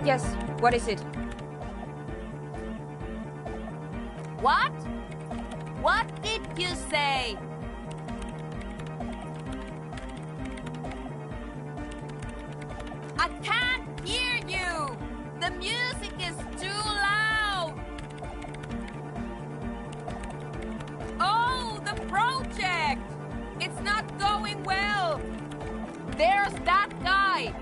Yes, what is it? What? What did you say? I can't hear you! The music is too loud! Oh, the project! It's not going well! There's that guy!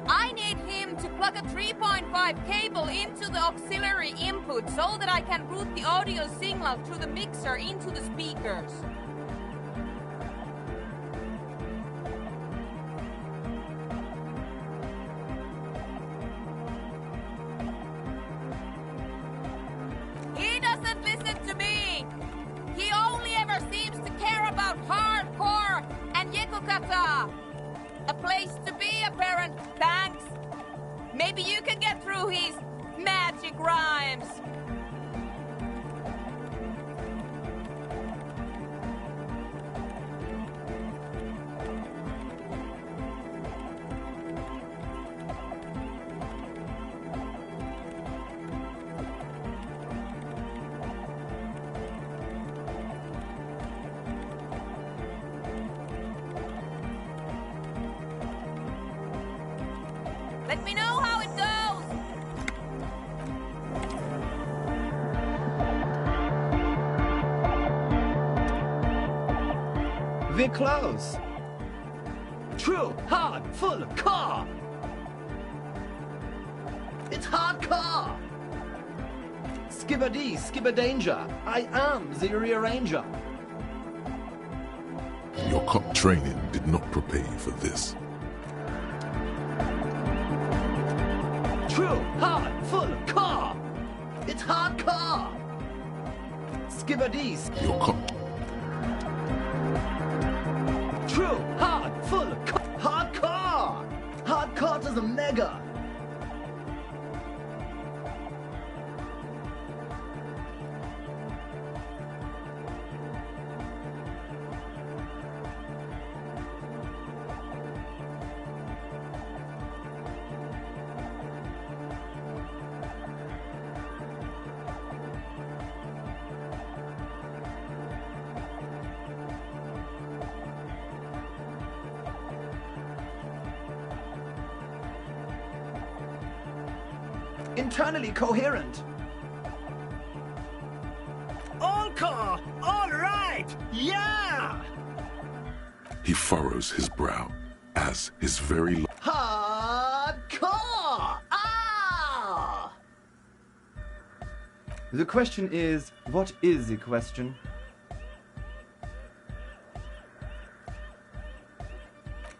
I need him to plug a 3.5 cable into the auxiliary input so that I can route the audio signal through the mixer into the speakers. He doesn't listen to me! He only ever seems to care about hardcore and yekukata. A place to be, apparent. Thanks. Maybe you can get through his magic rhymes. Let me know how it goes! We're close. True, hard, full, car. It's hardcore. Skibber-dee, skibber-danger. I am the rearranger. Your cop training did not prepare you for this. True, hard, full, car. It's hardcore. Skibber-dee. Your cop. True, hard, full, hardcore. Hardcore to the mega. Internally coherent. All car, all right, yeah! He furrows his brow as his very Hardcore! Ah! The question is, what is the question?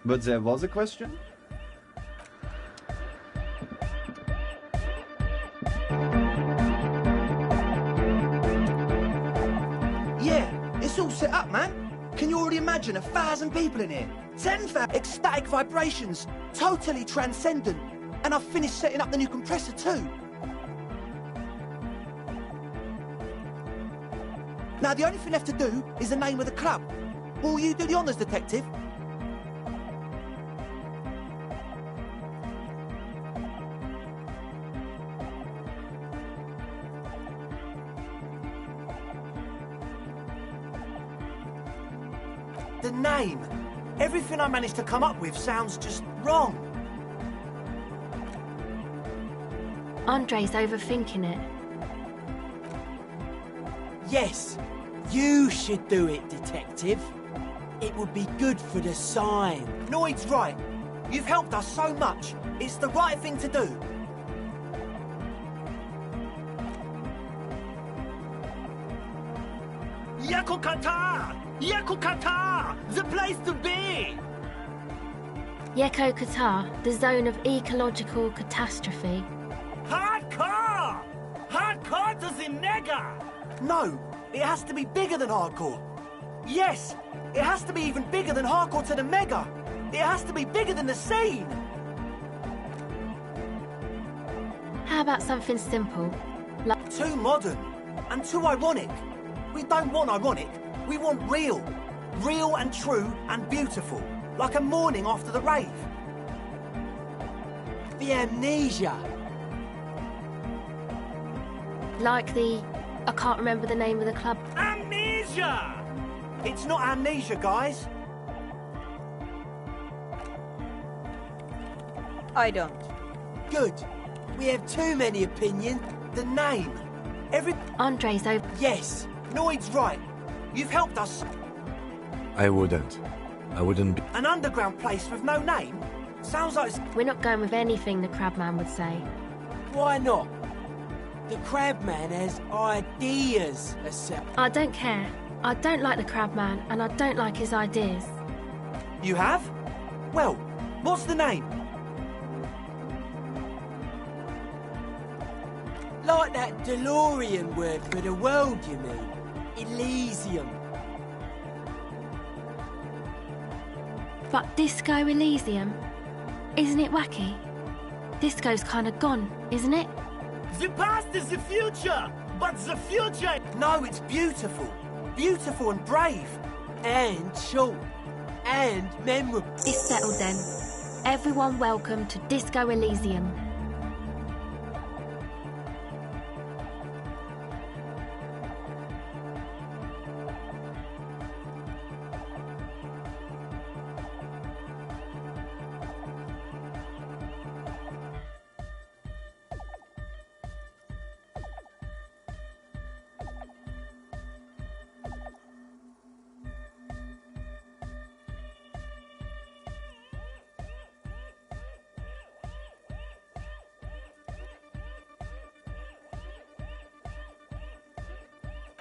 But there was a question? Yeah, it's all set up, man. Can you already imagine 1,000 people in here? 10,000 ecstatic vibrations, totally transcendent. And I've finished setting up the new compressor too. Now the only thing left to do is the name of the club. Will you do the honours, detective? The name. Everything I managed to come up with sounds just wrong. Andre's overthinking it. Yes, you should do it, detective. It would be good for the sign. Noid's right. You've helped us so much. It's the right thing to do. Yakukata! Yakukata! The place to be! Yeko Qatar, the zone of ecological catastrophe. Hardcore! Hardcore to the mega! No, it has to be bigger than hardcore. Yes, it has to be even bigger than hardcore to the mega. It has to be bigger than the scene. How about something simple? Like Too modern and too ironic. We don't want ironic. We want real. Real and true and beautiful. Like a morning after the rave. The amnesia. Like the... I can't remember the name of the club. Amnesia! It's not amnesia, guys. I don't. Good. We have too many opinions. The name. Andre's over... Yes. Noid's right. You've helped us. I wouldn't. I wouldn't be... An underground place with no name? Sounds like it's... We're not going with anything the Crabman would say. Why not? The Crabman has ideas, herself. I don't care. I don't like the Crabman, and I don't like his ideas. You have? Well, what's the name? Like that DeLorean word for the world, you mean? Elysium. But Disco Elysium? Isn't it wacky? Disco's kind of gone, isn't it? The past is the future, but the future... No, it's beautiful. Beautiful and brave. And short. And memorable. It's settled then. Everyone welcome to Disco Elysium.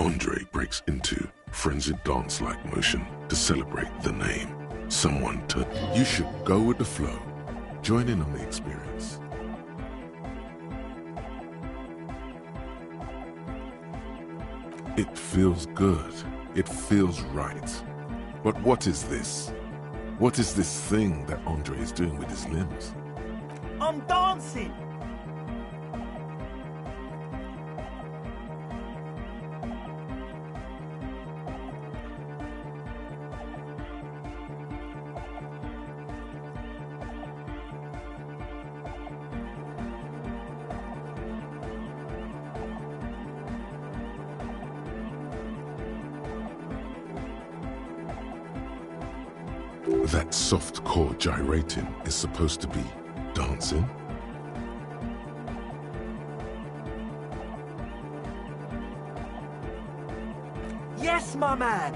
Andre breaks into frenzied dance-like motion to celebrate the name. Someone to... You should go with the flow. Join in on the experience. It feels good. It feels right. But what is this? What is this thing that Andre is doing with his limbs? I'm dancing. That soft core gyrating is supposed to be dancing? Yes, my man.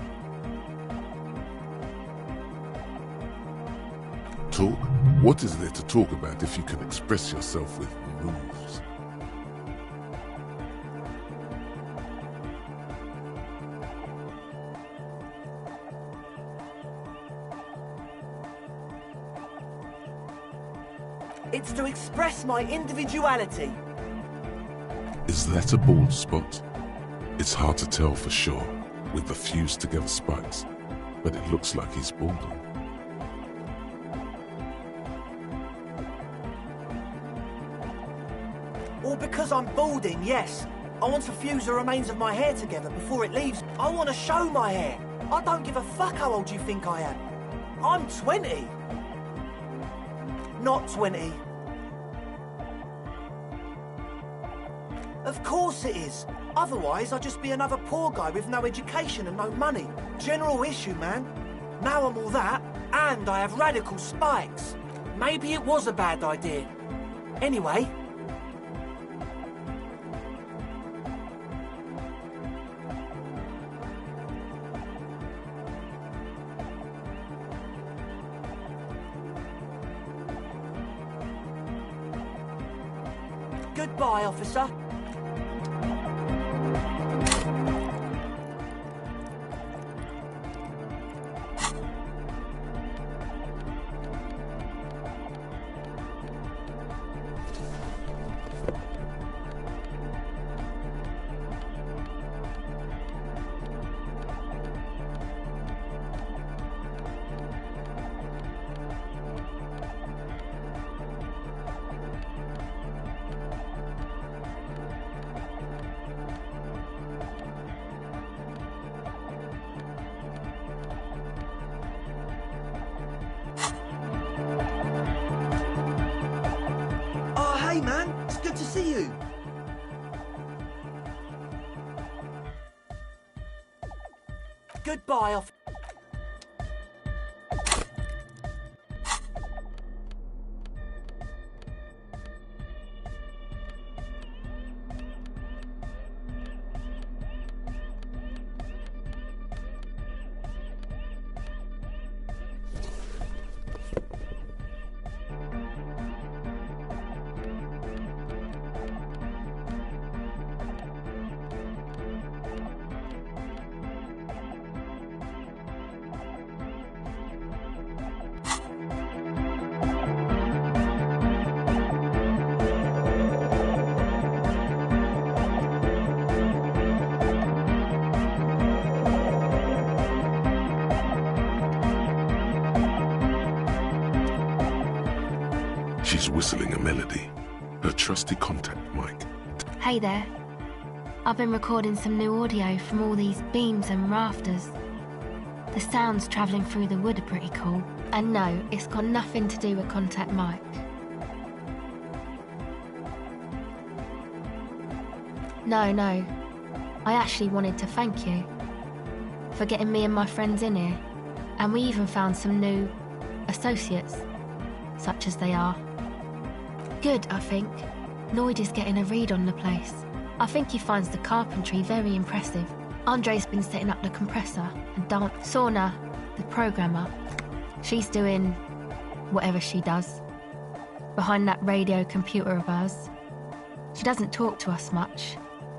Talk? What is there to talk about if you can express yourself with moves? It's to express my individuality. Is that a bald spot? It's hard to tell for sure with the fused together spikes, but it looks like he's balding. Or because I'm balding, yes. I want to fuse the remains of my hair together before it leaves. I want to show my hair. I don't give a fuck how old you think I am. I'm 20. Not 20. Of course it is. Otherwise, I'd just be another poor guy with no education and no money. General issue, man. Now I'm all that, and I have radical spikes. Maybe it was a bad idea. Anyway... Goodbye, officer. Hey, man, it's good to see you. Goodbye, off. She's whistling a melody. Her trusty contact mic. Hey there. I've been recording some new audio from all these beams and rafters. The sounds travelling through the wood are pretty cool. And no, it's got nothing to do with contact mic. No. I actually wanted to thank you for getting me and my friends in here. And we even found some new associates, such as they are. Good, I think. Noid is getting a read on the place. I think he finds the carpentry very impressive. Andre's been setting up the compressor and Sauna, the programmer. She's doing whatever she does behind that radio computer of hers. She doesn't talk to us much,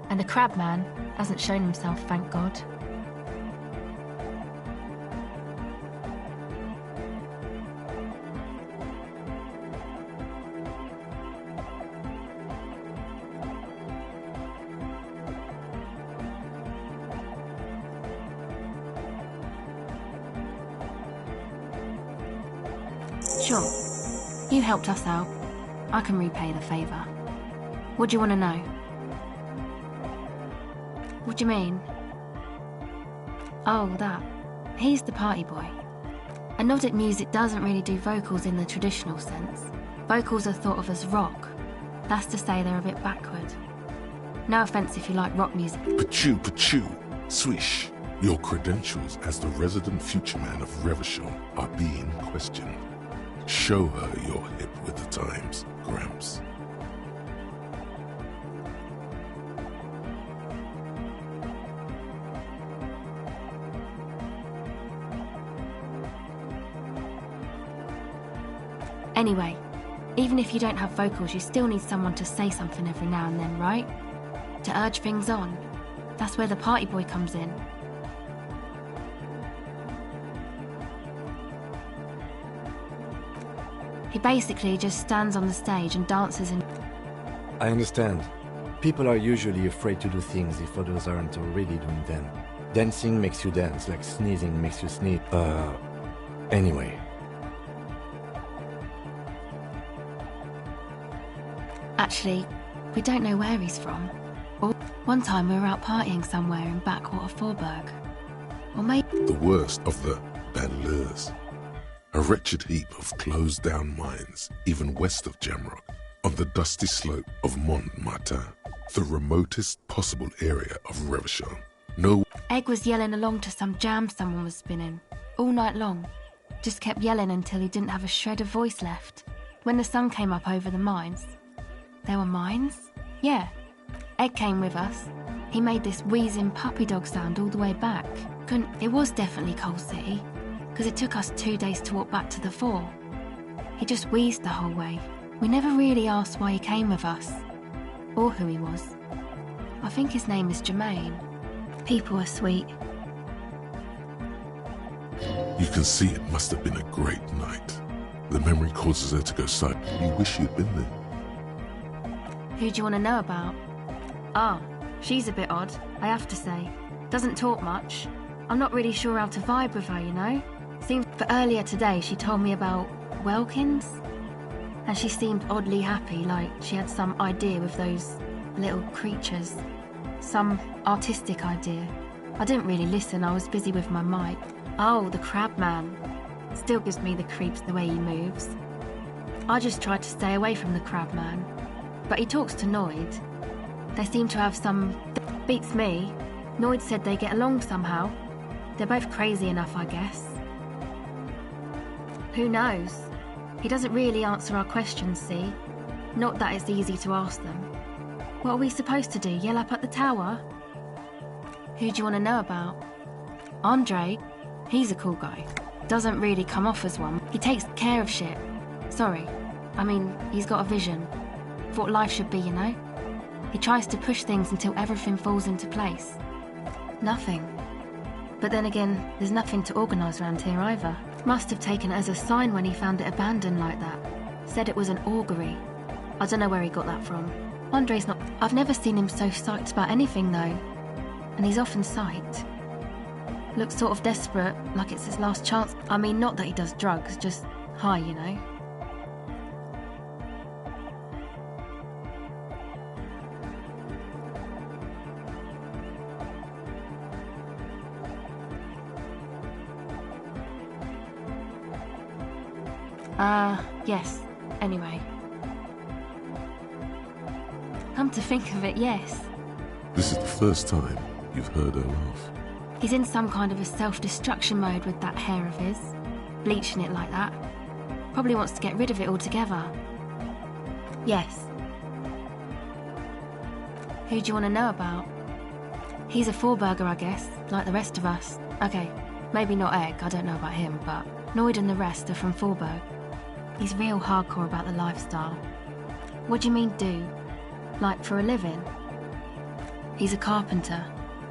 and the crab man hasn't shown himself, thank God. Sure. You helped us out. I can repay the favour. What do you want to know? What do you mean? Oh, that. He's the party boy. Anodic music doesn't really do vocals in the traditional sense. Vocals are thought of as rock. That's to say they're a bit backward. No offence if you like rock music. Pachoo, swish. Your credentials as the resident future man of Revachol are being questioned. Show her you're hip with the times, Gramps. Anyway, even if you don't have vocals, you still need someone to say something every now and then, right? To urge things on. That's where the party boy comes in. He basically just stands on the stage and dances and... I understand. People are usually afraid to do things if others aren't already doing them. Dancing makes you dance, like sneezing makes you sneeze. Anyway. Actually, we don't know where he's from. Or one time we were out partying somewhere in backwater Forberg. Or maybe... The worst of the Banlieues. A wretched heap of closed-down mines, even west of Jamrock, on the dusty slope of Montmartin, the remotest possible area of Revachol. No... Egg was yelling along to some jam someone was spinning, all night long. Just kept yelling until he didn't have a shred of voice left. When the sun came up over the mines... There were mines? Yeah. Egg came with us. He made this wheezing puppy dog sound all the way back. It was definitely Coal City, because it took us 2 days to walk back to the fort. He just wheezed the whole way. We never really asked why he came with us, or who he was. I think his name is Jermaine. People are sweet. You can see it must have been a great night. The memory causes her to go silent. You wish you'd been there. Who do you want to know about? Ah, she's a bit odd, I have to say. Doesn't talk much. I'm not really sure how to vibe with her, you know? But earlier today she told me about Welkins, and she seemed oddly happy, like she had some idea with those little creatures. Some artistic idea. I didn't really listen, I was busy with my mic. Oh, the crab man. Still gives me the creeps the way he moves. I just tried to stay away from the crab man. But he talks to Noid. They seem to have some... Beats me. Noid said they get along somehow. They're both crazy enough, I guess. Who knows? He doesn't really answer our questions, see? Not that it's easy to ask them. What are we supposed to do, yell up at the tower? Who do you want to know about? Andre? He's a cool guy. Doesn't really come off as one. He takes care of shit. Sorry. I mean, he's got a vision. Of what life should be, you know? He tries to push things until everything falls into place. Nothing. But then again, there's nothing to organise around here either. Must have taken it as a sign when he found it abandoned like that. Said it was an augury. I don't know where he got that from. Andre's not... I've never seen him so psyched about anything, though. And he's often psyched. Looks sort of desperate, like it's his last chance. I mean, not that he does drugs, just high, you know? Yes. Anyway. Come to think of it, yes. This is the first time you've heard her laugh. He's in some kind of a self-destruction mode with that hair of his. Bleaching it like that. Probably wants to get rid of it altogether. Yes. Who do you want to know about? He's a four-burger, I guess, like the rest of us. Okay, maybe not Egg, I don't know about him, but Noid and the rest are from Forberg. He's real hardcore about the lifestyle. What do you mean, do? Like, for a living? He's a carpenter,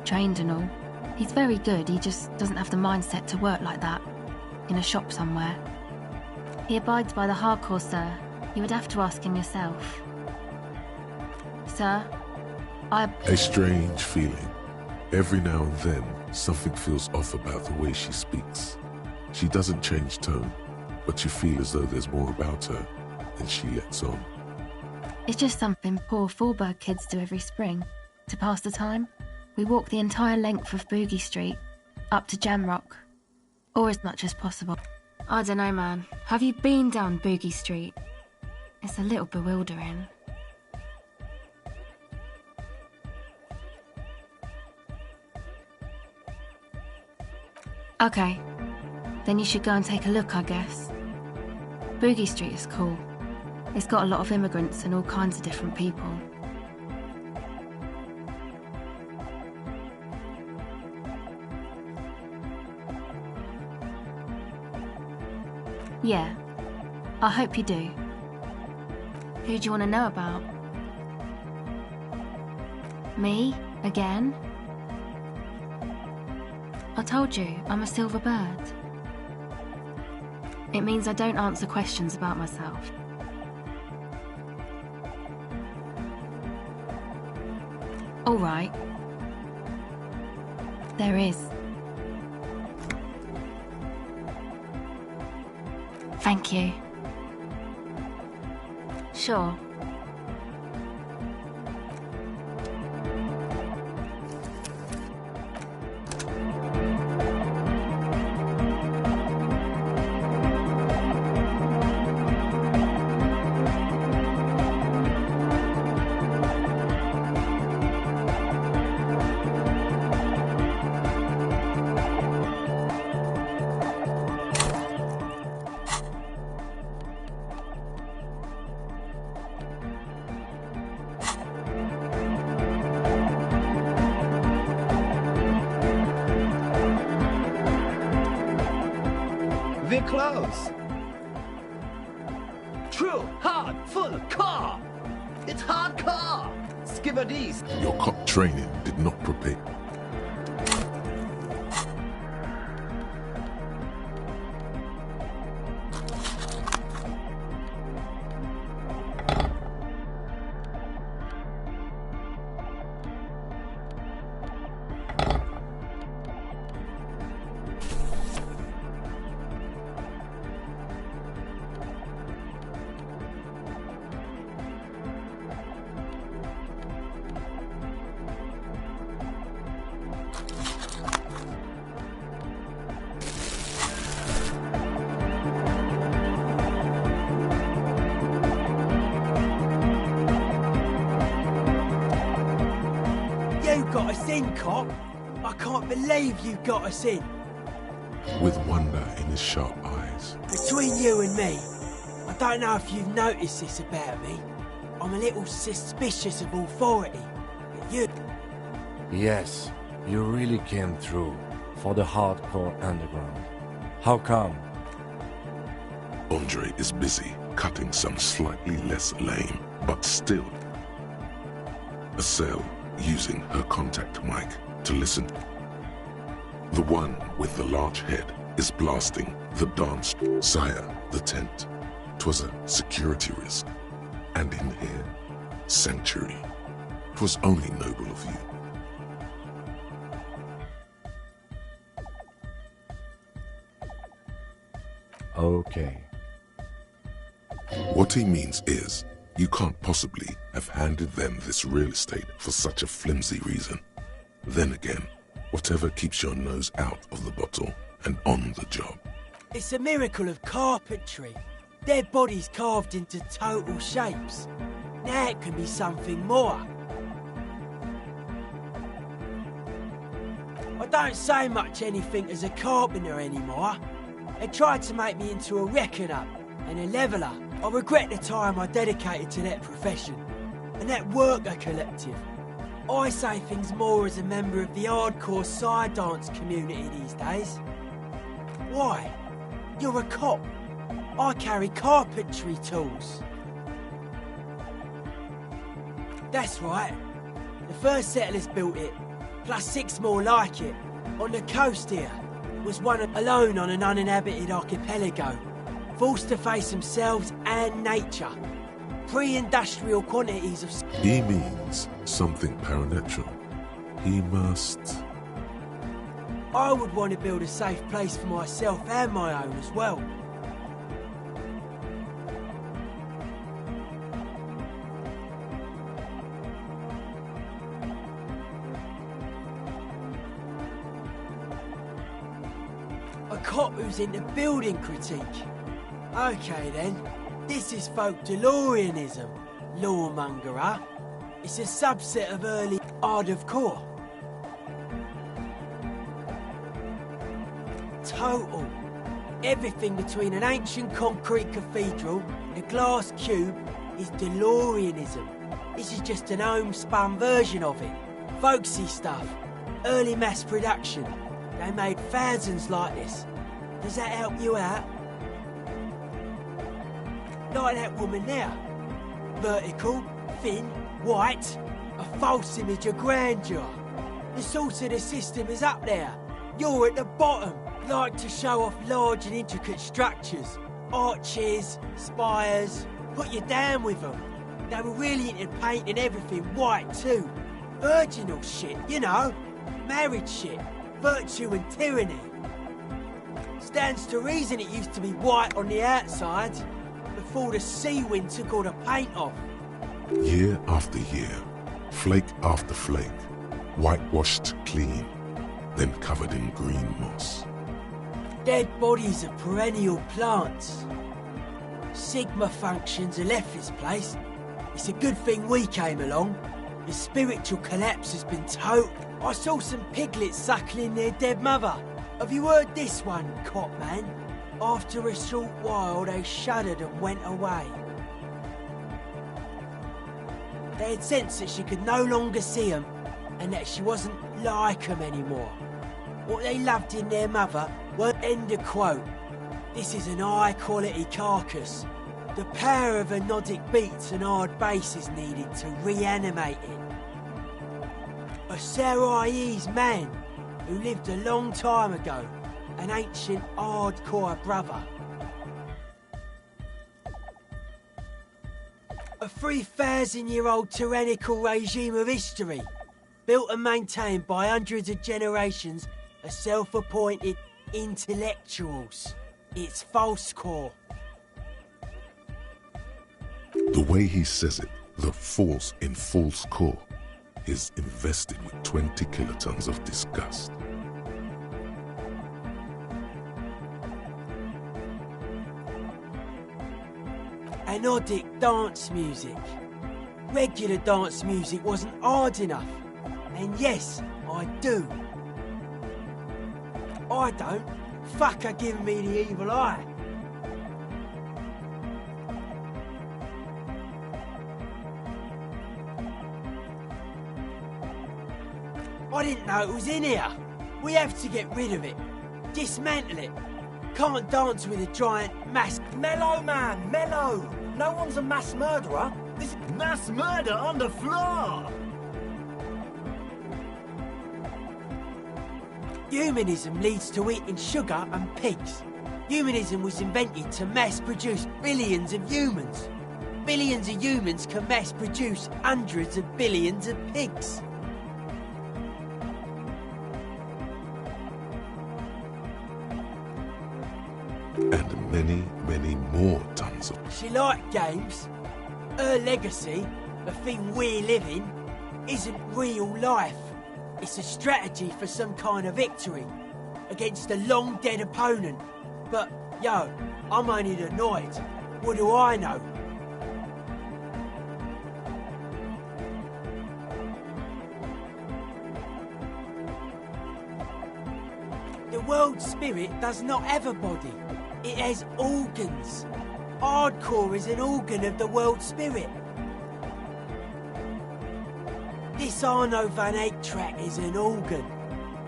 trained and all. He's very good, he just doesn't have the mindset to work like that, in a shop somewhere. He abides by the hardcore, sir. You would have to ask him yourself. Sir, A strange feeling. Every now and then, something feels off about the way she speaks. She doesn't change tone, but you feel as though there's more about her than she lets on. It's just something poor Forberg kids do every spring. To pass the time, we walk the entire length of Boogie Street, up to Jamrock. Or as much as possible. I don't know, man. Have you been down Boogie Street? It's a little bewildering. Okay. Then you should go and take a look, I guess. Boogie Street is cool. It's got a lot of immigrants and all kinds of different people. Yeah, I hope you do. Who do you want to know about? Me? Again? I told you, I'm a silver bird. It means I don't answer questions about myself. All right. There is. Thank you. Sure. We're close. True, hard, full car. It's hardcore. Skipper D's. Your cop training did not prepare. You got us in, cop. I can't believe you got us in. with wonder in his sharp eyes. Between you and me, I don't know if you've noticed this about me. I'm a little suspicious of authority. But you... Yes, you really came through for the hardcore underground. How come? Andre is busy cutting some slightly less lame, but still, a cell using her contact mic to listen. The one with the large head is blasting the dance. Sire, the tent. 'Twas a security risk. And in here, sanctuary. 'Twas only noble of you. Okay. What he means is, you can't possibly have handed them this real estate for such a flimsy reason. Then again, whatever keeps your nose out of the bottle and on the job. It's a miracle of carpentry. Dead bodies carved into total shapes. Now it can be something more. I don't say much anything as a carpenter anymore. They tried to make me into a reckoner and a leveller. I regret the time I dedicated to that profession and that worker collective. I say things more as a member of the hardcore side dance community these days. Why? You're a cop. I carry carpentry tools. That's right. The first settlers built it, plus 6 more like it, on the coast here. Was one alone on an uninhabited archipelago, forced to face themselves and nature. Pre-industrial quantities of... He means something paranatural. He must... I would want to build a safe place for myself and my own as well. A cop who's into building critique. Okay then, this is folk DeLoreanism, lawmongerer. It's a subset of early art of core. Total. Everything between an ancient concrete cathedral and a glass cube is DeLoreanism. This is just an homespun version of it. Folksy stuff. Early mass production. They made thousands like this. Does that help you out? Like that woman there. Vertical, thin, white. A false image of grandeur. The source of the system is up there. You're at the bottom. Like to show off large and intricate structures. Arches, spires. Put you down with them. They were really into painting everything white too. Virginal shit, you know. Marriage shit. Virtue and tyranny. Stands to reason it used to be white on the outside before the sea wind took all the paint off. Year after year, flake after flake, whitewashed clean, then covered in green moss. Dead bodies of perennial plants. Sigma functions have left this place. It's a good thing we came along. The spiritual collapse has been total. I saw some piglets suckling their dead mother. Have you heard this one, cop man? After a short while, they shuddered and went away. They had sensed that she could no longer see them, and that she wasn't like them anymore. What they loved in their mother weren't... End of quote. This is an high-quality carcass. The power of anodic beats and hard bass is needed to reanimate it. A Sarais man who lived a long time ago, an ancient hardcore brother. A 3,000-year-old tyrannical regime of history, built and maintained by hundreds of generations of self-appointed intellectuals. It's false core. The way he says it, the force in false core, is invested with 20 kilotons of disgust. Anodic dance music. Regular dance music wasn't hard enough. And yes, I do. I don't. fucker giving me the evil eye. I didn't know it was in here. We have to get rid of it. Dismantle it. Can't dance with a giant mask. Mellow, man, mellow. No one's a mass murderer. This is mass murder on the floor. Humanism leads to eating sugar and pigs. Humanism was invented to mass-produce billions of humans. Billions of humans can mass-produce hundreds of billions of pigs. And many, many more tons of... She liked games. Her legacy, the thing we live in, isn't real life. It's a strategy for some kind of victory against a long-dead opponent. But, yo, I'm only annoyed. What do I know? The world spirit does not have a body. It has organs. Hardcore is an organ of the world spirit. This Arno van Eyck track is an organ.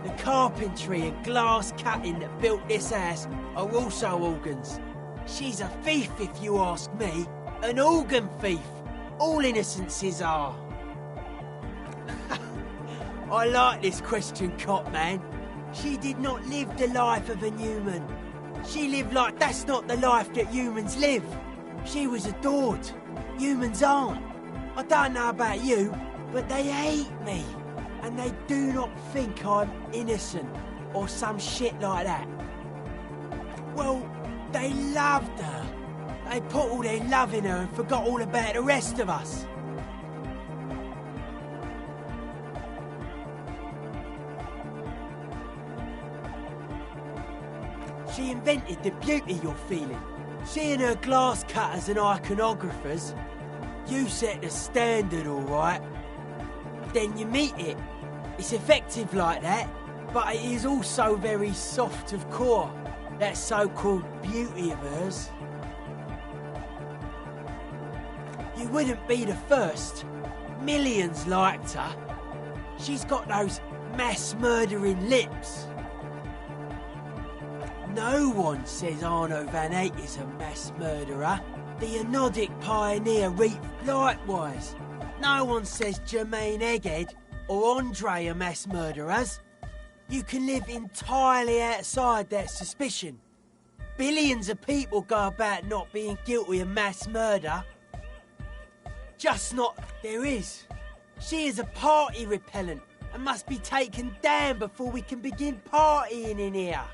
The carpentry and glass cutting that built this house are also organs. She's a thief, if you ask me. An organ thief. All innocences are. I like this question, Cop Man. She did not live the life of a human. She lived like that's not the life that humans live. She was adored. Humans aren't. I don't know about you, but they hate me. And they do not think I'm innocent or some shit like that. Well, they loved her. They put all their love in her and forgot all about the rest of us. She invented the beauty you're feeling. Seeing her glass cutters and iconographers, you set the standard, all right. Then you meet it. It's effective like that, but it is also very soft of core, that so-called beauty of hers. You wouldn't be the first. Millions liked her. She's got those mass-murdering lips. No one says Arno van Eyck is a mass murderer. The Anodic pioneer reaped likewise. No one says Jermaine Egghead or Andre are mass murderers. You can live entirely outside that suspicion. Billions of people go about not being guilty of mass murder. Just not there is. She is a party repellent and must be taken down before we can begin partying in here.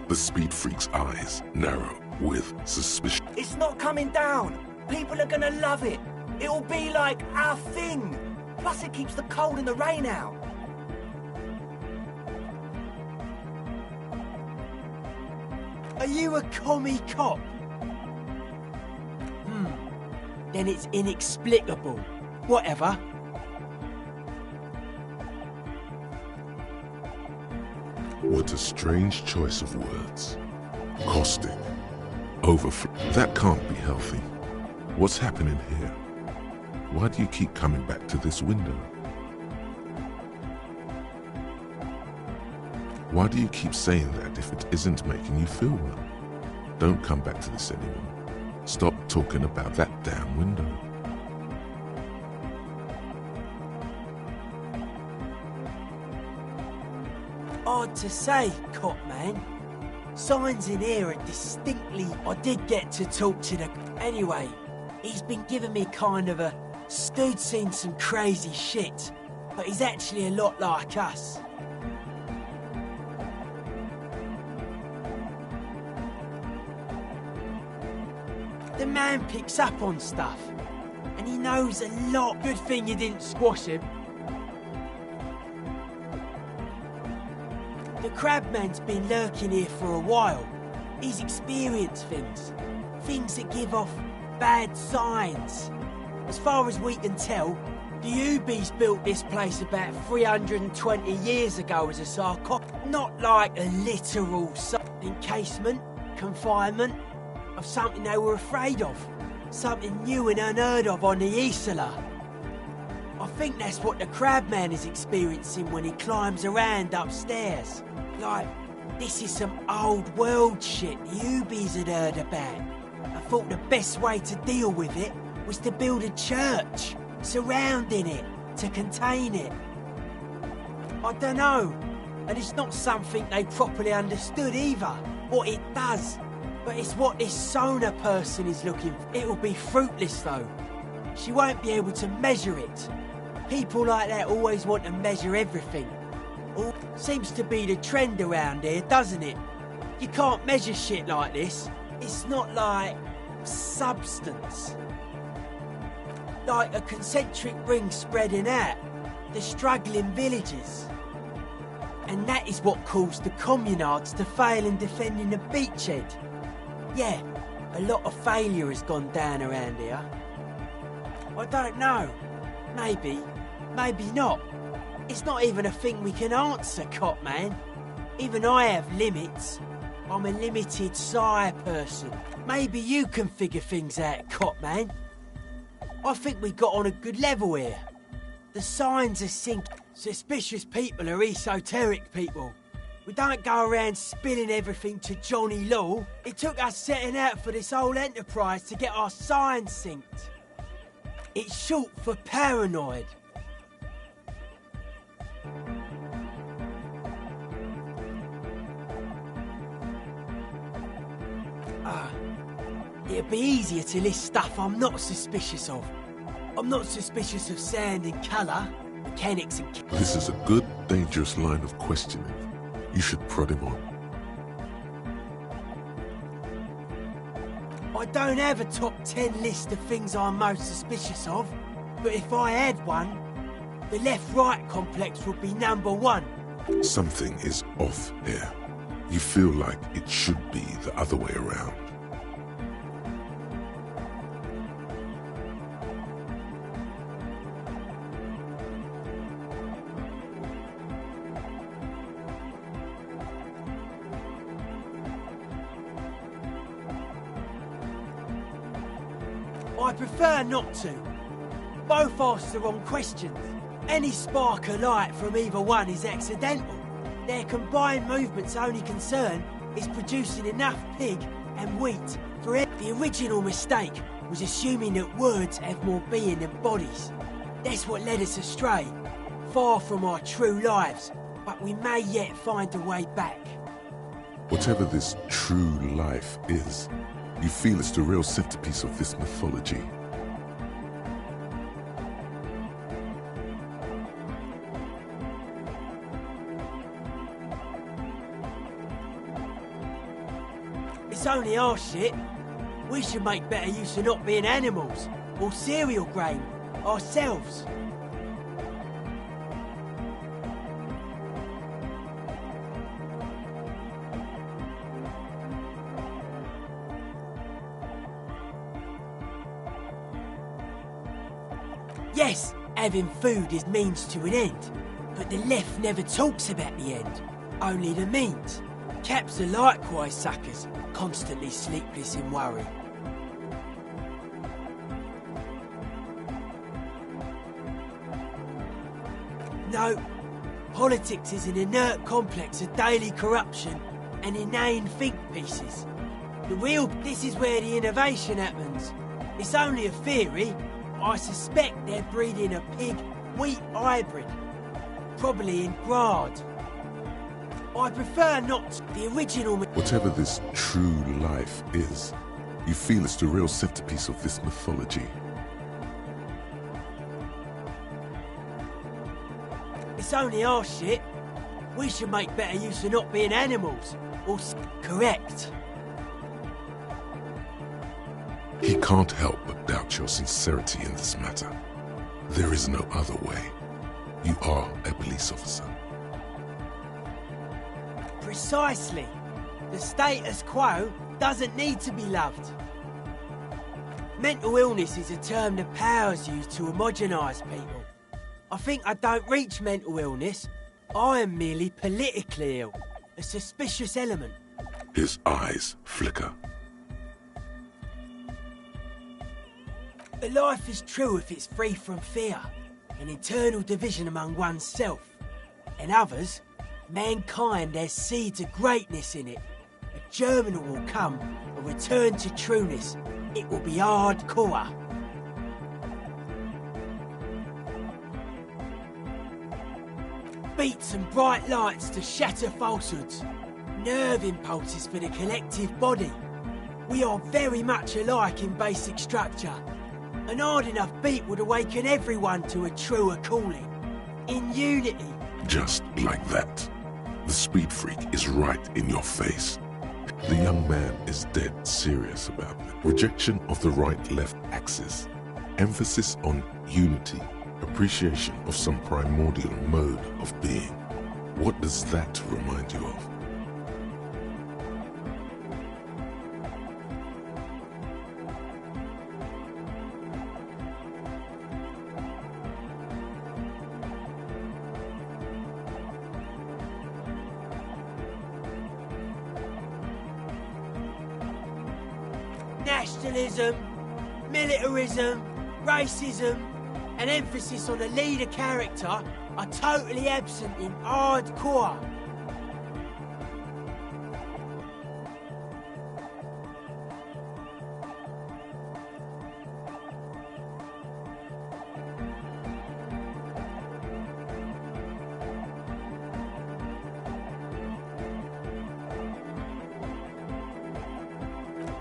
The speed freak's eyes narrow with suspicion. It's not coming down. People are gonna love it. It'll be like our thing. Plus it keeps the cold and the rain out. Are you a commie cop? Then it's inexplicable. Whatever. What a strange choice of words. Caustic. Overflow. That can't be healthy. What's happening here? Why do you keep coming back to this window? Why do you keep saying that if it isn't making you feel well? Don't come back to this anymore. Stop talking about that damn window. Hard to say, Cop Man. Signs in here are distinctly... I did get to talk to the... Anyway, he's been giving me kind of a... Dude's seen some crazy shit, but he's actually a lot like us. The man picks up on stuff, and he knows a lot. Good thing you didn't squash him. The Crabman's been lurking here for a while. He's experienced things. Things that give off bad signs. As far as we can tell, the Ubies built this place about 320 years ago as a sarcophagus. Not like a literal encasement, confinement, of something they were afraid of. Something new and unheard of on the Isla. I think that's what the Crabman is experiencing when he climbs around upstairs. Like, this is some old world shit the Ubies had heard about. I thought the best way to deal with it was to build a church surrounding it to contain it. I don't know, and it's not something they properly understood either, what it does. But it's what this Sona person is looking for. It'll be fruitless though. She won't be able to measure it. People like that always want to measure everything. Seems to be the trend around here, doesn't it? You can't measure shit like this. It's not like substance. Like a concentric ring spreading out, the struggling villages. And that is what caused the communards to fail in defending the beachhead. Yeah, a lot of failure has gone down around here. I don't know. Maybe, maybe not. It's not even a thing we can answer, Copman. Even I have limits. I'm a limited psi person. Maybe you can figure things out, Copman. I think we got on a good level here. The signs are sinking. Suspicious people are esoteric people. We don't go around spilling everything to Johnny Law. It took us setting out for this whole enterprise to get our signs synced. It's short for paranoid. It'd be easier to list stuff I'm not suspicious of. I'm not suspicious of sound and colour, mechanics and... This is a good, dangerous line of questioning. You should prod him on. I don't have a top 10 list of things I'm most suspicious of, but if I had one, the left-right complex would be number one. Something is off here. You feel like it should be the other way around. I prefer not to. Both ask the wrong questions. Any spark of light from either one is accidental. Their combined movement's only concern is producing enough pig and wheat for it. The original mistake was assuming that words have more being than bodies. That's what led us astray, far from our true lives, but we may yet find a way back. Whatever this true life is, you feel it's the real centerpiece of this mythology. It's only our shit. We should make better use of not being animals or cereal grain ourselves. Yes, having food is means to an end, but the left never talks about the end, only the means. Caps are likewise suckers, constantly sleepless in worry. No, politics is an inert complex of daily corruption and inane think pieces. This is where the innovation happens. It's only a theory. I suspect they're breeding a pig-wheat hybrid, probably in Grad. I prefer not the original... Whatever this true life is, you feel it's the real centerpiece of this mythology. It's only our shit. We should make better use of not being animals. Or correct. He can't help but doubt your sincerity in this matter. There is no other way. You are a police officer. Precisely. The status quo doesn't need to be loved. Mental illness is a term the powers use to homogenise people. I think I don't reach mental illness. I am merely politically ill. A suspicious element. His eyes flicker. But life is true if it's free from fear, an internal division among oneself. And others, mankind has seeds of greatness in it. A germinal will come, a return to trueness. It will be hardcore. Beats and bright lights to shatter falsehoods. Nerve impulses for the collective body. We are very much alike in basic structure. An hard enough beat would awaken everyone to a truer calling. In unity. Just like that. The speed freak is right in your face. The young man is dead serious about it. Rejection of the right-left axis. Emphasis on unity. Appreciation of some primordial mode of being. What does that remind you of? Nationalism, militarism, racism, and emphasis on a leader character are totally absent in hardcore.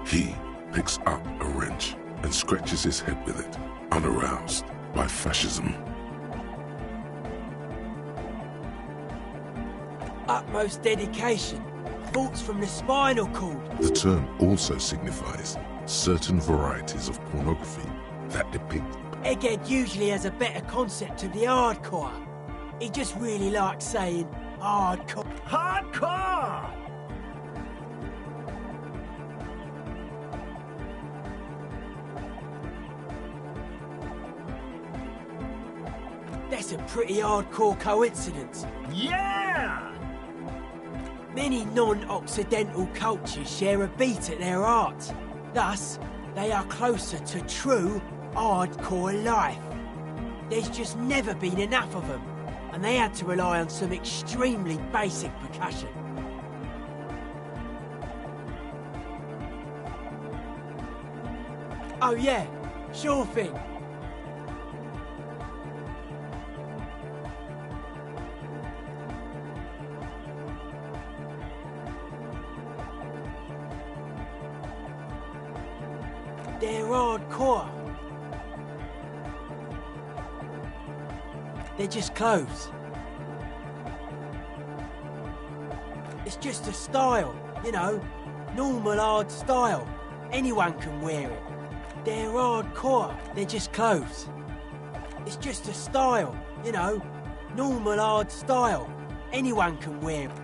He picks up a wrench and scratches his head with it, unaroused by fascism. Utmost dedication, thoughts from the spinal cord. The term also signifies certain varieties of pornography that depict. Egghead usually has a better concept of the hardcore. He just really likes saying hardcore. Hardcore! That's a pretty hardcore coincidence. Yeah! Many non-Occidental cultures share a beat at their art. Thus, they are closer to true hardcore life. There's just never been enough of them, and they had to rely on some extremely basic percussion. Oh yeah, sure thing. They're hardcore. They're just clothes. It's just a style, you know, normal hard style. Anyone can wear it. They're hardcore. They're just clothes. It's just a style, you know, normal hard style. Anyone can wear it.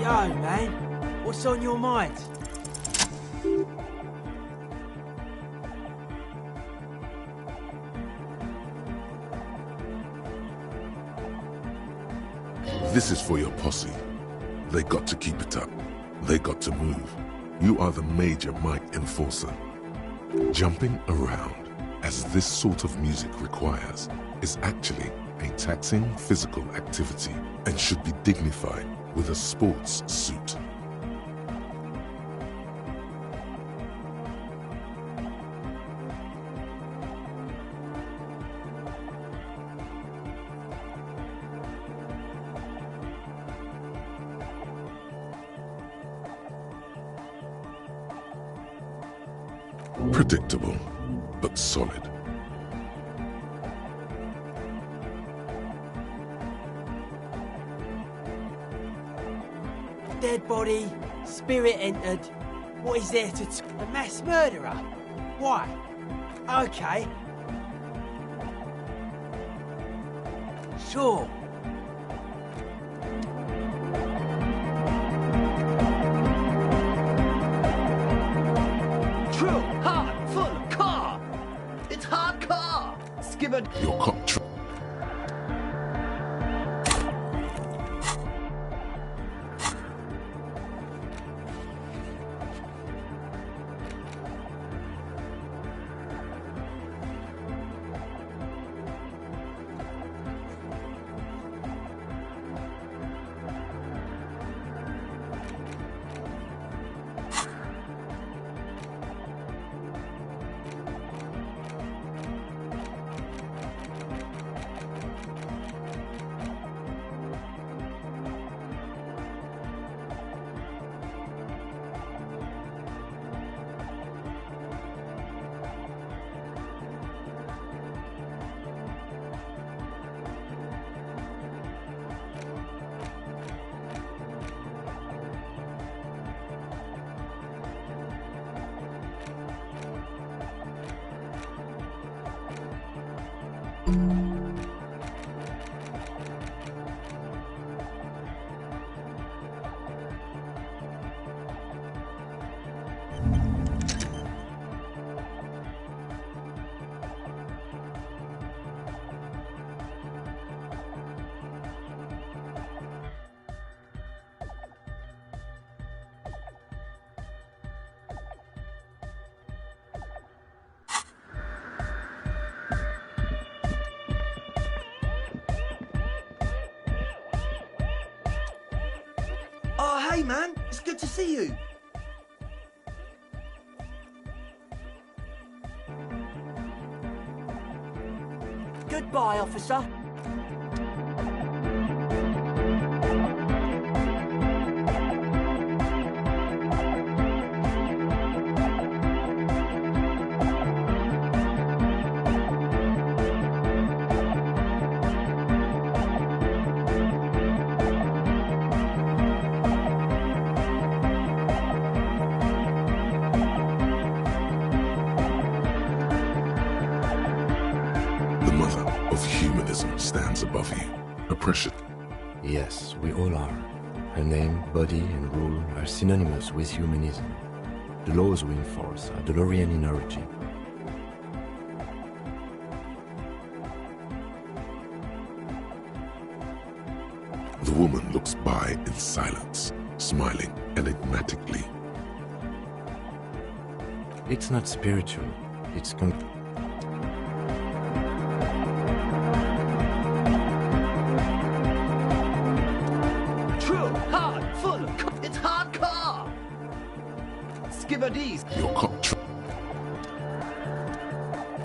Yo, man, what's on your mind? This is for your posse. They got to keep it up. They got to move. You are the major mic enforcer. Jumping around, as this sort of music requires, is actually a taxing physical activity and should be dignified with a sports suit. Predictable, but solid. Dead body, spirit entered. What is there to a mass murderer? Why? Okay. Sure. True, hard, full, car. It's hardcore. Skivered. Your cop Oh, hey, man. It's good to see you. Goodbye, officer. The mother of humanism stands above you. Oppression. Yes, we all are. Her name, body, and rule are synonymous with humanism. The laws we enforce are Delorian in origin. The woman looks by in silence, smiling enigmatically. It's not spiritual, it's True, hard, full, it's hardcore. Skiverdis. Your cop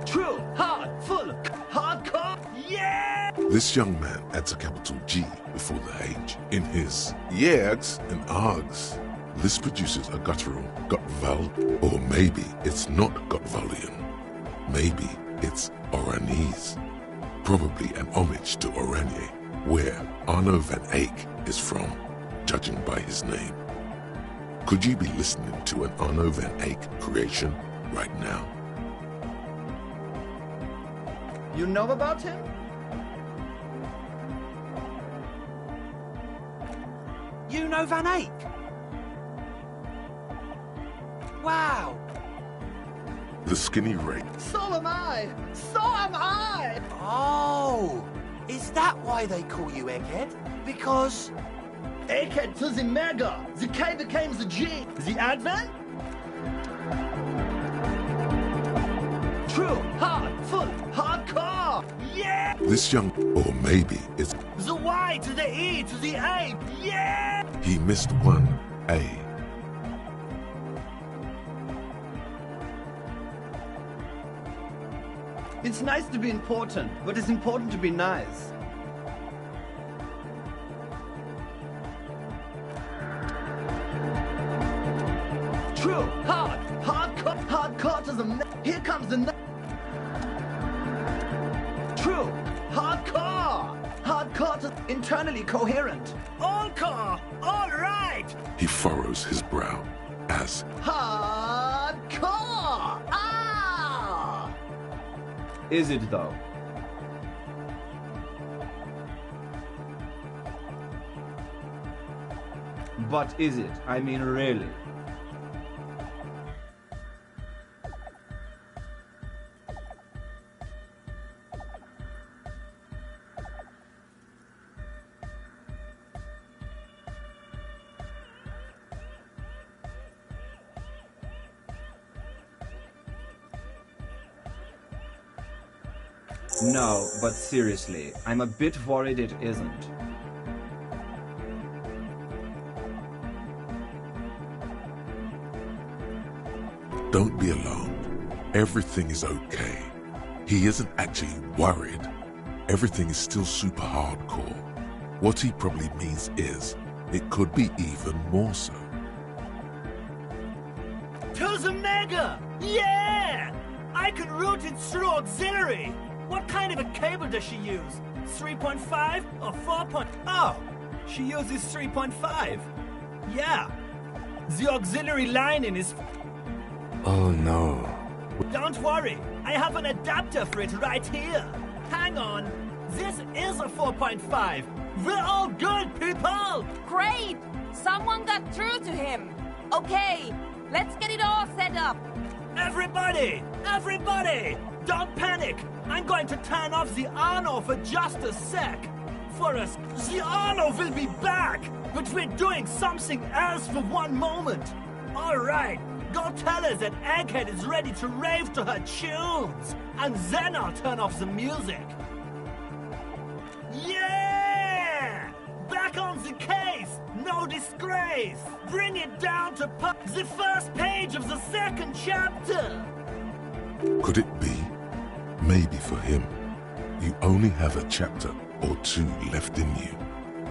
True, hard, full, hardcore. Yeah! This young man adds a capital G before the H in his yegs and args. This produces a guttural gut-val, or maybe it's not gut-valian. Maybe it's Oranese. Probably an homage to Oranje, where Arno van Eyck is from, judging by his name. Could you be listening to an Arno van Eyck creation right now? You know about him? You know Van Eyck? Wow. The skinny rake. So am I! So am I! Oh, is that why they call you Egghead? Because... Egghead to the mega! The K became the G! The advent? True, hard, full, hardcore! Yeah! This young, or maybe it's The Y to the E to the A! Yeah! He missed one A. It's nice to be important, but it's important to be nice. True, hardcore to the here comes the true, hardcore to internally coherent. All core, all right. He furrows his brow as Hardcore! Ah! Is it though? But is it? I mean, really? No, but seriously, I'm a bit worried it isn't. Don't be alarmed. Everything is okay. He isn't actually worried. Everything is still super hardcore. What he probably means is, it could be even more so. To the Mega! Yeah! I can route it through auxiliary. What kind of a cable does she use? 3.5 or 4. Oh, she uses 3.5. Yeah. The auxiliary lining is... Oh no. Don't worry, I have an adapter for it right here. Hang on, this is a 4.5. We're all good, people! Great! Someone got through to him. Okay, let's get it all set up. Everybody! Everybody! Don't panic! I'm going to turn off the Arno for just a sec. For us, the Arno will be back, but we're doing something else for one moment. All right, go tell her that Egghead is ready to rave to her tunes, and then I'll turn off the music. Yeah! Back on the case! No disgrace! Bring it down to the first page of the second chapter! Could it be? Maybe for him, you only have a chapter or two left in you.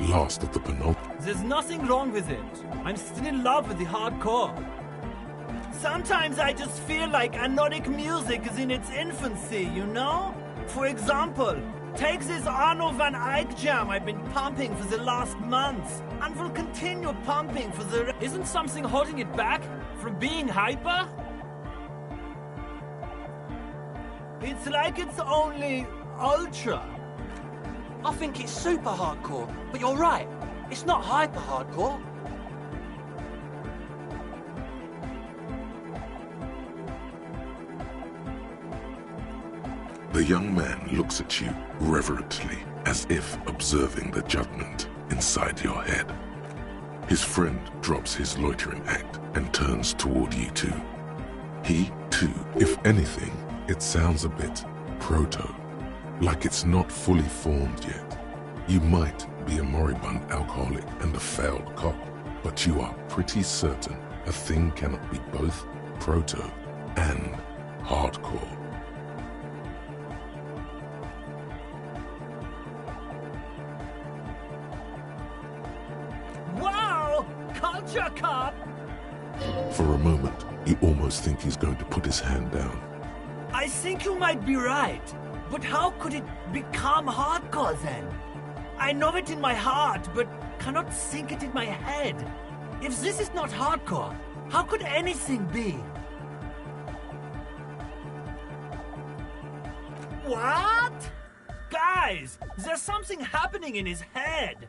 Last of the penultimate. There's nothing wrong with it. I'm still in love with the hardcore. Sometimes I just feel like anodic music is in its infancy, you know? For example, take this Arno van Eyck jam I've been pumping for the last months, and will continue pumping for the... Isn't something holding it back from being hyper? It's like it's only ultra. I think it's super hardcore, but you're right. It's not hyper hardcore. The young man looks at you reverently, as if observing the judgment inside your head. His friend drops his loitering act and turns toward you two. He, too, if anything, it sounds a bit proto, like it's not fully formed yet. You might be a moribund alcoholic and a failed cop, but you are pretty certain a thing cannot be both proto and hardcore. Wow! Culture cop! For a moment, you almost think he's going to put his hand down. I think you might be right, but how could it become hardcore then? I know it in my heart, but cannot think it in my head. If this is not hardcore, how could anything be? What? Guys, there's something happening in his head.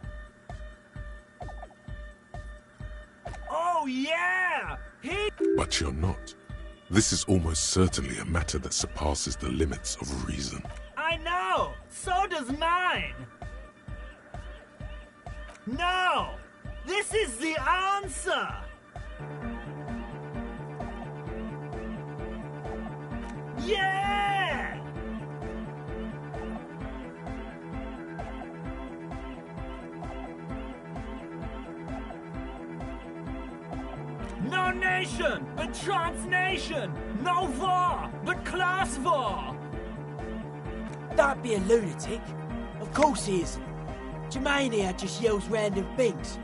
Oh yeah! But you're not. This is almost certainly a matter that surpasses the limits of reason. I know! So does mine! No! This is the answer! Yeah! nation, but transnation. No war, but class war. Don't be a lunatic. Of course he isn't. Jermaine here just yells random things.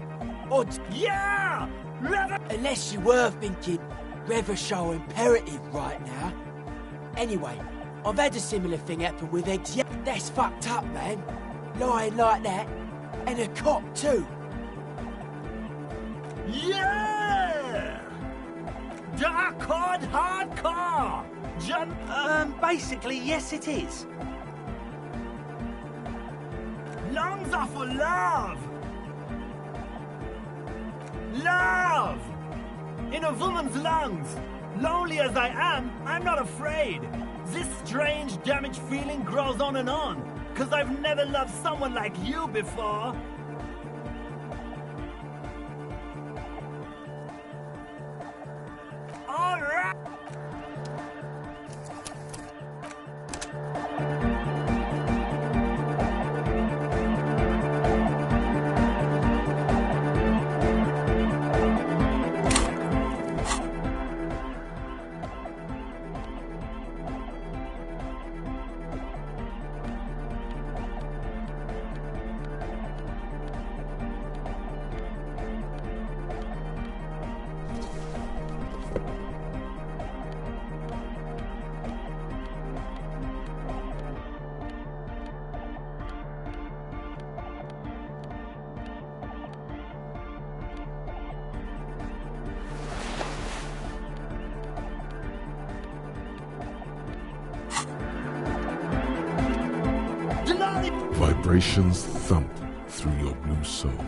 Or Yeah! unless you were thinking Revershaw imperative right now. Anyway, I've had a similar thing happen with eggs. Yeah, that's fucked up, man. Lying like that. And a cop, too. Yeah! Dark Cod Hardcore! Basically, yes it is. Lungs are for love! Love! In a woman's lungs. Lonely as I am, I'm not afraid. This strange, damaged feeling grows on and on. 'Cause I've never loved someone like you before. All right. Vibrations thump through your blue soul.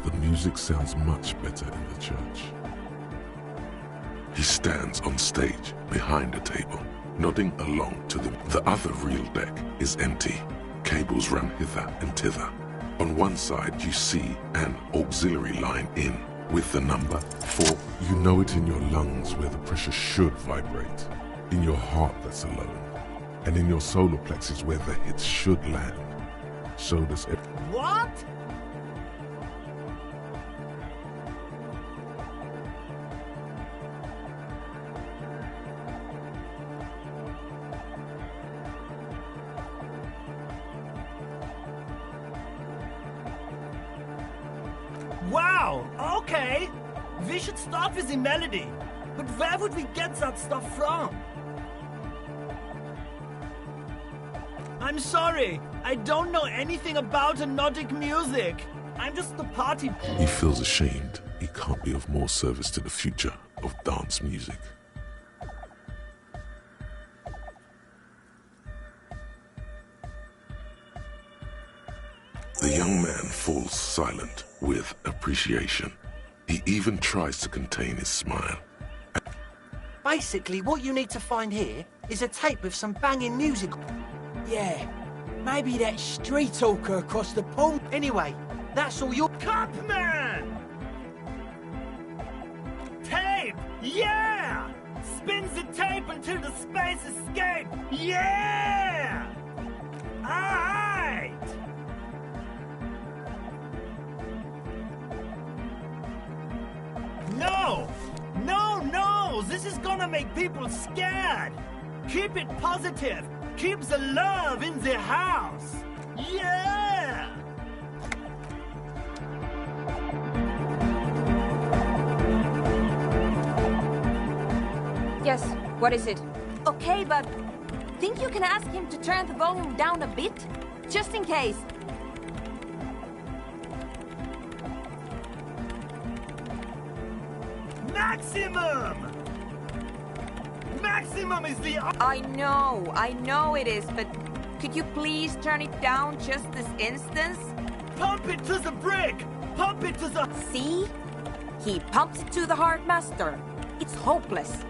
The music sounds much better in the church. He stands on stage behind a table, nodding along to them. The other real deck is empty. Cables run hither and thither. On one side you see an auxiliary line in with the number 4. You know it in your lungs where the pressure should vibrate. In your heart that's alone. And in your solar plexus where the hits should land. So does it. What? Wow, okay. We should start with the melody. But where would we get that stuff from? I'm sorry, I don't know anything about Nordic music. I'm just the party. He feels ashamed he can't be of more service to the future of dance music. The young man falls silent with appreciation. He even tries to contain his smile. Basically, what you need to find here is a tape with some banging music. Yeah, maybe that street talker across the pond. Anyway, that's all your... Cupman! Tape! Yeah! Spins the tape until the space escape! Yeah! Alright! No! No, no! This is gonna make people scared! Keep it positive! Keep the love in the house! Yeah! Yes, what is it? Okay, but think you can ask him to turn the volume down a bit? Just in case. Maximum! Maximum is the... I know it is, but could you please turn it down just this instance? Pump it to the brick! Pump it to the... See? He pumps it to the hard master. It's hopeless.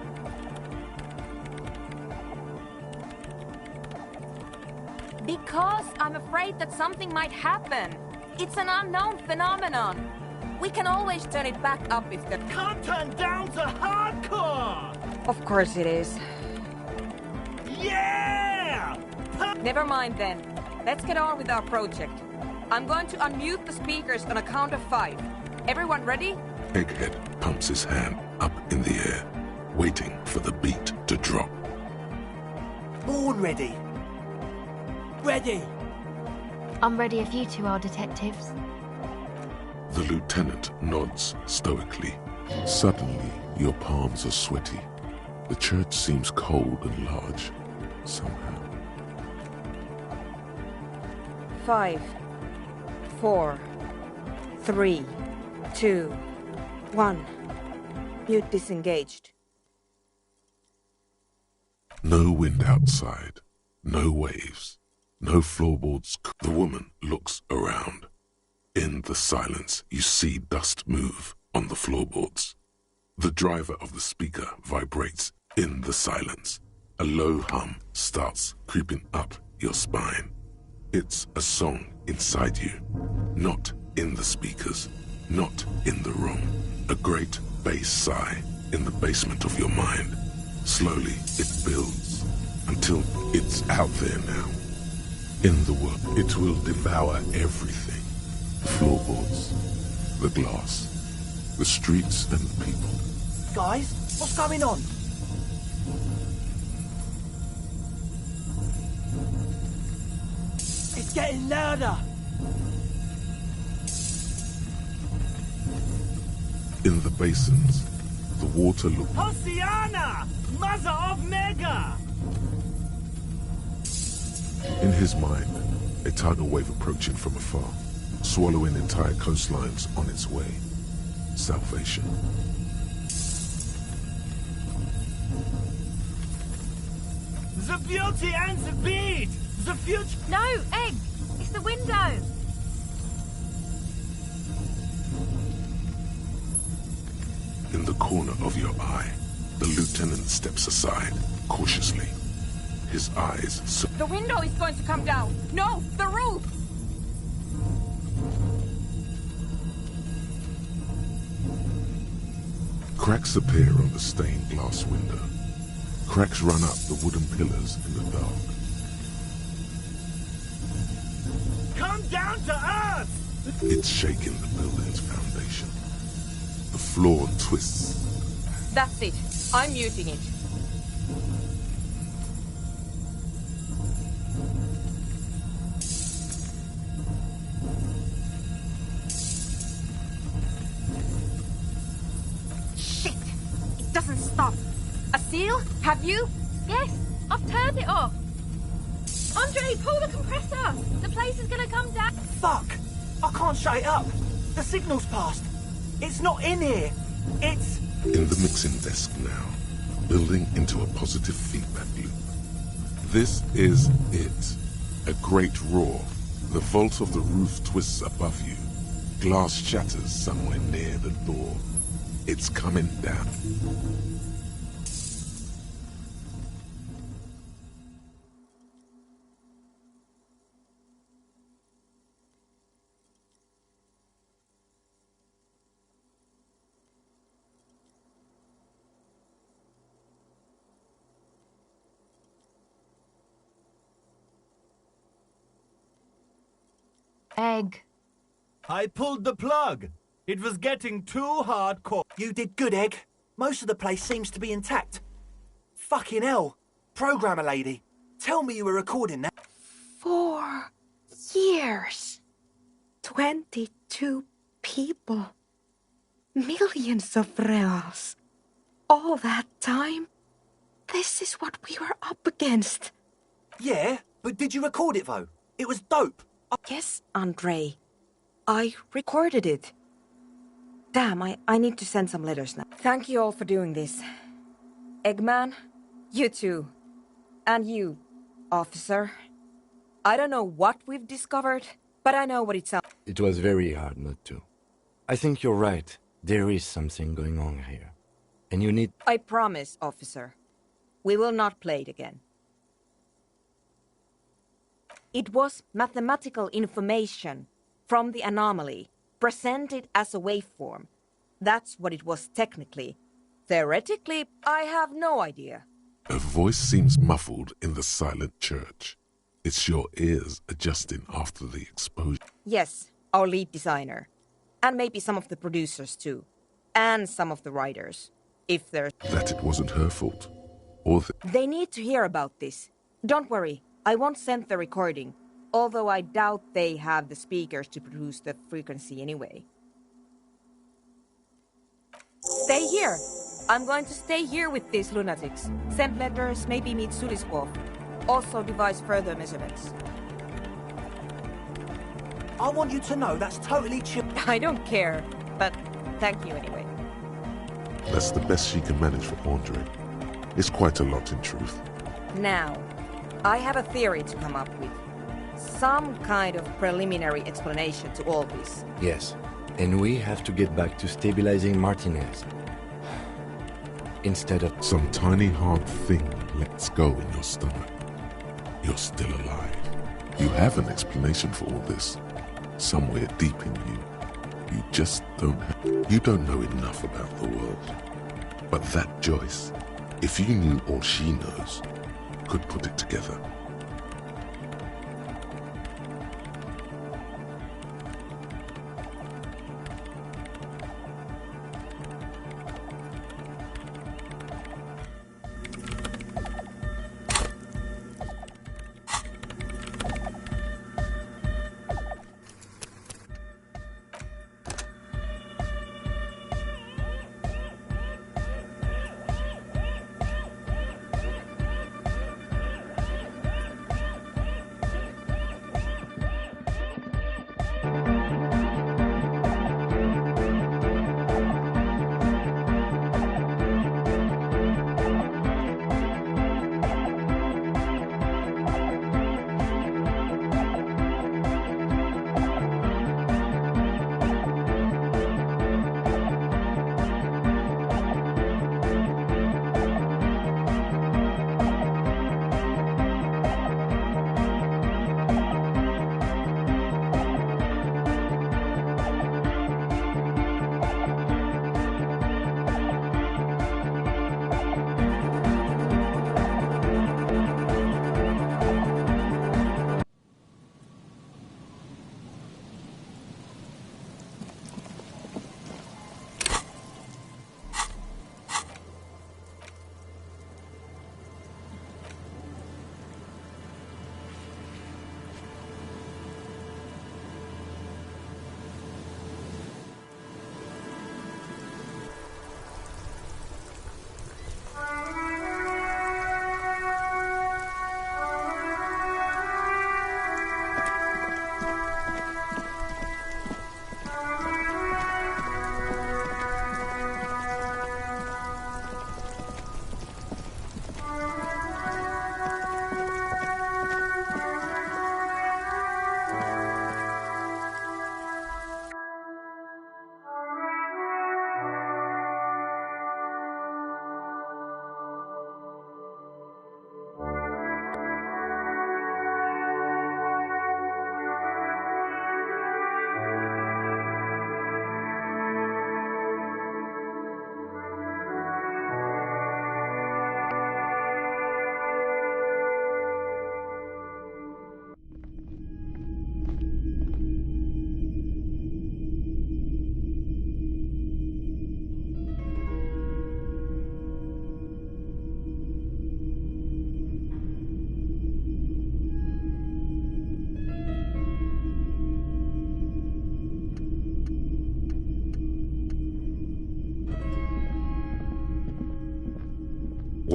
Because I'm afraid that something might happen. It's an unknown phenomenon. We can always turn it back up if the... Can't turn down to hardcore! Of course it is. Yeah! Never mind then. Let's get on with our project. I'm going to unmute the speakers on a count of 5. Everyone ready? Egghead pumps his hand up in the air, waiting for the beat to drop. Born ready. Ready! I'm ready if you two are detectives. The lieutenant nods stoically. Suddenly, your palms are sweaty. The church seems cold and large, somehow. 5, 4, 3, 2, 1. Mute disengaged. No wind outside, no waves, no floorboards. The woman looks around. In the silence, you see dust move on the floorboards. The driver of the speaker vibrates in the silence. A low hum starts creeping up your spine. It's a song inside you, not in the speakers, not in the room. A great bass sigh in the basement of your mind. Slowly it builds until it's out there now. In the world, it will devour everything. The floorboards, the glass, the streets and the people. Guys, what's going on? It's getting louder! In the basins, the water looks... Hosiana! Mother of Mega! In his mind, a tidal wave approaching from afar, swallowing entire coastlines on its way. Salvation. The beauty and the beat! The future... No, Egg! It's the window! In the corner of your eye, the lieutenant steps aside, cautiously. His eyes... The window is going to come down! No, the roof! Cracks appear on the stained glass window. Cracks run up the wooden pillars in the dark. Come down to earth! It's shaking the building's foundation. The floor twists. That's it. I'm muting it. Shit! It doesn't stop. A seal? Have you? Yes, I've turned it off. Andre, pull the compressor. The place is gonna come down. Fuck! I can't shut it up. The signal's passed. It's not in here. It's... In the mixing desk now, building into a positive feedback loop. This is it. A great roar. The vault of the roof twists above you. Glass shatters somewhere near the door. It's coming down. Egg. I pulled the plug. It was getting too hardcore. You did good, Egg. Most of the place seems to be intact. Fucking hell. Programmer lady, tell me you were recording that. 4 years. 22 people. Millions of reals. All that time? This is what we were up against. Yeah, but did you record it, though? It was dope. Yes, Andre. I recorded it. Damn, I need to send some letters now. Thank you all for doing this. Eggman, you too. And you, officer. I don't know what we've discovered, but I know what it sounds. It was very hard not to. I think you're right. There is something going on here. And you need... I promise, officer. We will not play it again. It was mathematical information from the anomaly, presented as a waveform. That's what it was technically. Theoretically, I have no idea. A voice seems muffled in the silent church. It's your ears adjusting after the exposure. Yes, our lead designer. And maybe some of the producers too. And some of the writers. If there's... That it wasn't her fault. Or They need to hear about this. Don't worry, I won't send the recording. Although I doubt they have the speakers to produce the frequency anyway. Stay here. I'm going to stay here with these lunatics. Send letters, maybe meet Suliskov. Also devise further measurements. I want you to know that's totally chill. I don't care, but thank you anyway. that's the best she can manage for Andre. It's quite a lot in truth. Now, I have a theory to come up with. Some kind of preliminary explanation to all this. Yes, and we have to get back to stabilizing Martinez. Instead of... Some tiny hard thing lets go in your stomach. You're still alive. You have an explanation for all this. Somewhere deep in you. You just don't have... You don't know enough about the world. But that Joyce, if you knew all she knows, could put it together.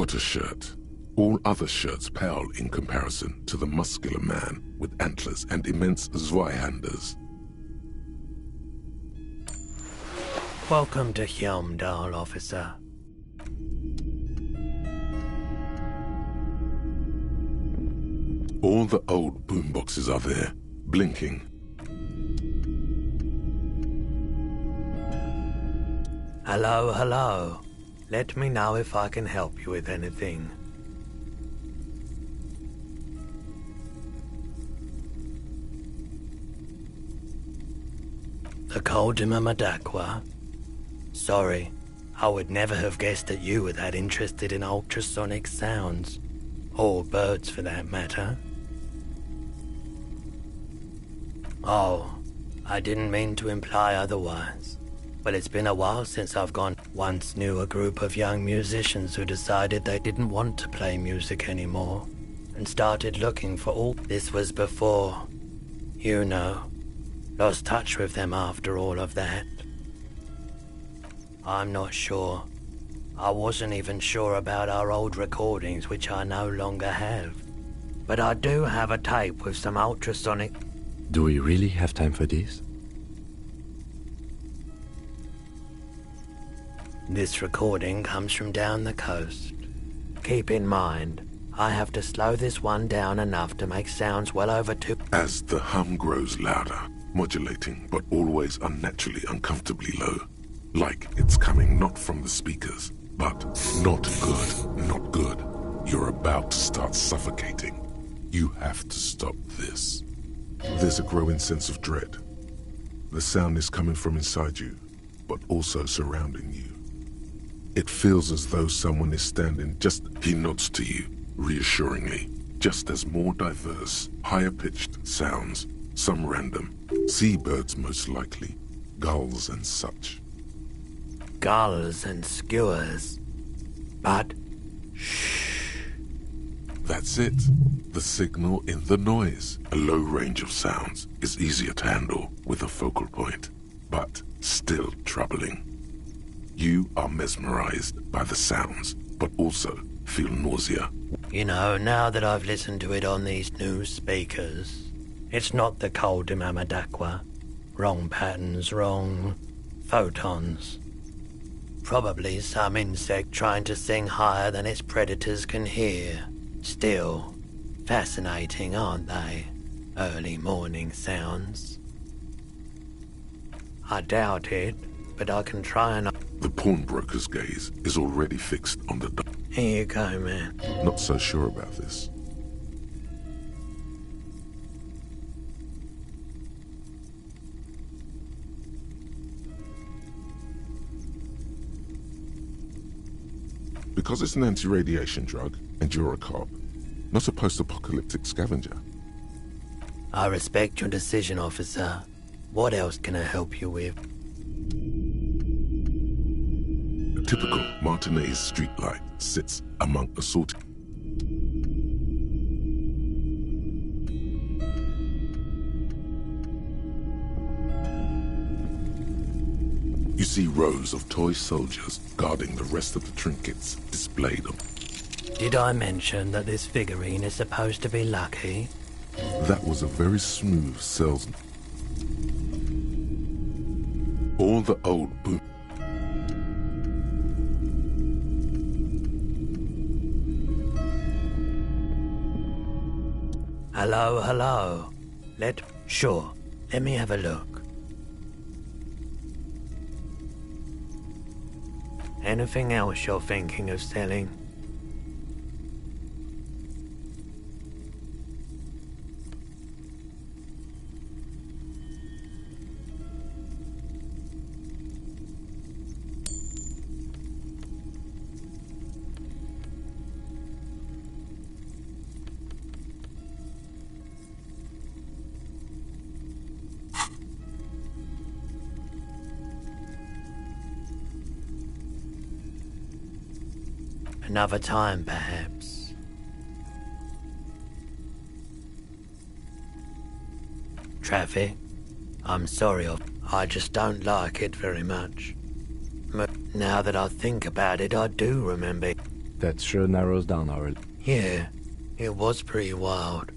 What a shirt. All other shirts pale in comparison to the muscular man with antlers and immense Zweihanders. Welcome to Hjelmdal, officer. All the old boomboxes are there, blinking. Hello, hello. Let me know if I can help you with anything. The Koldima Madakwa? Sorry, I would never have guessed that you were that interested in ultrasonic sounds. Or birds, for that matter. Oh, I didn't mean to imply otherwise. Well, it's been a while since I've gone. Once knew a group of young musicians who decided they didn't want to play music anymore and started looking for all. This was before, you know, lost touch with them after all of that. I'm not sure. I wasn't even sure about our old recordings, which I no longer have. But I do have a tape with some ultrasonic... Do we really have time for this? This recording comes from down the coast. Keep in mind, I have to slow this one down enough to make sounds well over 2... As the hum grows louder, modulating but always unnaturally uncomfortably low, like it's coming not from the speakers, but not good, not good. You're about to start suffocating. You have to stop this. There's a growing sense of dread. The sound is coming from inside you, but also surrounding you. It feels as though someone is standing just... He nods to you, reassuringly, just as more diverse, higher-pitched sounds, some random, seabirds most likely, gulls and such. Gulls and skewers. But... That's it. The signal in the noise. A low range of sounds is easier to handle with a focal point, but still troubling. You are mesmerized by the sounds, but also feel nausea. You know, now that I've listened to it on these new speakers, it's not the cold Imamadakwa. Wrong patterns, wrong photons. Probably some insect trying to sing higher than its predators can hear. Still, fascinating, aren't they? Early morning sounds. I doubt it, but I can try and... The pawnbroker's gaze is already fixed on the... Here you go, man. Not so sure about this. Because it's an anti-radiation drug, and you're a cop, not a post-apocalyptic scavenger. I respect your decision, officer. What else can I help you with? A typical Martinez streetlight sits among assorted... You see rows of toy soldiers guarding the rest of the trinkets displayed on... Did I mention that this figurine is supposed to be lucky? That was a very smooth salesman. All the old boom... Hello, hello. Sure, let me have a look. Anything else you're thinking of selling? Another time, perhaps. Traffic? I'm sorry, I just don't like it very much. Now that I think about it, I do remember. That sure narrows down our... Yeah, it was pretty wild.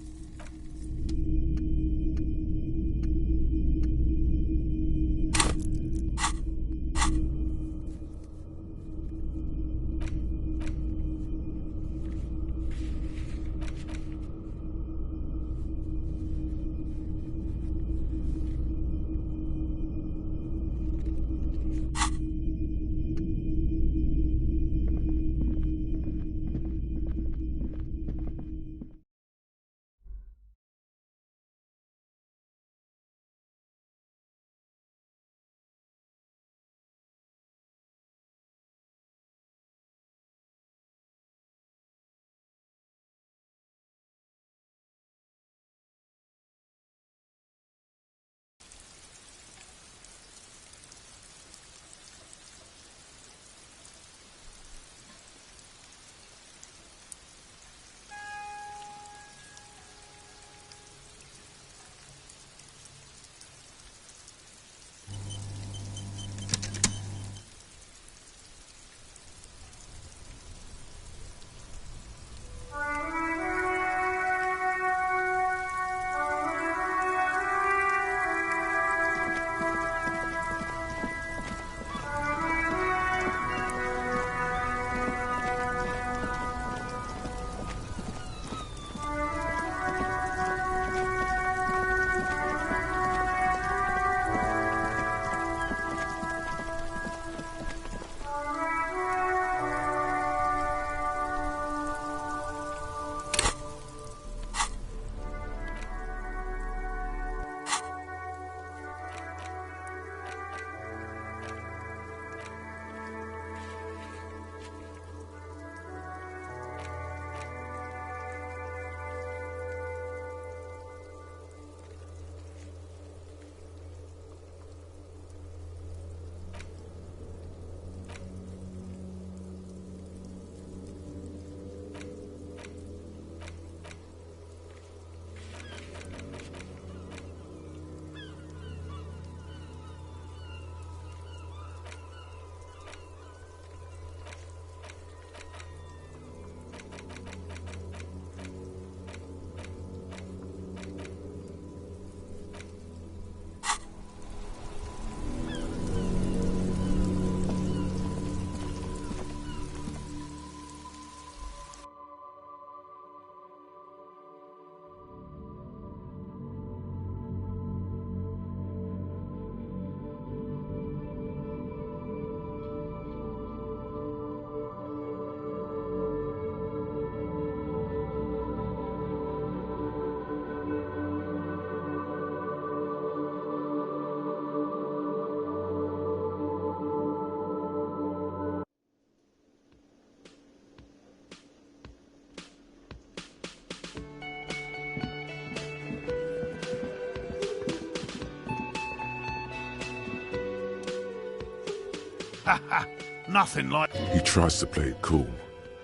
Nothing like... He tries to play it cool,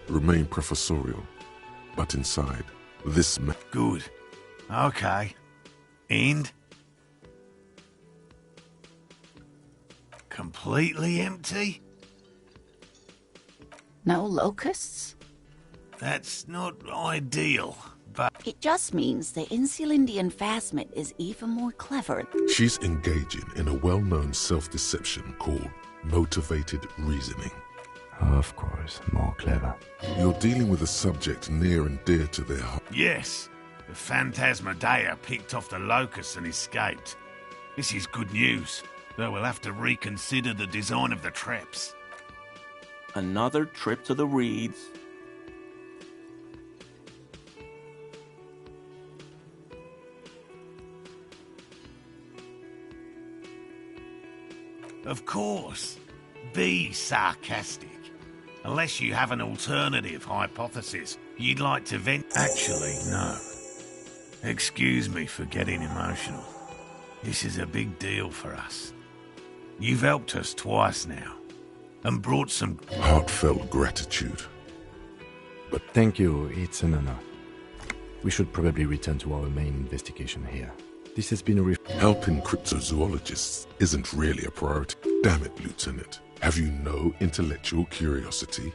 remain professorial, but inside, this man... Good. Okay. And? Completely empty? No locusts? That's not ideal, but... It just means the Insulindian phasmid is even more clever. She's engaging in a well-known self-deception called motivated reasoning. Of course, more clever. You're dealing with a subject near and dear to their heart. Yes, the Phantasmadeia picked off the locusts and escaped. This is good news, though we'll have to reconsider the design of the traps. Another trip to the reeds. Of course. Be sarcastic. Unless you have an alternative hypothesis you'd like to vent... Actually, no. Excuse me for getting emotional. This is a big deal for us. You've helped us twice now, and brought some... heartfelt gratitude. But thank you, it's an honor. We should probably return to our main investigation here. This has been a... Helping cryptozoologists isn't really a priority. Damn it, Lieutenant. Have you no intellectual curiosity?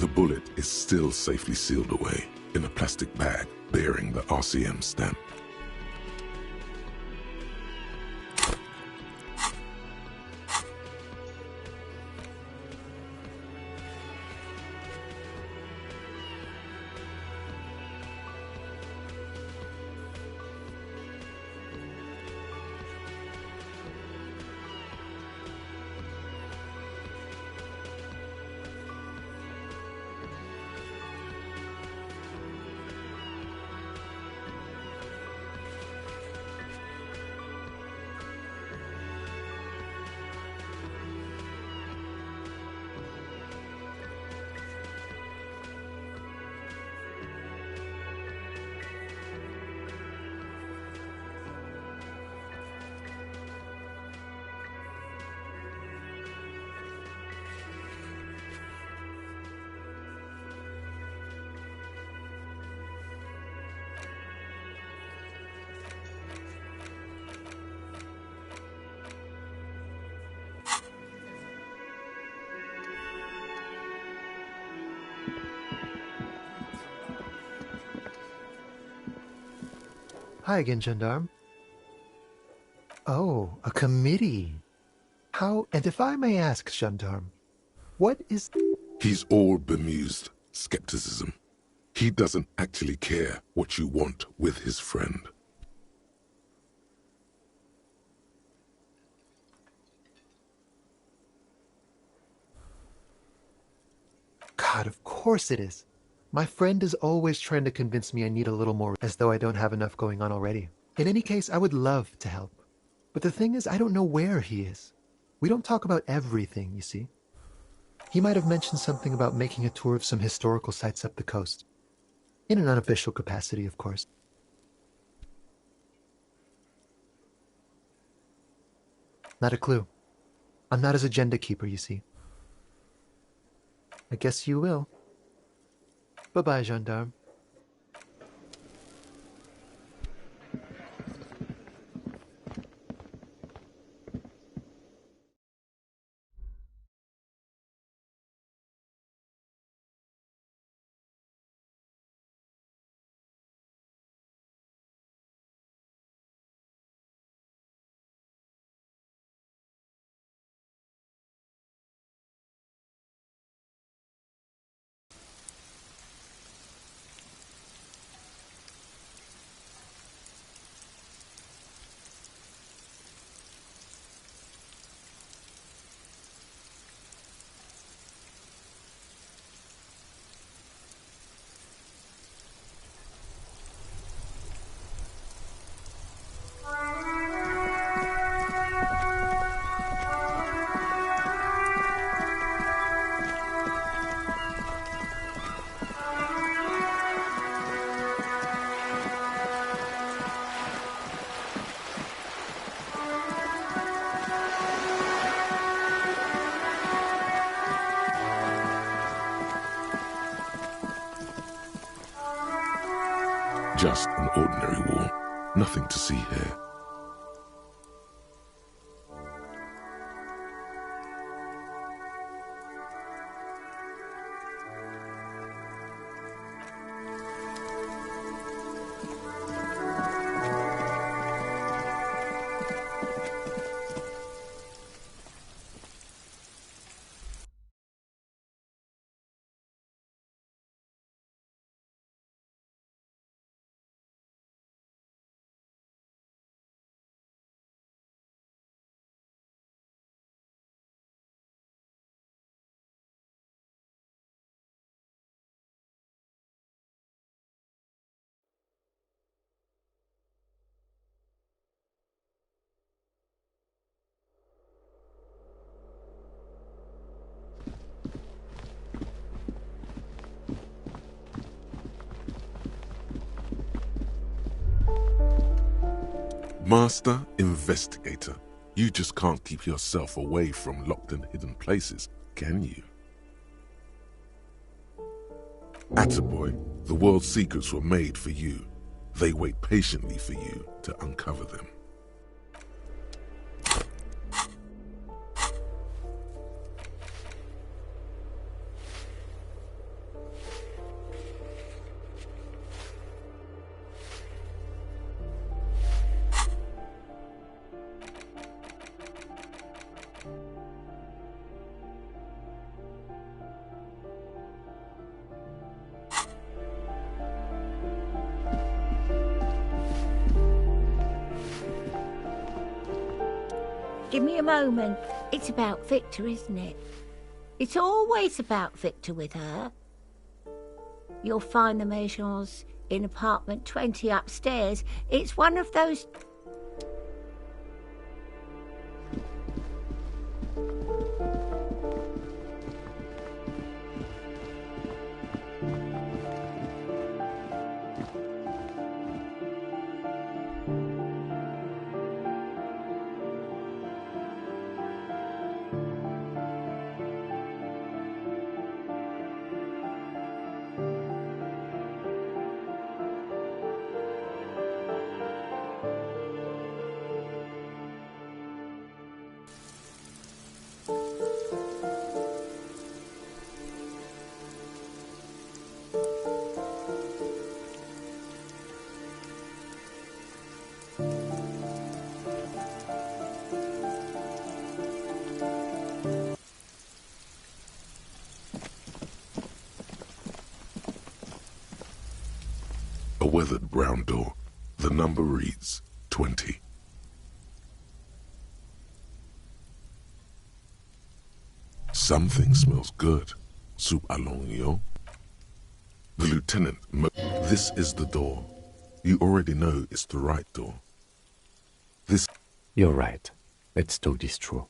The bullet is still safely sealed away in a plastic bag bearing the RCM stamp. Hi again, Gendarme. Oh, a committee. How, and if I may ask, Gendarme, what is... He's all bemused skepticism. He doesn't actually care what you want with his friend. God, of course it is. My friend is always trying to convince me I need a little more, as though I don't have enough going on already. In any case, I would love to help. But the thing is, I don't know where he is. We don't talk about everything, you see. He might have mentioned something about making a tour of some historical sites up the coast. In an unofficial capacity, of course. Not a clue. I'm not his agenda keeper, you see. I guess you will. Bye-bye, gendarme. Just an ordinary wall. Nothing to see here. Master Investigator, you just can't keep yourself away from locked and hidden places, can you? Attaboy, the world's secrets were made for you. They wait patiently for you to uncover them. Give me a moment. It's about Victor, isn't it? It's always about Victor with her. You'll find the Maisons in apartment 20 upstairs. It's one of those... A weathered brown door. The number reads 20. Something smells good. Soup alongio. The lieutenant. This is the door. You already know it's the right door. This. You're right. Let's talk this through.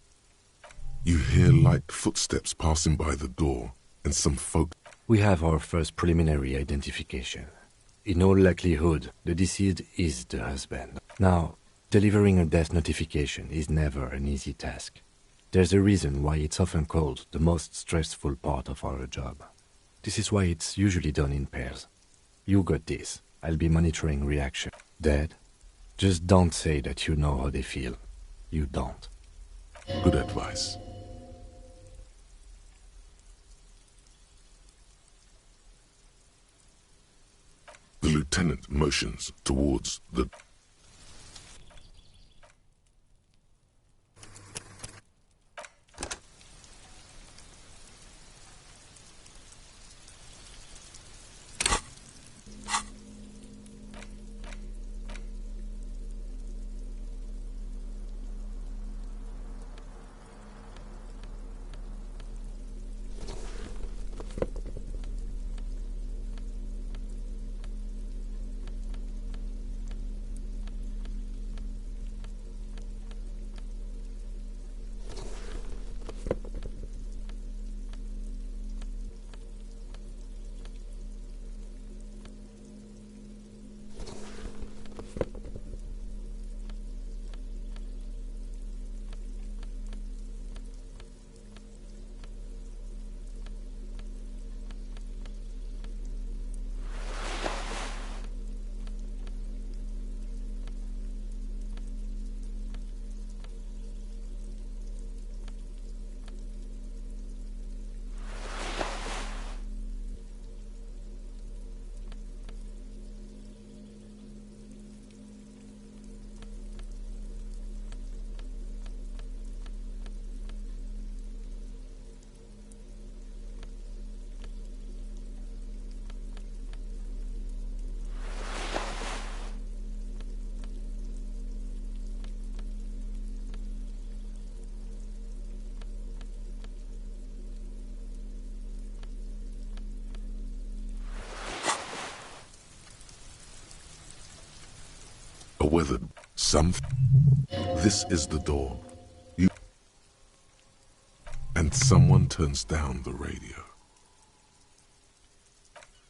You hear light footsteps passing by the door, and some folk. We have our first preliminary identification. In all likelihood, the deceased is the husband. Now, delivering a death notification is never an easy task. There's a reason why it's often called the most stressful part of our job. This is why it's usually done in pairs. You got this. I'll be monitoring reaction. Dad, just don't say that you know how they feel. You don't. Good advice. The lieutenant motions towards the... A weathered some. This is the door. And someone turns down the radio.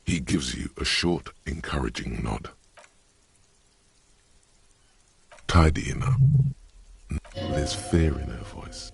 He gives you a short, encouraging nod. Tidy enough. There's fear in her voice.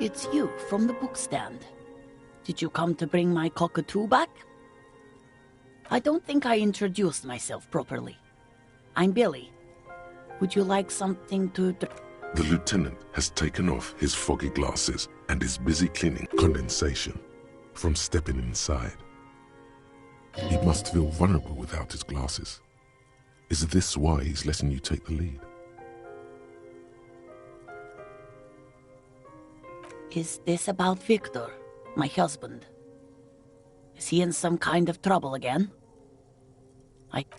It's you from the bookstand. Did you come to bring my cockatoo back? I don't think I introduced myself properly. I'm Billy. Would you like something to... The lieutenant has taken off his foggy glasses and is busy cleaning condensation from stepping inside. He must feel vulnerable without his glasses. Is this why he's letting you take the lead? Is this about Victor, my husband? Is he in some kind of trouble again?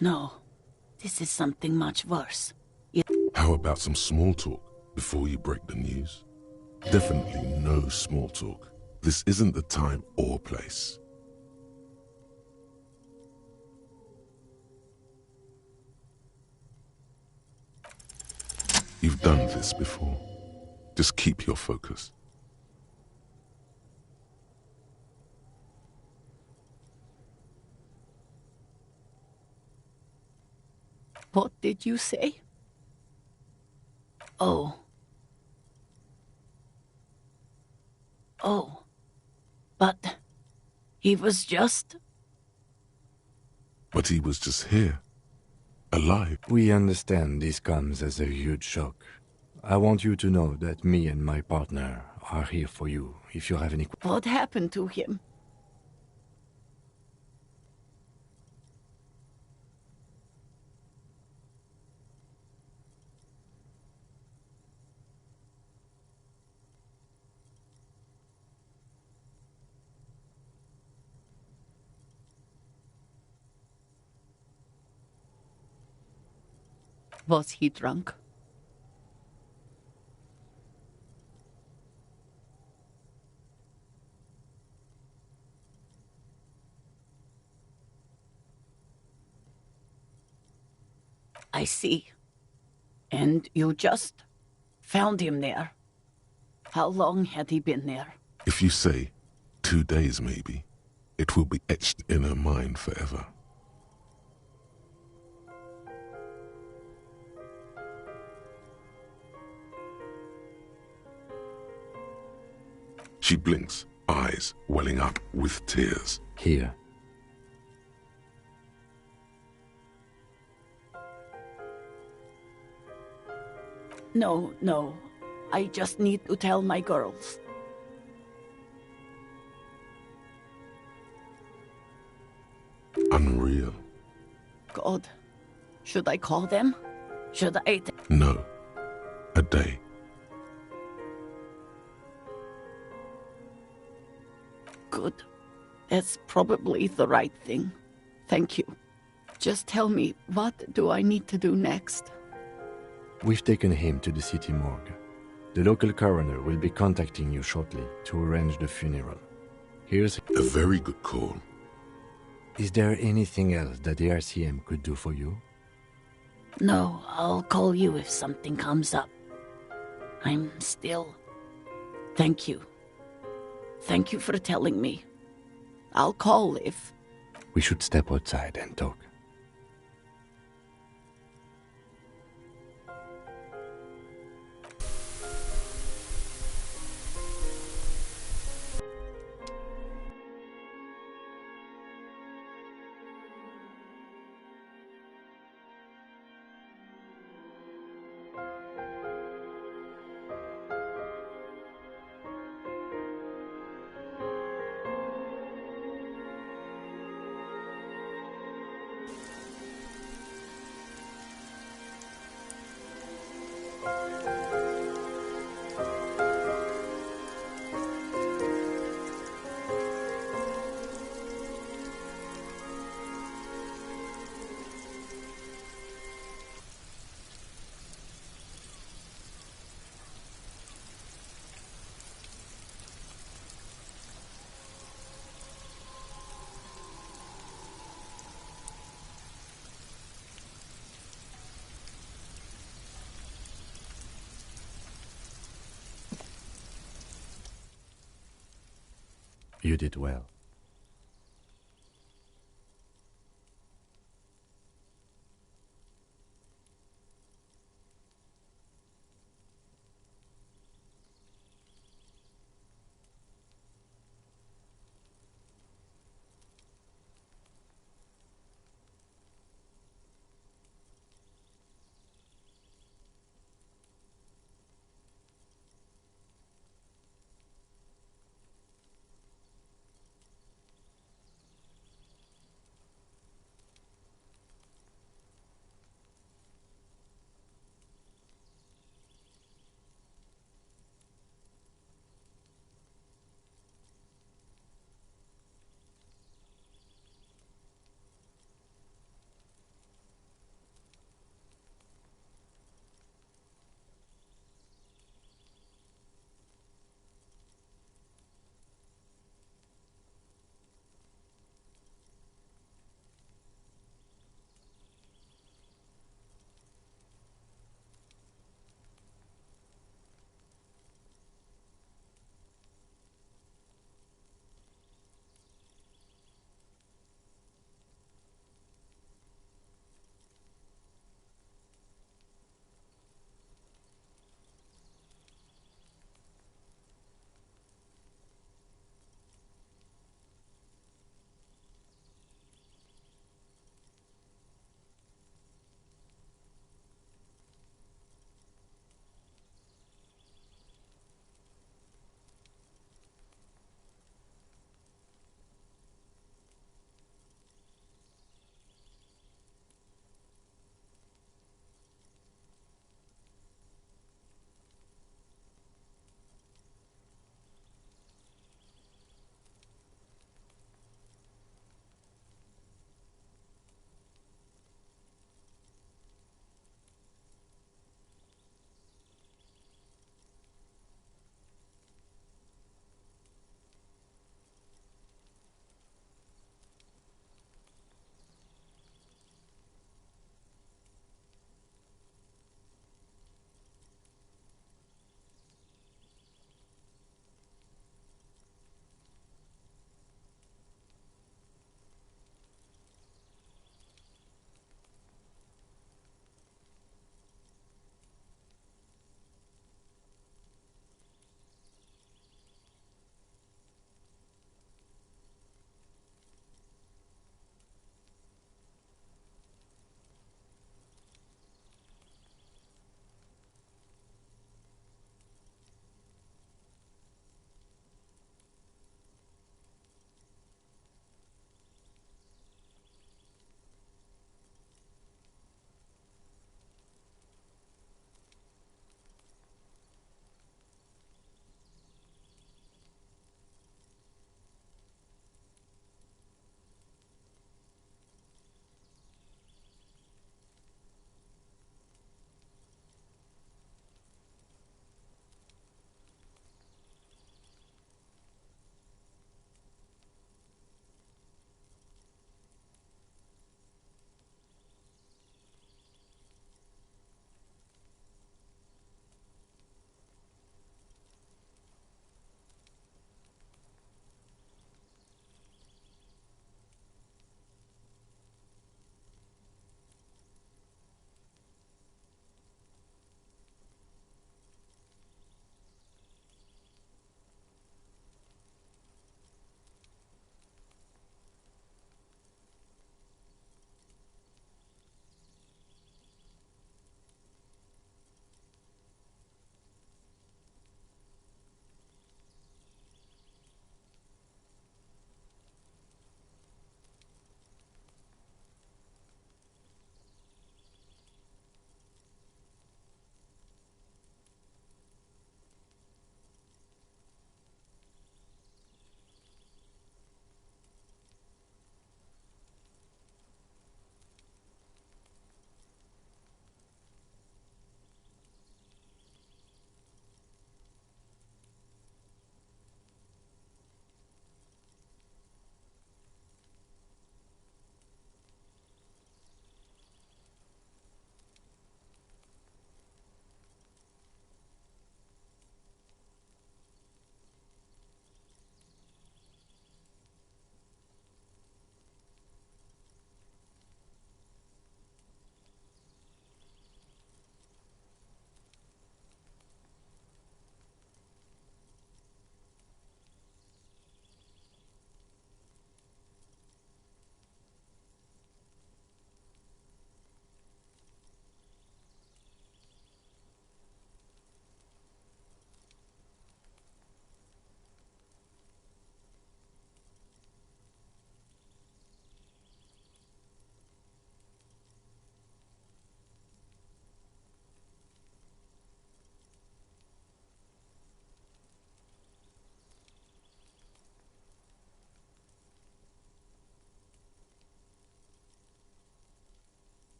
No. This is something much worse. How about some small talk before you break the news? Definitely no small talk. This isn't the time or place. You've done this before. Just keep your focus. What did you say? Oh. Oh. But he was just... But he was just here. Alive. We understand this comes as a huge shock. I want you to know that me and my partner are here for you if you have any... What happened to him? Was he drunk? I see. And you just found him there. How long had he been there? If you say 2 days maybe, it will be etched in her mind forever. She blinks, eyes welling up with tears. Here. No, no. I just need to tell my girls. Unreal. God. Should I call them? Should I... No. A day. Good. That's probably the right thing. Thank you. Just tell me, what do I need to do next? We've taken him to the city morgue. The local coroner will be contacting you shortly to arrange the funeral. Here's... A very good call. Is there anything else that the RCM could do for you? No, I'll call you if something comes up. I'm still... Thank you. Thank you for telling me. I'll call if... We should step outside and talk. You did well.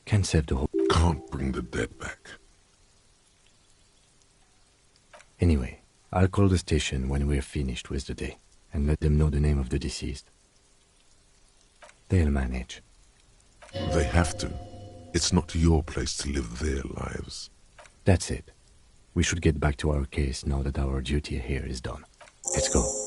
Can't save the whole... Can't bring the dead back. Anyway, I'll call the station when we're finished with the day, and let them know the name of the deceased. They'll manage. They have to. It's not your place to live their lives. That's it. We should get back to our case now that our duty here is done. Let's go.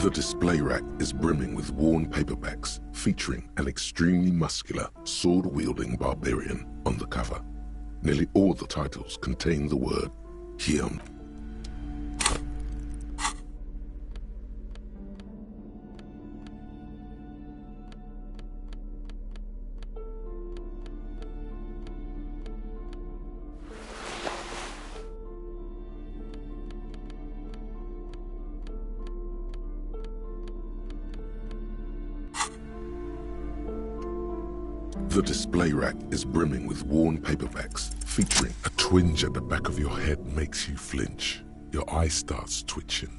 The display rack is brimming with worn paperbacks featuring an extremely muscular, sword-wielding barbarian on the cover. Nearly all the titles contain the word Hyam. The display rack is brimming with worn paperbacks featuring a twinge at the back of your head makes you flinch. Your eye starts twitching.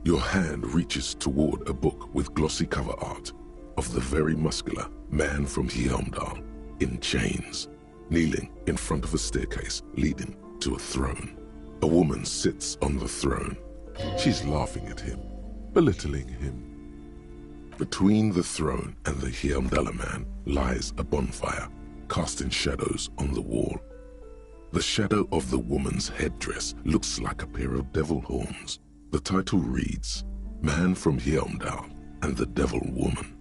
Your hand reaches toward a book with glossy cover art of the very muscular man from Hyamdal in chains, kneeling in front of a staircase leading to a throne. A woman sits on the throne. She's laughing at him, belittling him. Between the throne and the Hyamdala man lies a bonfire, casting shadows on the wall. The shadow of the woman's headdress looks like a pair of devil horns. The title reads, Man from Hyamdal and the Devil Woman.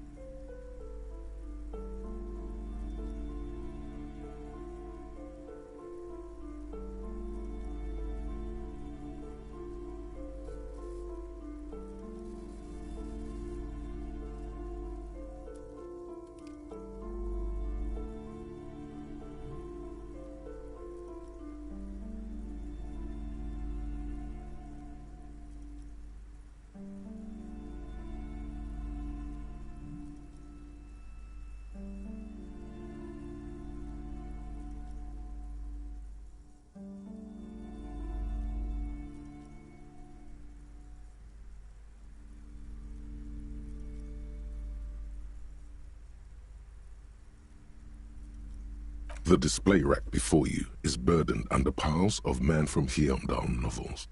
The display rack before you is burdened under piles of Man from Hyamdal novels.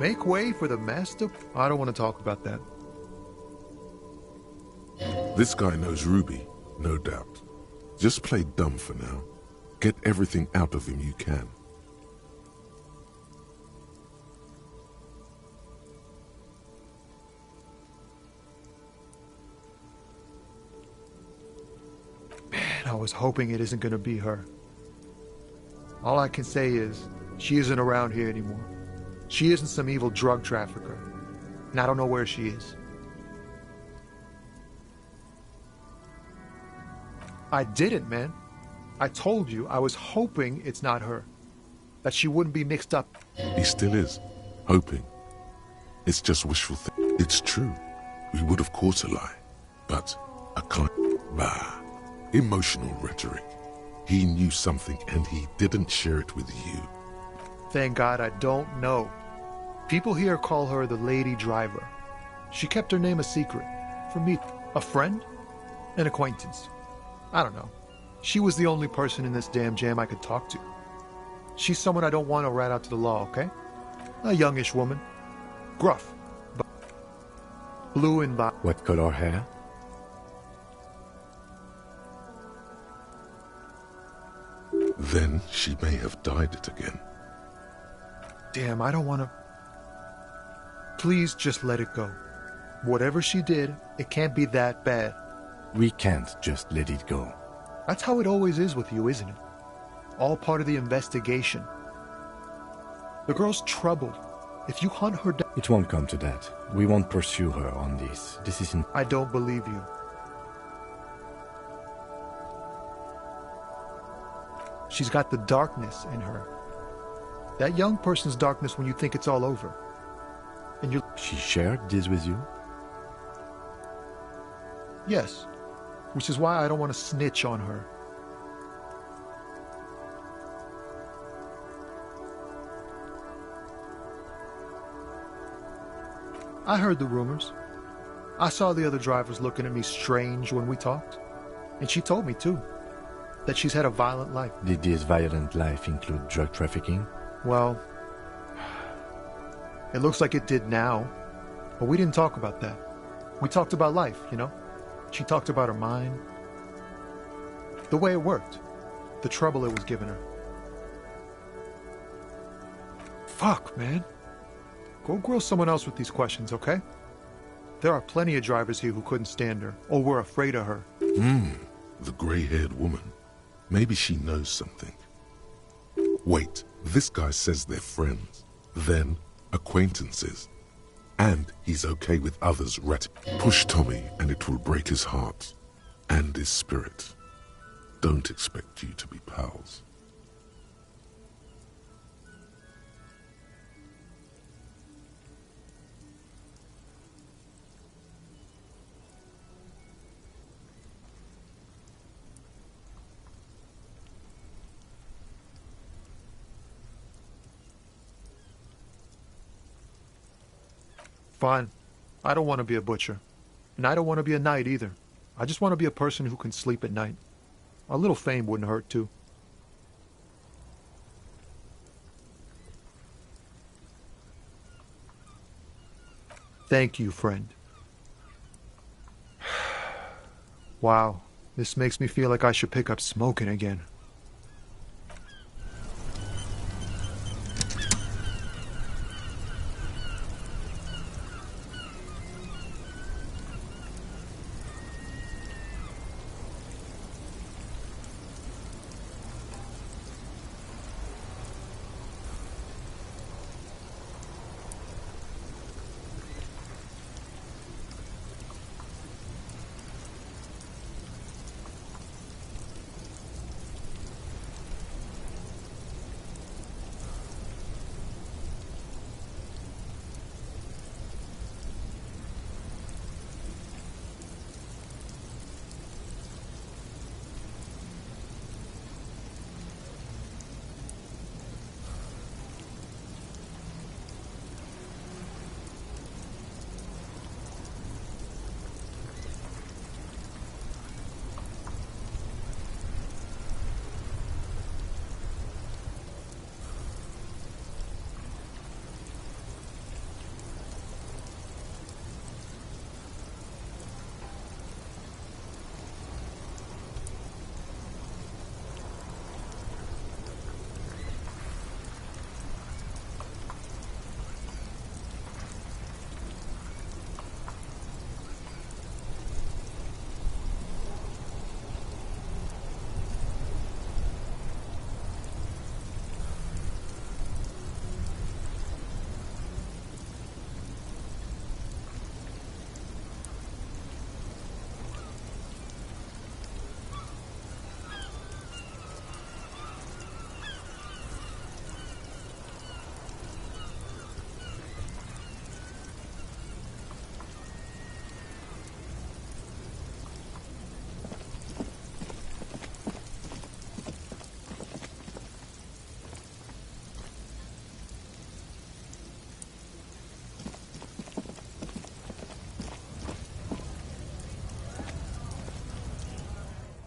Make way for the master... I don't want to talk about that. This guy knows Ruby, no doubt. Just play dumb for now. Get everything out of him you can. Man, I was hoping it isn't going to be her. All I can say is, she isn't around here anymore. She isn't some evil drug trafficker. And I don't know where she is. I didn't, man. I told you I was hoping it's not her. That she wouldn't be mixed up. He still is. Hoping. It's just wishful thinking. It's true. We would of course a lie. But a kind... Bah. Emotional rhetoric. He knew something and he didn't share it with you. Thank God I don't know. People here call her the Lady Driver. She kept her name a secret. From me, a friend? An acquaintance. I don't know. She was the only person in this damn jam I could talk to. She's someone I don't want to rat out to the law, okay? A youngish woman. Gruff. But blue and black. What color hair? Then she may have dyed it again. Damn, I don't want to... Please just let it go. Whatever she did, it can't be that bad. We can't just let it go. That's how it always is with you, isn't it? All part of the investigation. The girl's troubled. If you hunt her down... It won't come to that. We won't pursue her on this. This isn't... I don't believe you. She's got the darkness in her. That young person's darkness when you think it's all over. And you... She shared this with you? Yes. Which is why I don't want to snitch on her. I heard the rumors. I saw the other drivers looking at me strange when we talked. And she told me, too, that she's had a violent life. Did this violent life include drug trafficking? Well, it looks like it did now. But we didn't talk about that. We talked about life, you know? She talked about her mind. The way it worked. The trouble it was giving her. Fuck, man. Go grill someone else with these questions, okay? There are plenty of drivers here who couldn't stand her, or were afraid of her. The gray-haired woman. Maybe she knows something. Wait, this guy says they're friends. Then, acquaintances. And he's okay with others Push Tommy and it will break his heart. And his spirit. Don't expect you to be pals. Fine. I don't want to be a butcher. And I don't want to be a knight either. I just want to be a person who can sleep at night. A little fame wouldn't hurt too. Thank you, friend. Wow, this makes me feel like I should pick up smoking again.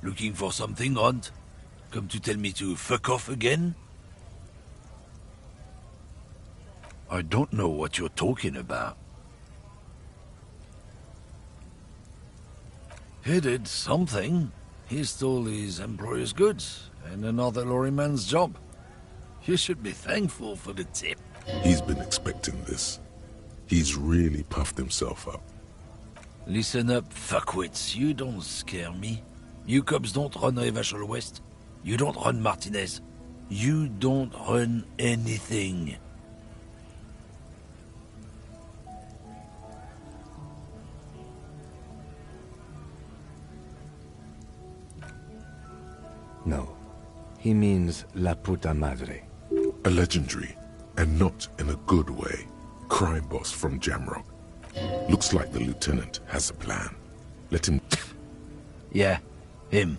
Looking for something, Hunt? Come to tell me to fuck off again? I don't know what you're talking about. He did something. He stole his employer's goods and another lorryman's job. You should be thankful for the tip. He's been expecting this. He's really puffed himself up. Listen up, fuckwits. You don't scare me. You cops don't run Revachol West. You don't run Martinez. You don't run anything. No. He means La Puta Madre. A legendary, and not in a good way, crime boss from Jamrock. Looks like the lieutenant has a plan. Let him... Yeah, him.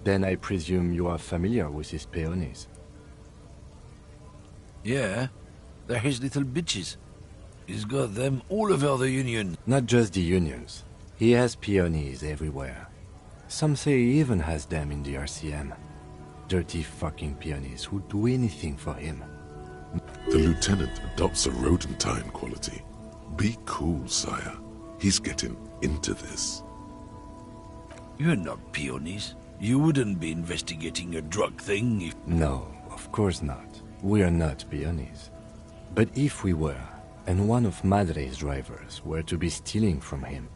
Then I presume you are familiar with his peonies. Yeah, they're his little bitches. He's got them all over the Union. Not just the unions. He has peonies everywhere. Some say he even has them in the RCM. Dirty fucking peonies who'd do anything for him. The lieutenant adopts a rodentine quality. Be cool, sire. He's getting into this. You're not peonies. You wouldn't be investigating a drug thing if... No, of course not. We are not peonies. But if we were, and one of Madre's drivers were to be stealing from him,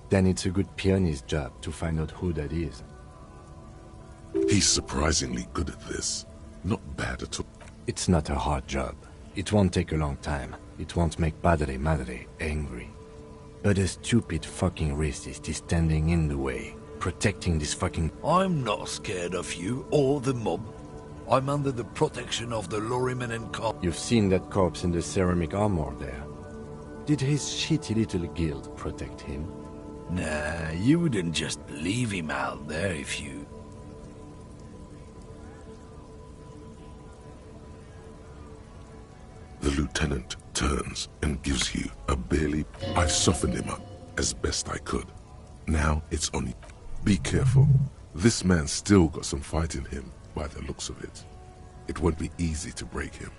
then it's a good peony's job to find out who that is. He's surprisingly good at this. Not bad at all. It's not a hard job. It won't take a long time. It won't make Padre Madre angry. But a stupid fucking racist is standing in the way, protecting this fucking... I'm not scared of you or the mob. I'm under the protection of the lorrymen and cops. You've seen that corpse in the ceramic armor there. Did his shitty little guild protect him? Nah, you wouldn't just leave him out there if you... The lieutenant turns and gives you a barely... I've softened him up as best I could. Now it's on you. Be careful. This man's still got some fight in him, by the looks of it. It won't be easy to break him.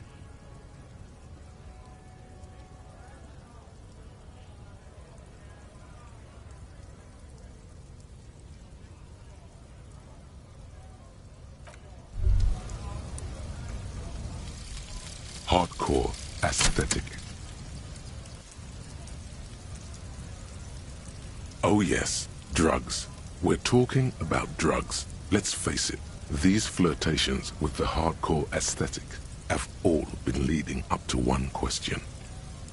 Hardcore aesthetic. Oh yes, drugs. We're talking about drugs. Let's face it, these flirtations with the hardcore aesthetic have all been leading up to one question.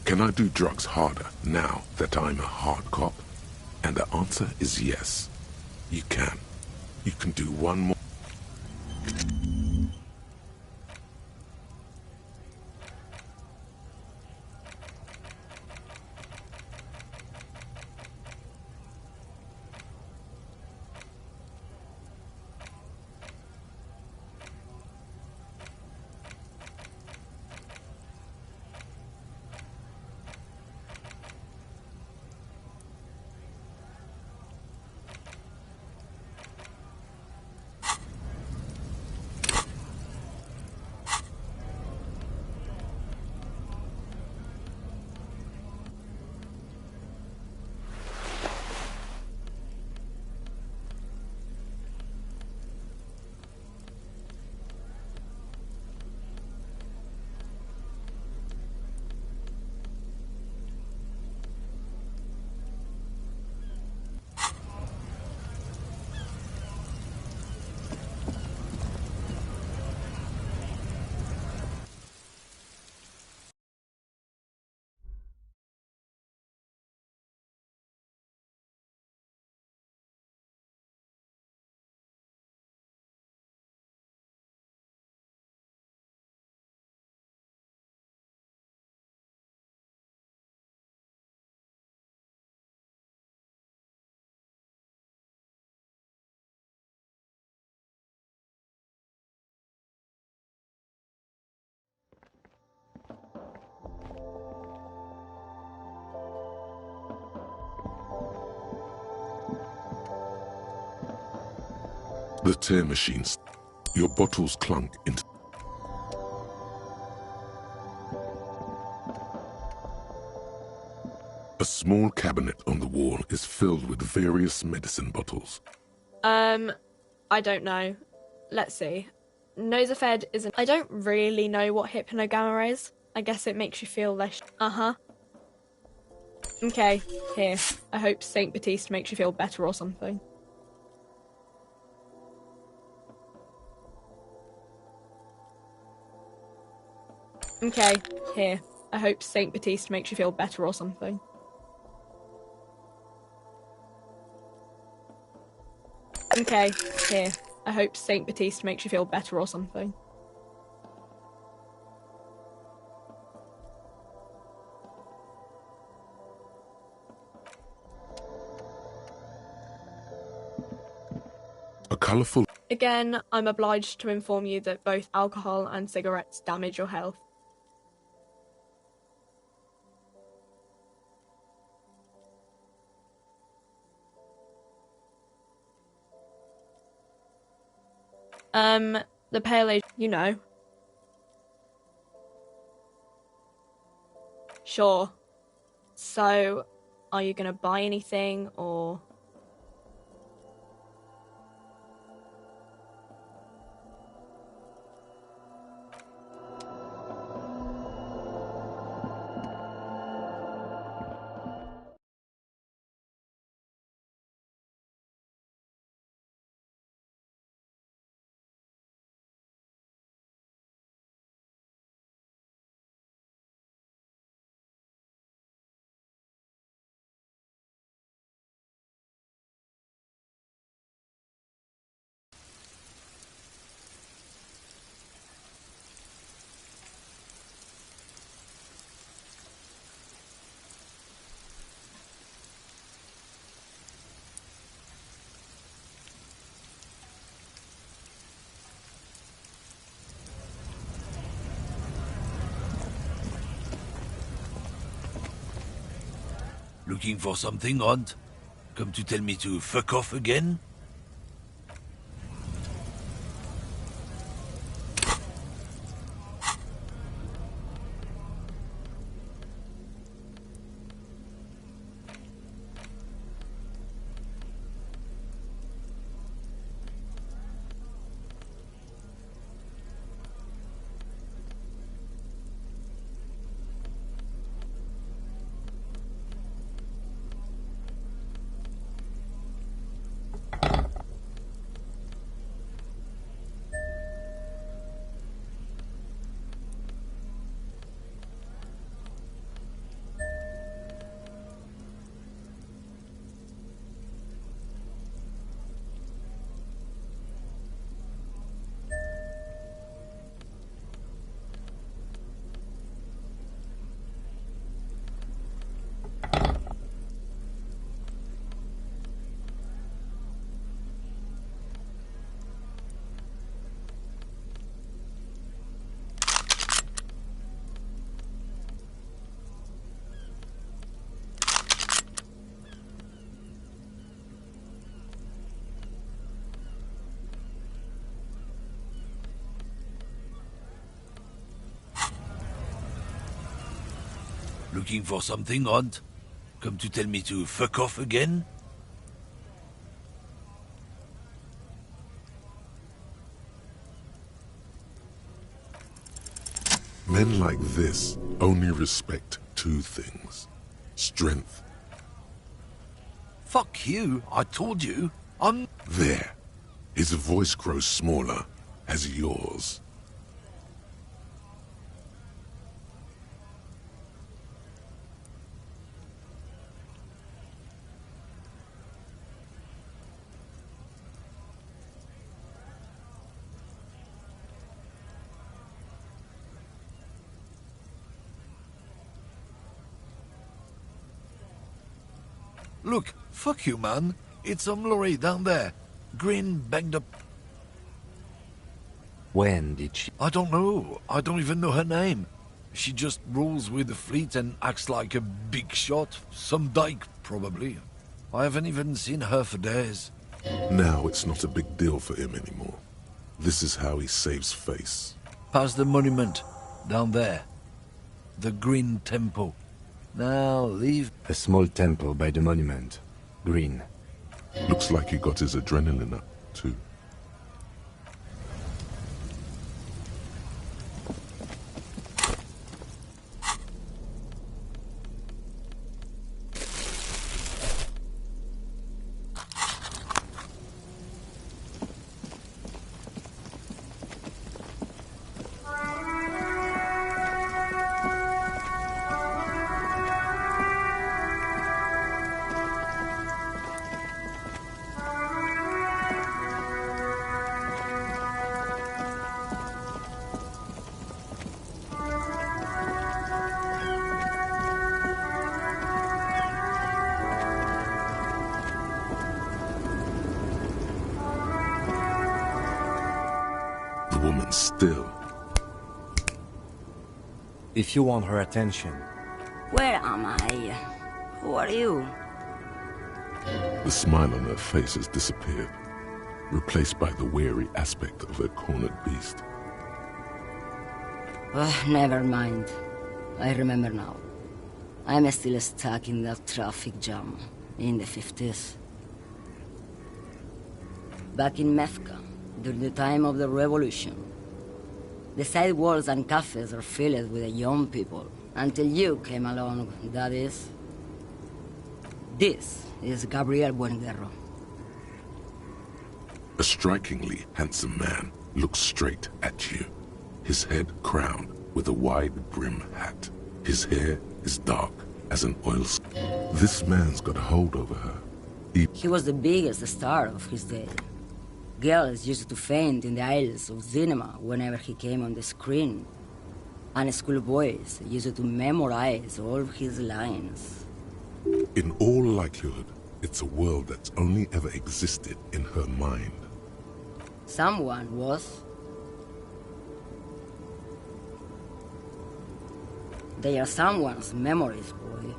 Can I do drugs harder now that I'm a hard cop? And the answer is yes. You can. You can do one more. The tear machines. Your bottles clunk into... A small cabinet on the wall is filled with various medicine bottles. I don't know. Let's see. Nosafed isn't... I don't really know what hypnogamma is. I guess it makes you feel less... Uh-huh. Okay, here. I hope Saint Baptiste makes you feel better or something. Okay, here. I hope Saint Baptiste makes you feel better or something. Okay, here. I hope Saint Baptiste makes you feel better or something. A colourful... Again, I'm obliged to inform you that both alcohol and cigarettes damage your health. The pale age, you know. Sure. So, are you gonna buy anything, or...? Looking for something, Aunt? Come to tell me to fuck off again? Looking for something, Aunt? Come to tell me to fuck off again? Men like this only respect two things. Strength. Fuck you, I told you. I'm... There. His voice grows smaller as yours. Look, fuck you, man. It's some lorry down there. Green, banged up... When did she... I don't know. I don't even know her name. She just rolls with the fleet and acts like a big shot. Some dyke, probably. I haven't even seen her for days. Now it's not a big deal for him anymore. This is how he saves face. Past the monument. Down there. The Green Temple. Now leave. A small temple by the monument. Green. Looks like he got his adrenaline up, too. Woman still. If you want her attention. Where am I? Who are you? The smile on her face has disappeared, replaced by the weary aspect of a cornered beast. Never mind. I remember now. I'm still stuck in that traffic jam in the 50s. Back in Mecca, during the time of the revolution. The sidewalks and cafes are filled with young people, until you came along, that is. This is Gabriel Buenguerro. A strikingly handsome man looks straight at you, his head crowned with a wide brim hat. His hair is dark as an oil skin. This man's got a hold over her. He was the biggest star of his day. Girls used to faint in the aisles of cinema whenever he came on the screen. And schoolboys used to memorize all his lines. In all likelihood, it's a world that's only ever existed in her mind. Someone was. They are someone's memories, boy.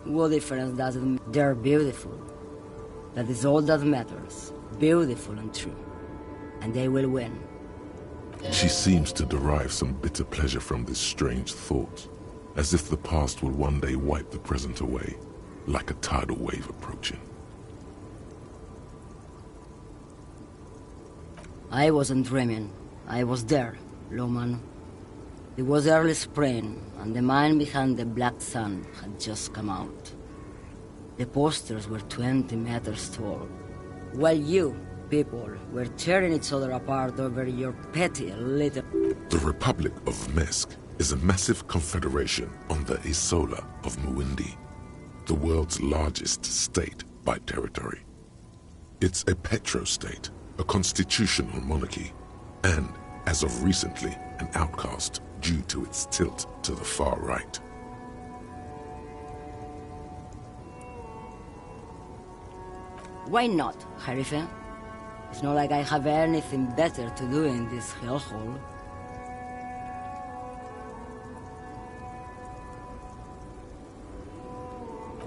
What difference does it make? They're beautiful. That is all that matters. Beautiful and true. And they will win. She seems to derive some bitter pleasure from this strange thought, as if the past will one day wipe the present away, like a tidal wave approaching. I wasn't dreaming. I was there, Loman. It was early spring, and the man behind the black sun had just come out. The posters were 20 meters tall, while you, people, were tearing each other apart over your petty little... The Republic of Mesk is a massive confederation on the Isola of Muindi, the world's largest state by territory. It's a petrostate, a constitutional monarchy, and, as of recently, an outcast due to its tilt to the far right. Why not, Harife? It's not like I have anything better to do in this hellhole.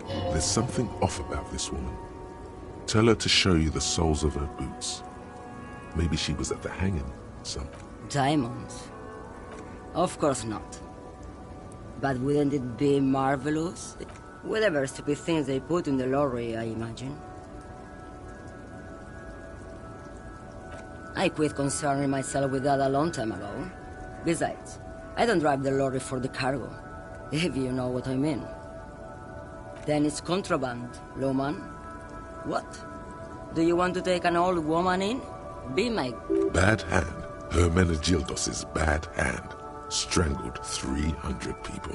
There's something off about this woman. Tell her to show you the soles of her boots. Maybe she was at the hanging, some. Diamonds? Of course not. But wouldn't it be marvelous? Whatever stupid things they put in the lorry, I imagine. I quit concerning myself with that a long time ago. Besides, I don't drive the lorry for the cargo, if you know what I mean. Then it's contraband, Loman. What? Do you want to take an old woman in? Be my... Bad hand. Hermenegildos's bad hand strangled 300 people.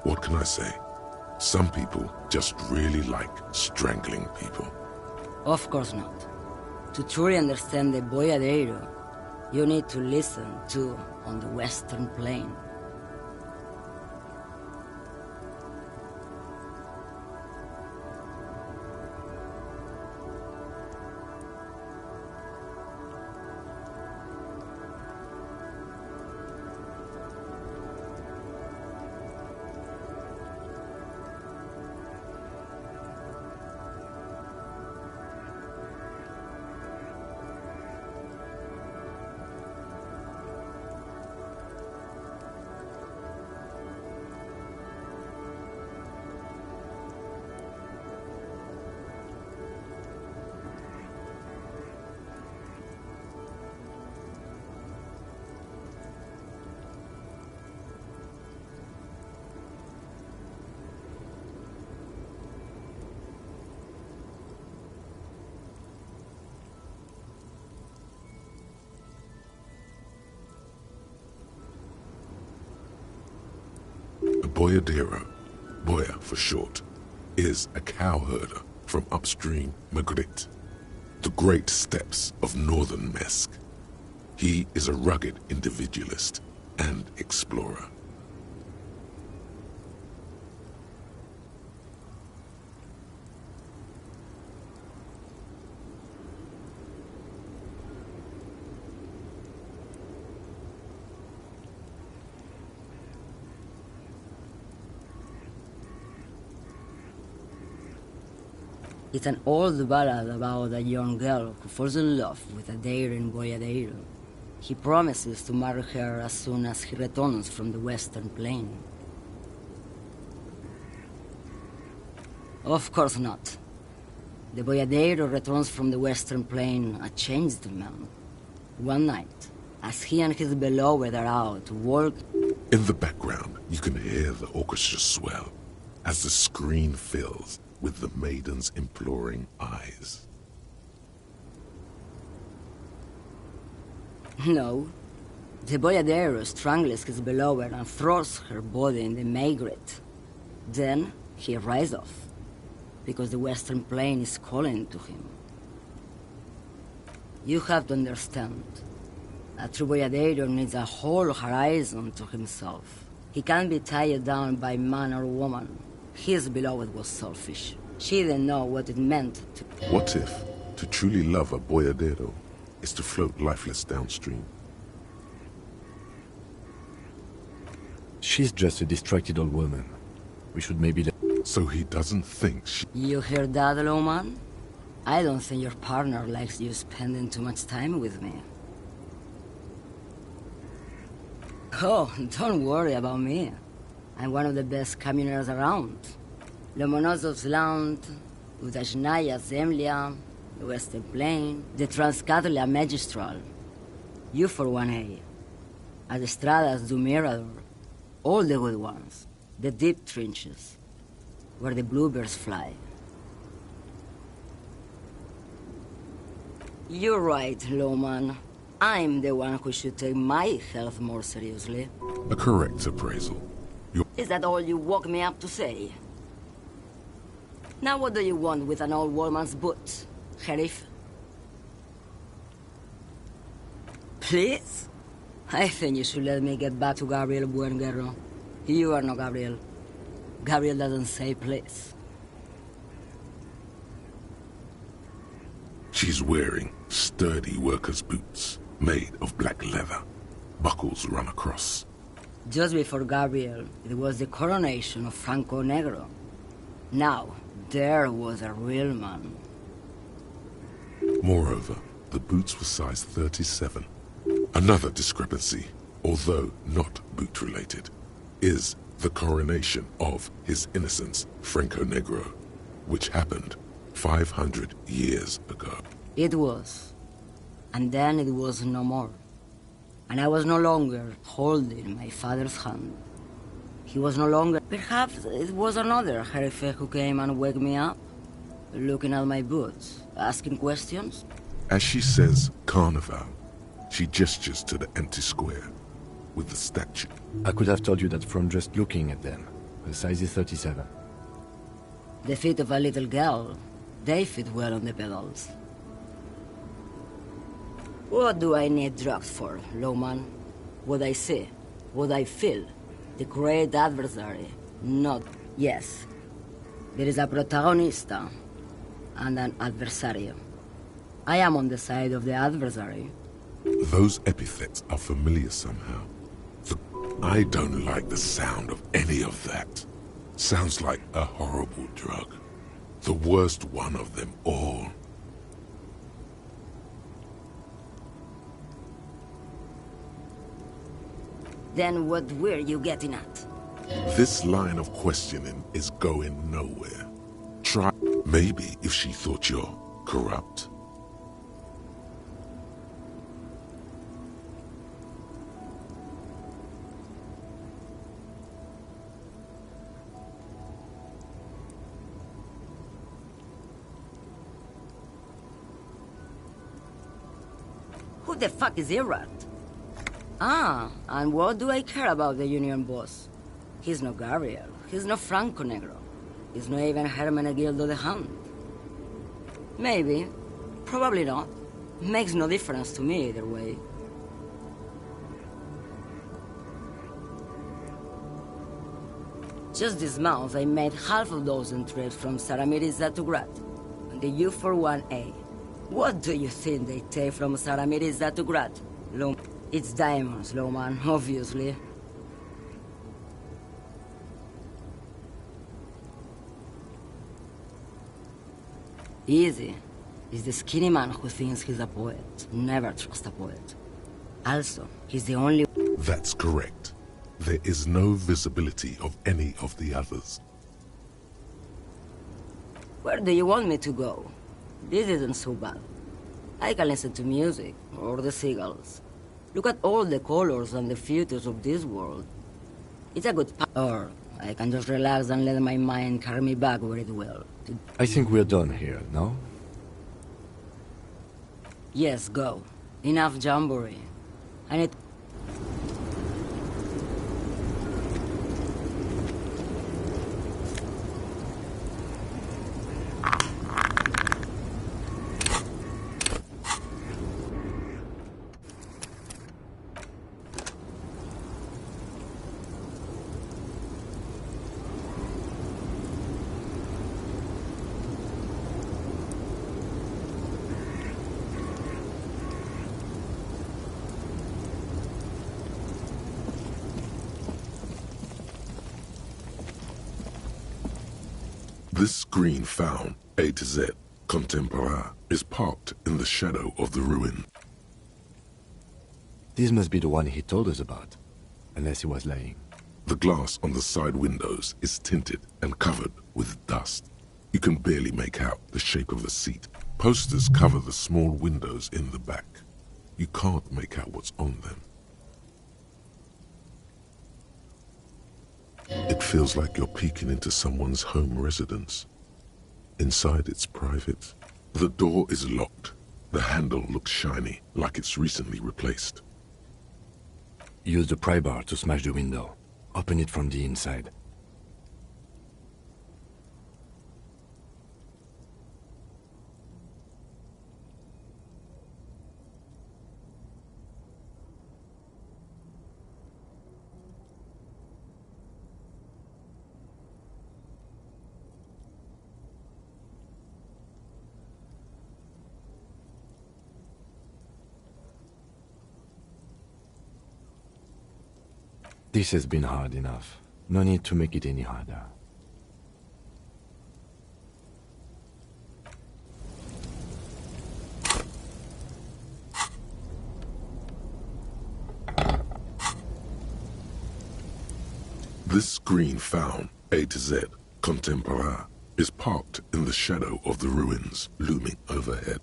What can I say? Some people just really like strangling people. Of course not. To truly understand the boyadero, you need to listen to on the Western Plain. Boyadero, Boya for short, is a cowherder from upstream Magritte, the great steppes of northern Mesk. He is a rugged individualist and explorer. It's an old ballad about a young girl who falls in love with a daring boyadero. He promises to marry her as soon as he returns from the Western Plain. Of course not. The boyadero returns from the Western Plain a changed man. One night, as he and his beloved are out walking... In the background, you can hear the orchestra swell as the screen fills with the maiden's imploring eyes. No. The boyadero strangles his beloved and throws her body in the Maigret. Then he rides off, because the Western Plain is calling to him. You have to understand, a true boyadero needs a whole horizon to himself. He can't be tied down by man or woman. His beloved was selfish. She didn't know what it meant to... What if to truly love a boyadero is to float lifeless downstream? She's just a distracted old woman. We should maybe let... So he doesn't think she... You hear that, Lowman? I don't think your partner likes you spending too much time with me. Oh, don't worry about me. I'm one of the best communers around. Lomonosov's Land, Udajnaya Zemlya, the Western Plain, the Transcatolia Magistral. You for 1A. At Estradas du Mirador, all the good ones. The deep trenches, where the bluebirds fly. You're right, Lowman. I'm the one who should take my health more seriously. A correct appraisal. Is that all you woke me up to say? Now what do you want with an old woman's boots, Sheriff? Please? I think you should let me get back to Gabriel Buenguerro. You are not Gabriel. Gabriel doesn't say please. She's wearing sturdy worker's boots made of black leather. Buckles run across. Just before Gabriel, it was the coronation of Franco Negro. Now, there was a real man. Moreover, the boots were size 37. Another discrepancy, although not boot-related, is the coronation of His Innocence Franco Negro, which happened 500 years ago. It was. And then it was no more. And I was no longer holding my father's hand. He was no longer... Perhaps it was another Jerife who came and woke me up, looking at my boots, asking questions. As she says Carnival, she gestures to the empty square with the statue. I could have told you that from just looking at them. The size is 37. The feet of a little girl, they fit well on the pedals. What do I need drugs for, Lowman? What I see, what I feel, the great adversary, not... Yes, there is a protagonista and an adversario. I am on the side of the adversary. Those epithets are familiar somehow. I don't like the sound of any of that. Sounds like a horrible drug. The worst one of them all. Then what were you getting at? This line of questioning is going nowhere. Try... Maybe if she thought you're corrupt. Who the fuck is Irad? Ah, and what do I care about the union boss? He's no Gabriel. He's no Franco Negro. He's not even Hermenegildo the Hound. Maybe. Probably not. Makes no difference to me either way. Just this month, I made half a dozen trips from Saramiriza to Grad, on the U41A. What do you think they take from Saramiriza to Grad? It's diamonds, Loman, obviously. Easy. He's the skinny man who thinks he's a poet. Never trust a poet. Also, he's the only... That's correct. There is no visibility of any of the others. Where do you want me to go? This isn't so bad. I can listen to music, or the seagulls. Look at all the colors and the futures of this world. It's a good or I can just relax and let my mind carry me back where it will. I think we're done here, no? Yes, go. Enough jamboree. I need... This screen found, A to Z, contemporain, is parked in the shadow of the ruin. This must be the one he told us about, unless he was lying. The glass on the side windows is tinted and covered with dust. You can barely make out the shape of a seat. Posters cover the small windows in the back. You can't make out what's on them. It feels like you're peeking into someone's home residence. Inside, it's private. The door is locked. The handle looks shiny, like it's recently replaced. Use the pry bar to smash the window. Open it from the inside. This has been hard enough. No need to make it any harder. This screen found, A to Z, contemporain, is parked in the shadow of the ruins looming overhead.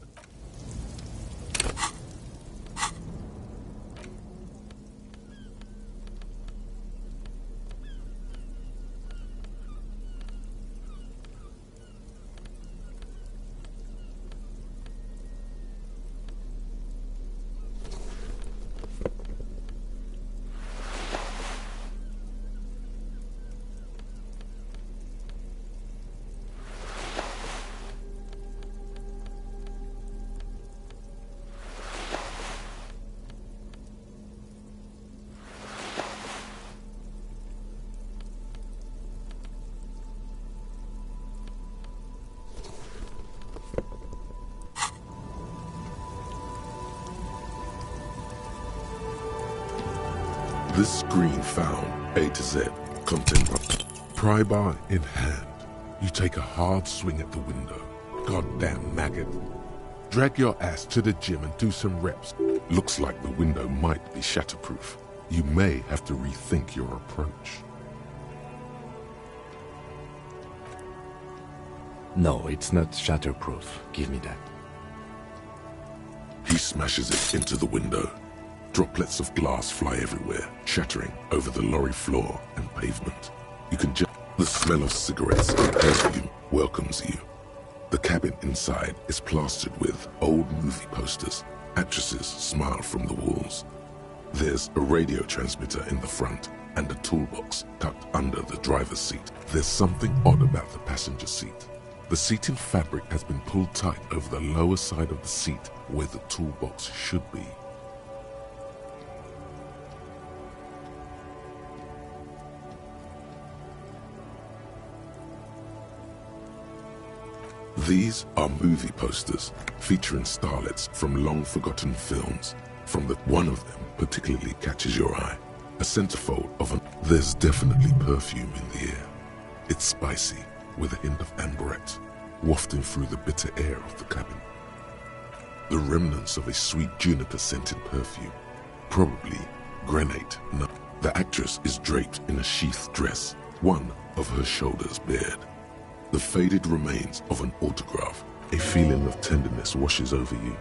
This screen found, A to Z, contemporary. Pry bar in hand, you take a hard swing at the window. Goddamn maggot. Drag your ass to the gym and do some reps. Looks like the window might be shatterproof. You may have to rethink your approach. No, it's not shatterproof. Give me that. He smashes it into the window. Droplets of glass fly everywhere, shattering over the lorry floor and pavement. You can just... The smell of cigarettes and perfume welcomes you. The cabin inside is plastered with old movie posters. Actresses smile from the walls. There's a radio transmitter in the front. and a toolbox tucked under the driver's seat. There's something odd about the passenger seat. The seating fabric has been pulled tight over the lower side of the seat where the toolbox should be. These are movie posters featuring starlets from long-forgotten films. One of them particularly catches your eye. A centerfold of There's definitely perfume in the air. It's spicy, with a hint of amberette, wafting through the bitter air of the cabin. The remnants of a sweet juniper-scented perfume, probably grenade. No. The actress is draped in a sheathed dress, one of her shoulders bared. The faded remains of an autograph. A feeling of tenderness washes over you.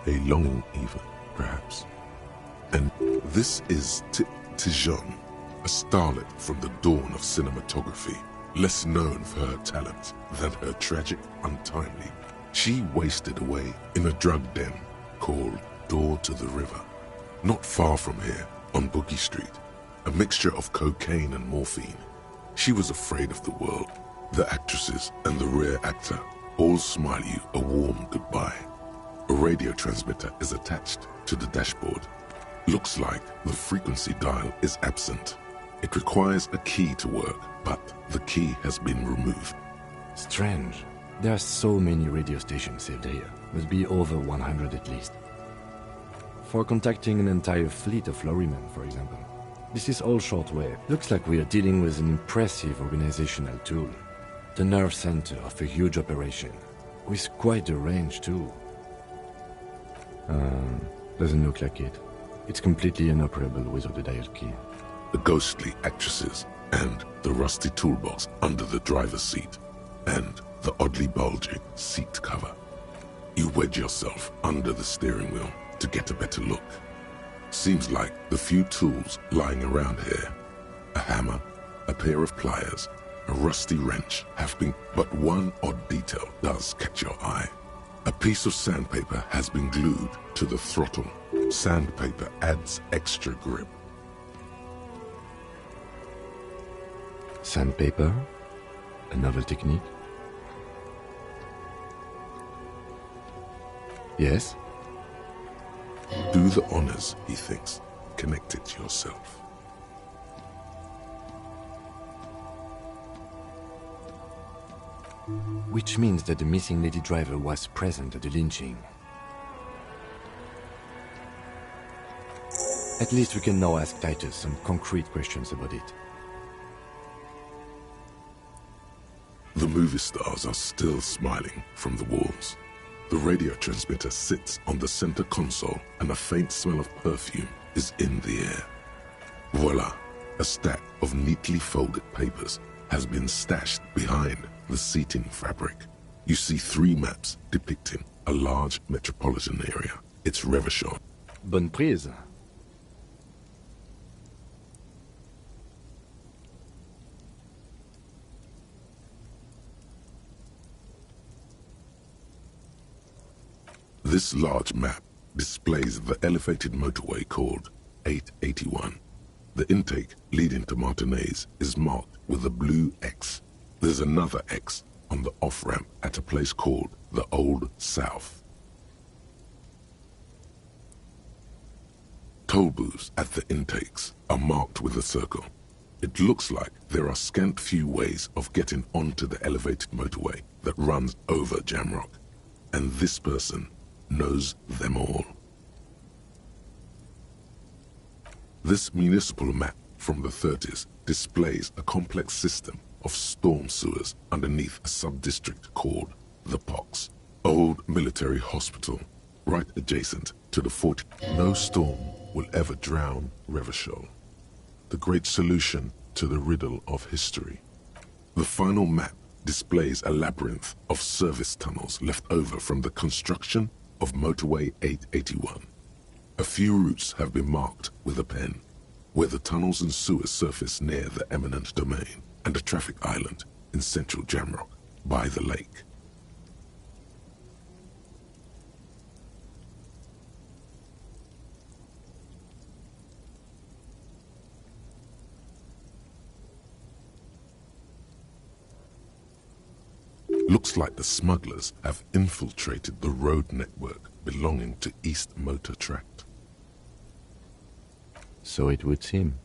A longing even, perhaps. And this is Tijon, a starlet from the dawn of cinematography, less known for her talent than her tragic, untimely. She wasted away in a drug den called Door to the River. Not far from here, on Boogie Street, a mixture of cocaine and morphine. She was afraid of the world. The actresses and the rear actor all smile you a warm goodbye. A radio transmitter is attached to the dashboard. Looks like the frequency dial is absent. It requires a key to work, but the key has been removed. Strange. There are so many radio stations saved here. Must be over 100 at least. For contacting an entire fleet of lorrymen, for example. This is all shortwave. Looks like we are dealing with an impressive organizational tool. The nerve center of a huge operation, with quite a range too. Doesn't look like it. It's completely inoperable without a dial key. The ghostly actresses and the rusty toolbox under the driver's seat and the oddly bulging seat cover. You wedge yourself under the steering wheel to get a better look. Seems like the few tools lying around here, a hammer, a pair of pliers, a rusty wrench have been, but one odd detail does catch your eye. A piece of sandpaper has been glued to the throttle. Sandpaper adds extra grip. Sandpaper? A novel technique? Yes? Do the honors, he thinks. Connect it yourself. Which means that the missing lady driver was present at the lynching. At least we can now ask Titus some concrete questions about it. The movie stars are still smiling from the walls. The radio transmitter sits on the center console and a faint smell of perfume is in the air. Voila, a stack of neatly folded papers has been stashed behind the seating fabric. You see 3 maps depicting a large metropolitan area. It's Revachol. Bonne prise. This large map displays the elevated motorway called 881. The intake leading to Martinez is marked with a blue X. There's another X on the off-ramp at a place called the Old South. Toll booths at the intakes are marked with a circle. It looks like there are scant few ways of getting onto the elevated motorway that runs over Jamrock, and this person knows them all. This municipal map from the 30s displays a complex system of storm sewers underneath a sub-district called the Pox, old military hospital, right adjacent to the fort. No storm will ever drown Revachol, the great solution to the riddle of history. The final map displays a labyrinth of service tunnels left over from the construction of Motorway 881. A few routes have been marked with a pen, where the tunnels and sewers surface near the eminent domain and a traffic island in central Jamrock by the lake. Looks like the smugglers have infiltrated the road network belonging to East Motor Tract. So it would seem.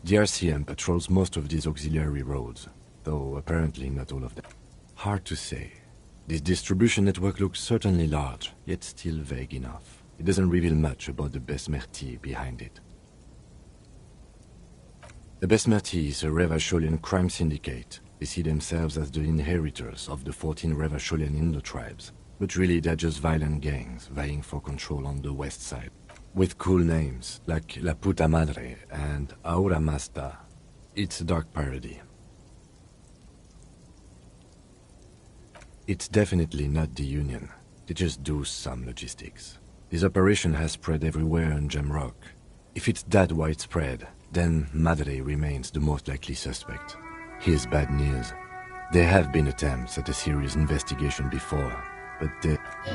The RCM patrols most of these auxiliary roads, though apparently not all of them. Hard to say. This distribution network looks certainly large, yet still vague enough. It doesn't reveal much about the Besmerti behind it. The Besmerti is a Revacholian crime syndicate. They see themselves as the inheritors of the 14 Revacholian Indo-tribes, but really they're just violent gangs vying for control on the west side. With cool names like La Puta Madre and Aura Masta. It's a dark parody. It's definitely not the Union. They just do some logistics. This operation has spread everywhere in Jamrock. If it's that widespread, then Madre remains the most likely suspect. Here's bad news. There have been attempts at a serious investigation before, but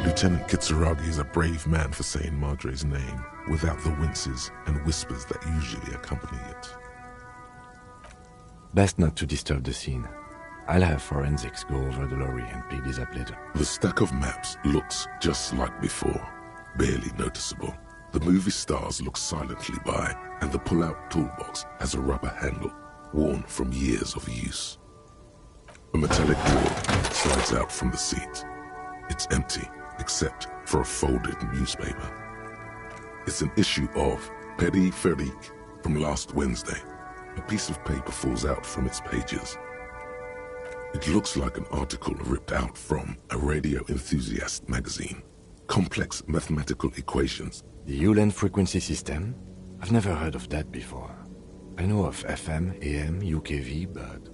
Lieutenant Kitsuragi is a brave man for saying Madre's name without the winces and whispers that usually accompany it. Best not to disturb the scene. I'll have forensics go over the lorry and pick this up later. The stack of maps looks just like before, barely noticeable. The movie stars look silently by, and the pull-out toolbox has a rubber handle, worn from years of use. A metallic board slides out from the seat. It's empty, except for a folded newspaper. It's an issue of Périphérique from last Wednesday. A piece of paper falls out from its pages. It looks like an article ripped out from a radio enthusiast magazine. Complex mathematical equations. The Ulan frequency system? I've never heard of that before. I know of FM, AM, UKV, but...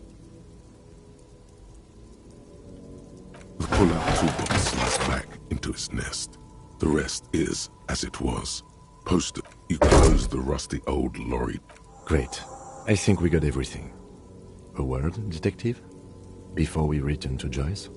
The pull-out toolbox slides back into its nest. The rest is as it was. Posted. You close the rusty old lorry. Great. I think we got everything. A word, detective? Before we return to Joyce?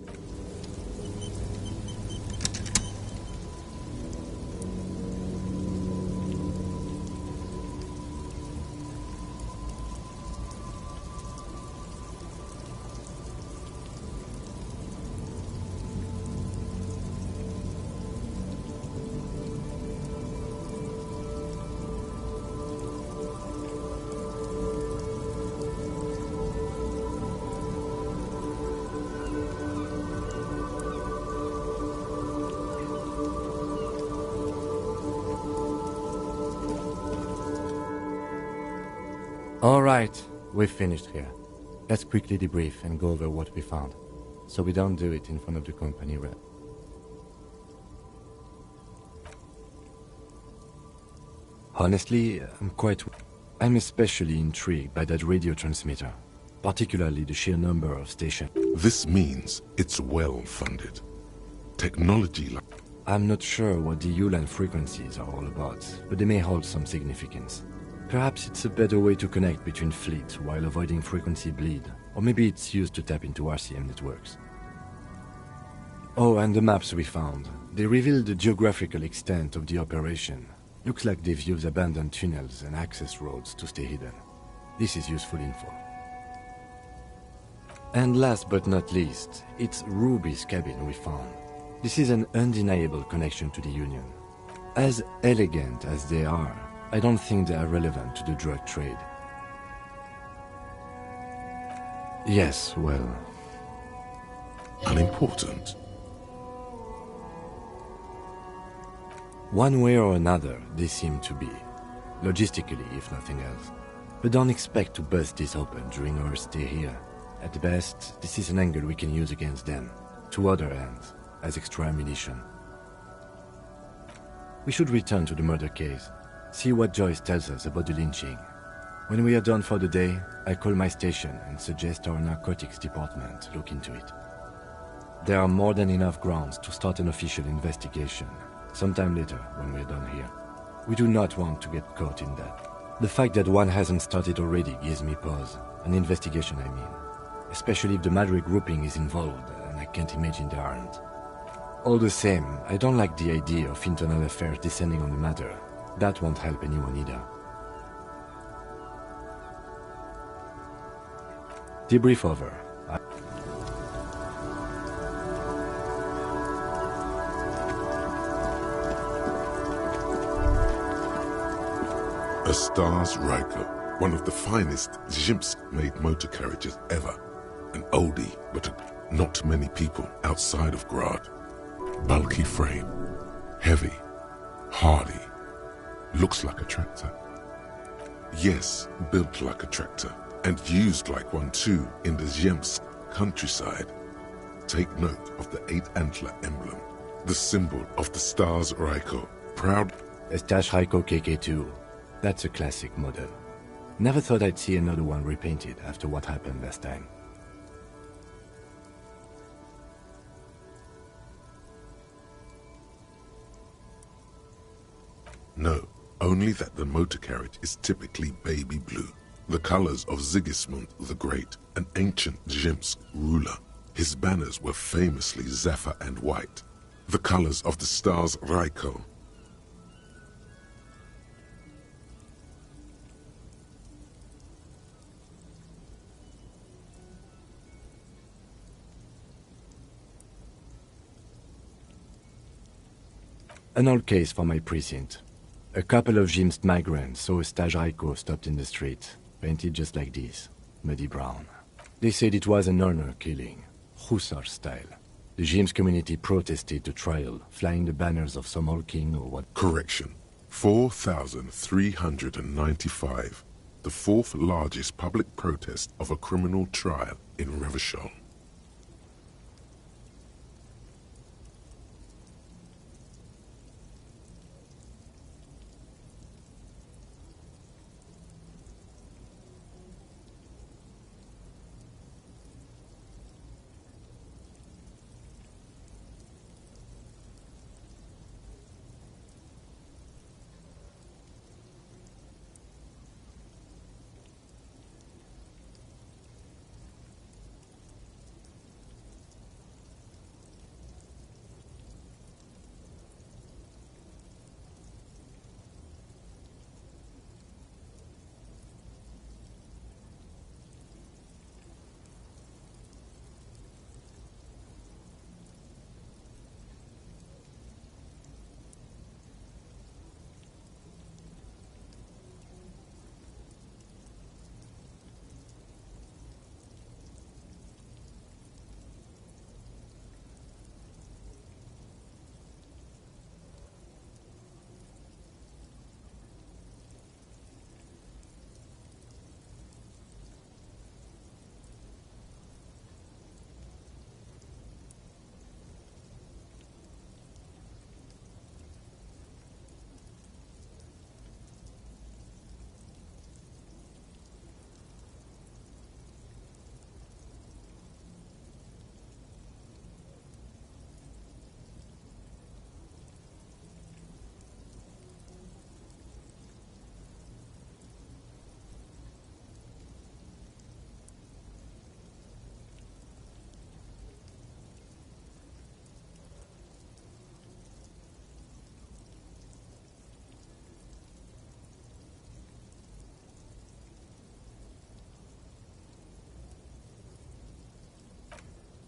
All right, we've finished here. Let's quickly debrief and go over what we found, so we don't do it in front of the company rep. Honestly, I'm especially intrigued by that radio transmitter, particularly the sheer number of stations. This means it's well funded. Technology like... I'm not sure what the Ulan frequencies are all about, but they may hold some significance. Perhaps it's a better way to connect between fleets while avoiding frequency bleed, or maybe it's used to tap into RCM networks. Oh, and the maps we found. They reveal the geographical extent of the operation. Looks like they've used abandoned tunnels and access roads to stay hidden. This is useful info. And last but not least, it's Ruby's cabin we found. This is an undeniable connection to the Union. As elegant as they are, I don't think they are relevant to the drug trade. Yes, well... unimportant. One way or another, they seem to be. Logistically, if nothing else. But don't expect to bust this open during our stay here. At the best, this is an angle we can use against them, to other ends, as extra ammunition. We should return to the murder case. See what Joyce tells us about the lynching. When we are done for the day, I call my station and suggest our narcotics department look into it. There are more than enough grounds to start an official investigation, sometime later when we're done here. We do not want to get caught in that. The fact that one hasn't started already gives me pause. An investigation, I mean. Especially if the Madrid grouping is involved, and I can't imagine they aren't. All the same, I don't like the idea of internal affairs descending on the matter. That won't help anyone either. Debrief over. A Stars Ryko, one of the finest Zhimsk-made motor carriages ever. An oldie, but not many people outside of Grad. Bulky frame, heavy, hardy, looks like a tractor. Yes, built like a tractor, and used like one too in the Zemsk countryside. Take note of the 8-antler emblem, the symbol of the Stars Ryko. Proud. A Stash Ryko KK2. That's a classic model. Never thought I'd see another one repainted after what happened last time. No, only that the motor carriage is typically baby blue, the colors of Sigismund the Great, an ancient Zhimsk ruler. His banners were famously zephyr and white, the colors of the Stars Ryko. An old case for my precinct. A couple of Zhimsk migrants saw a Stash Ryko stopped in the street, painted just like this, muddy brown. They said it was an honor killing, hussar style. The Zhimsk community protested to trial, flying the banners of some old king or what. Correction. 4,395. The fourth largest public protest of a criminal trial in Revachol.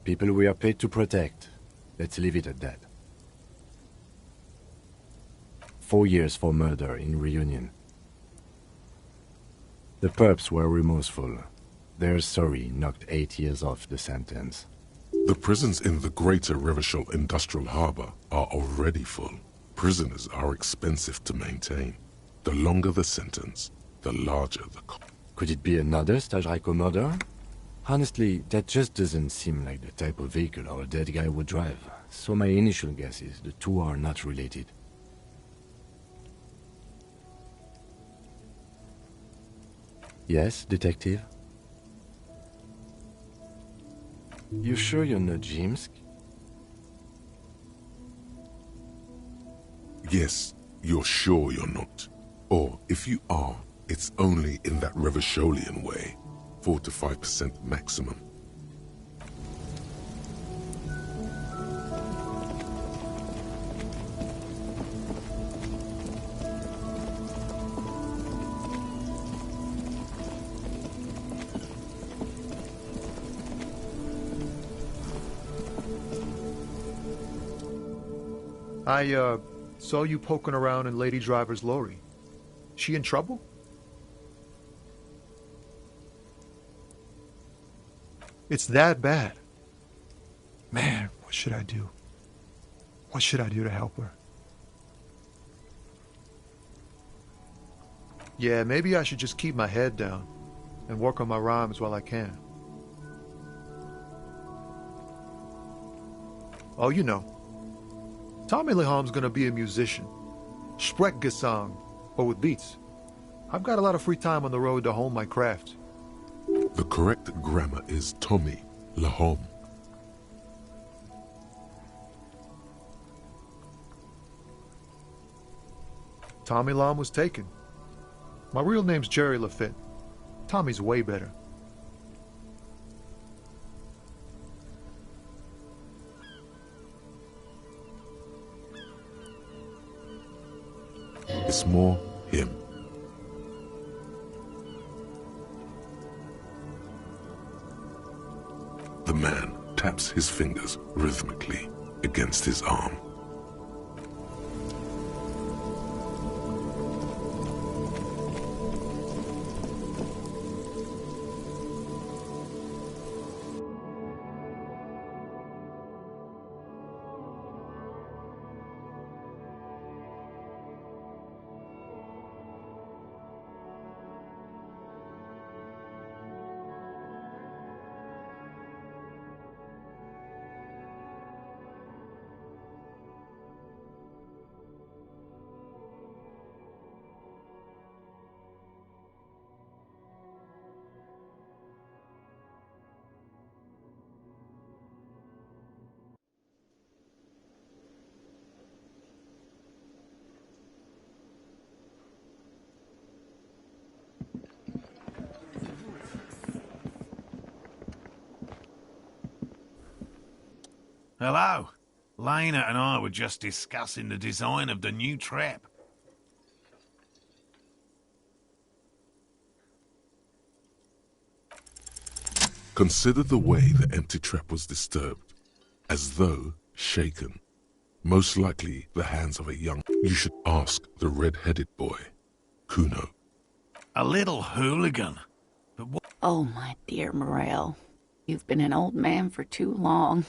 People we are paid to protect. Let's leave it at that. 4 years for murder in Reunion. The perps were remorseful. Their sorry knocked 8 years off the sentence. The prisons in the greater Revachol Industrial Harbor are already full. Prisoners are expensive to maintain. The longer the sentence, the larger the cost. Could it be another Stash Ryko murder? Honestly, that just doesn't seem like the type of vehicle our dead guy would drive. So my initial guess is the two are not related. Yes, detective? You sure you're not Zhimsk? Yes, you're sure you're not. Or, if you are, it's only in that Revacholian way. 4 to 5% maximum. I saw you poking around in Lady Driver's lorry. She in trouble? It's that bad. Man, what should I do? What should I do to help her? Yeah, maybe I should just keep my head down and work on my rhymes while I can. Oh, you know, Tommy Leham's gonna be a musician. Sprechgesang, but with beats. I've got a lot of free time on the road to hone my craft. The correct grammar is Tommy Lehom. Tommy Lam was taken. My real name's Jerry Lafitte. Tommy's way better. It's more him. The man taps his fingers rhythmically against his arm. Hello. Lena and I were just discussing the design of the new trap. Consider the way the empty trap was disturbed, as though shaken. Most likely the hands of a young... You should ask the red-headed boy, Kuno. A little hooligan. But what... Oh, my dear Morel. You've been an old man for too long.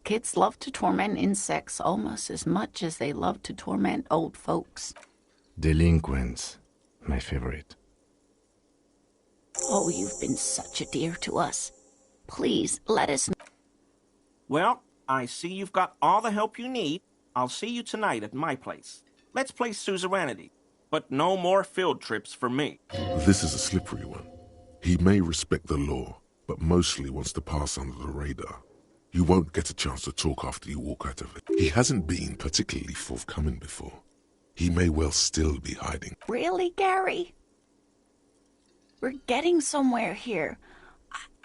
Kids love to torment insects almost as much as they love to torment old folks. Delinquents, my favorite. Oh, you've been such a dear to us. Please, let us know. Well, I see you've got all the help you need. I'll see you tonight at my place. Let's play suzerainty, but no more field trips for me. This is a slippery one. He may respect the law, but mostly wants to pass under the radar. You won't get a chance to talk after you walk out of it. He hasn't been particularly forthcoming before. He may well still be hiding. Really, Gary? We're getting somewhere here.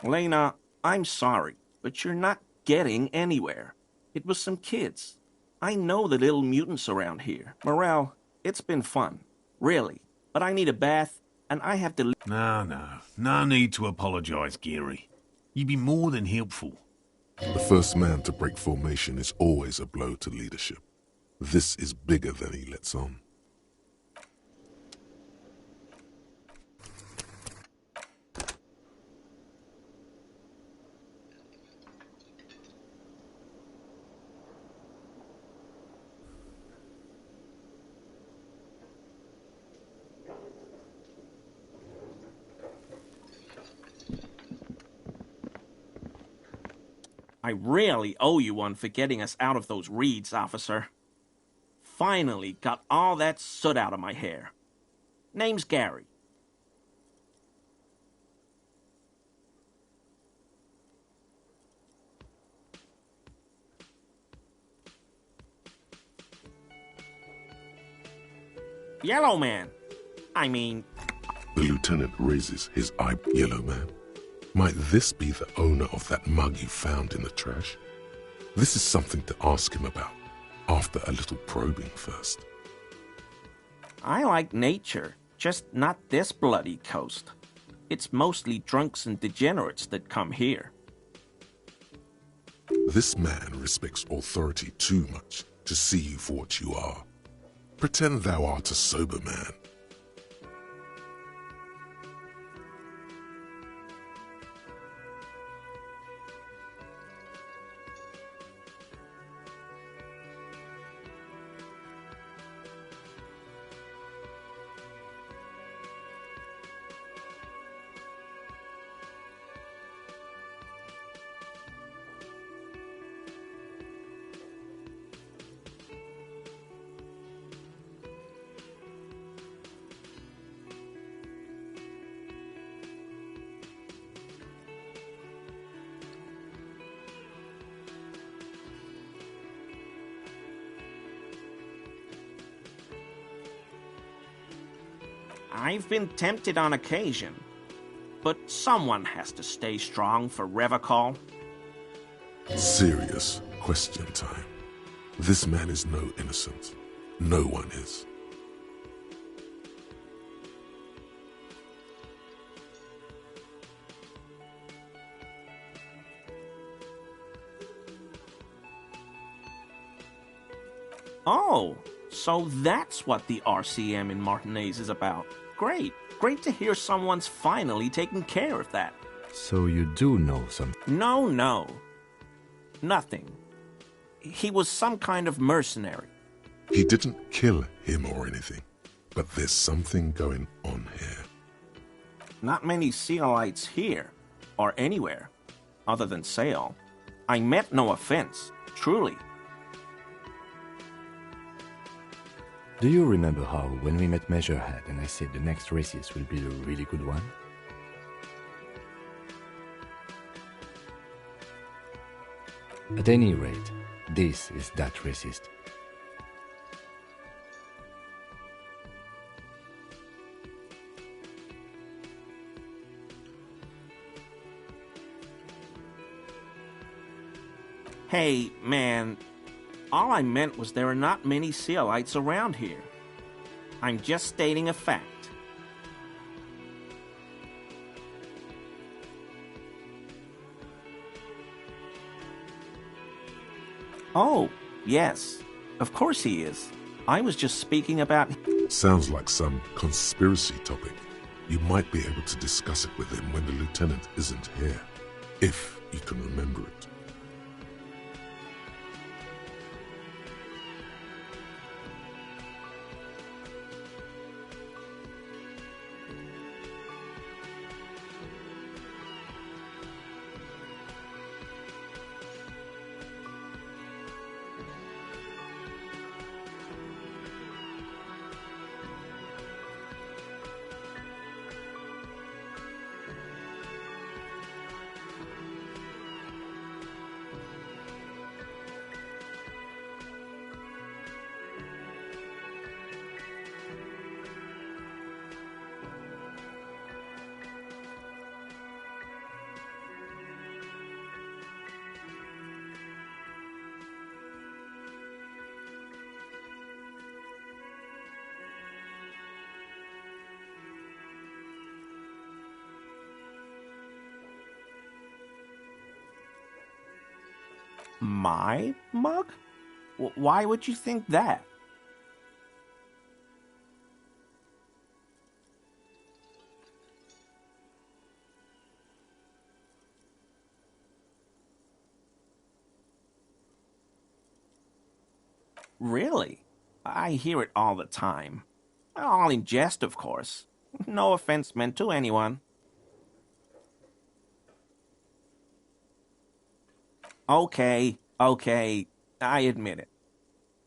Lena, I'm sorry, but you're not getting anywhere. It was some kids. I know the little mutants around here. Morel, it's been fun. Really. But I need a bath, and I have to... No need to apologize, Gary. You'd be more than helpful. The first man to break formation is always a blow to leadership. This is bigger than he lets on. I really owe you one for getting us out of those reeds, officer. Finally got all that soot out of my hair. Name's Gary. Yellow Man. I mean... The lieutenant raises his eye. Yellow Man. Might this be the owner of that mug you found in the trash? This is something to ask him about, after a little probing first. I like nature, just not this bloody coast. It's mostly drunks and degenerates that come here. This man respects authority too much to see you for what you are. Pretend thou art a sober man. I've been tempted on occasion, but someone has to stay strong for Revacol. Serious question time. This man is no innocent. No one is. Oh, so that's what the RCM in Martinez is about. Great. Great to hear someone's finally taking care of that. So you do know something? No. Nothing. He was some kind of mercenary. He didn't kill him or anything, but there's something going on here. Not many Sealites here, or anywhere, other than Sale. I meant no offense, truly. Do you remember how, when we met Measurehead and I said the next races will be a really good one? At any rate, this is that racist. Hey, man, all I meant was there are not many Sealites around here. I'm just stating a fact. Oh, yes. Of course he is. I was just speaking about... Sounds like some conspiracy topic. You might be able to discuss it with him when the lieutenant isn't here. If you can remember it. My mug? Why would you think that? Really? I hear it all the time. All in jest, of course. No offense meant to anyone. Okay, I admit it.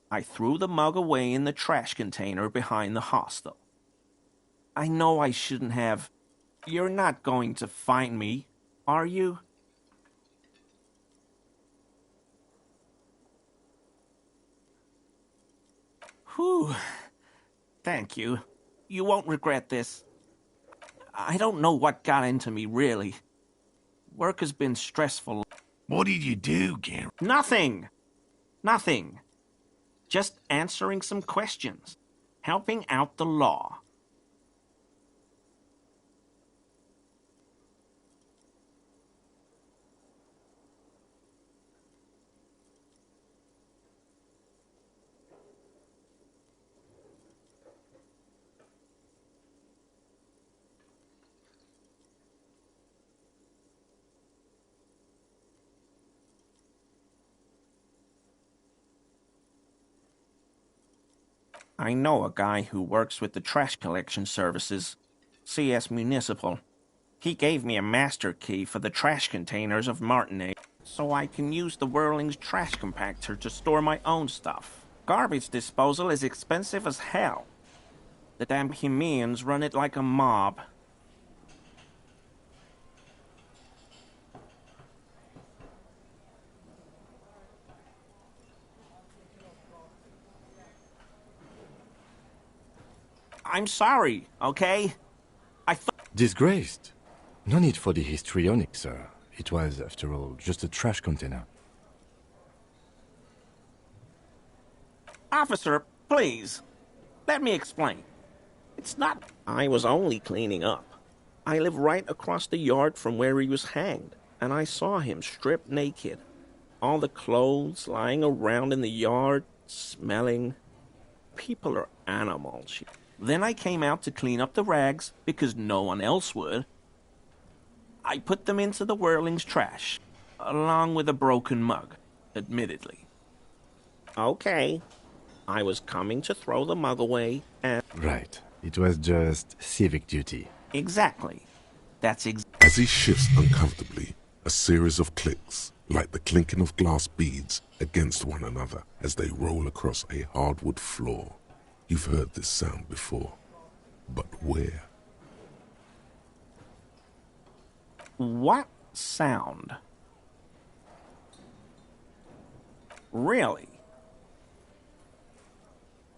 I threw the mug away in the trash container behind the hostel. I know I shouldn't have. You're not going to find me, are you? Whew. Thank you. You won't regret this. I don't know what got into me, really. Work has been stressful. What did you do, Gary? Nothing. Just answering some questions. Helping out the law. I know a guy who works with the trash collection services, CS Municipal. He gave me a master key for the trash containers of Martinez, so I can use the Whirling's trash compactor to store my own stuff. Garbage disposal is expensive as hell. The damn Hemians run it like a mob. I'm sorry, okay? Disgraced? No need for the histrionic, sir. It was, after all, just a trash container. Officer, please. Let me explain. It's not... I was only cleaning up. I live right across the yard from where he was hanged, and I saw him stripped naked. All the clothes lying around in the yard, smelling. People are animals. Then I came out to clean up the rags, because no one else would. I put them into the whirling's trash, along with a broken mug, admittedly. Okay. I was coming to throw the mug away, and... Right. It was just civic duty. Exactly. That's As he shifts uncomfortably, a series of clicks, like the clinking of glass beads against one another as they roll across a hardwood floor. You've heard this sound before, but where? What sound? Really?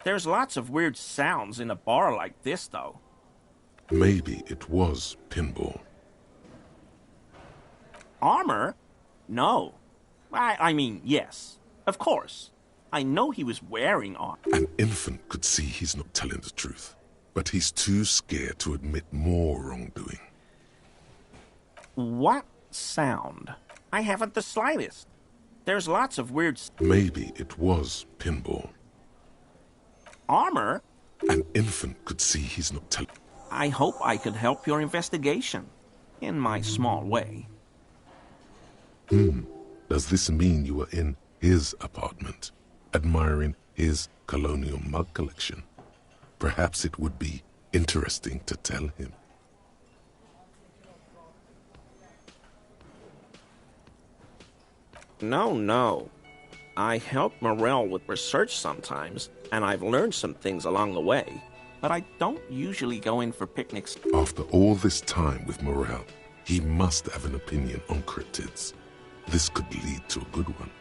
There's lots of weird sounds in a bar like this, though. Maybe it was pinball. Armor? No. I mean, yes. Of course. I know he was wearing armor. An infant could see he's not telling the truth, but he's too scared to admit more wrongdoing. What sound? I haven't the slightest. There's lots of weird... Maybe it was pinball. Armor? An infant could see he's not telling... I hope I could help your investigation, in my small way. Does this mean you were in his apartment, admiring his colonial mug collection? Perhaps it would be interesting to tell him. No. I help Morel with research sometimes, and I've learned some things along the way. But I don't usually go in for picnics. After all this time with Morel, he must have an opinion on cryptids. This could lead to a good one.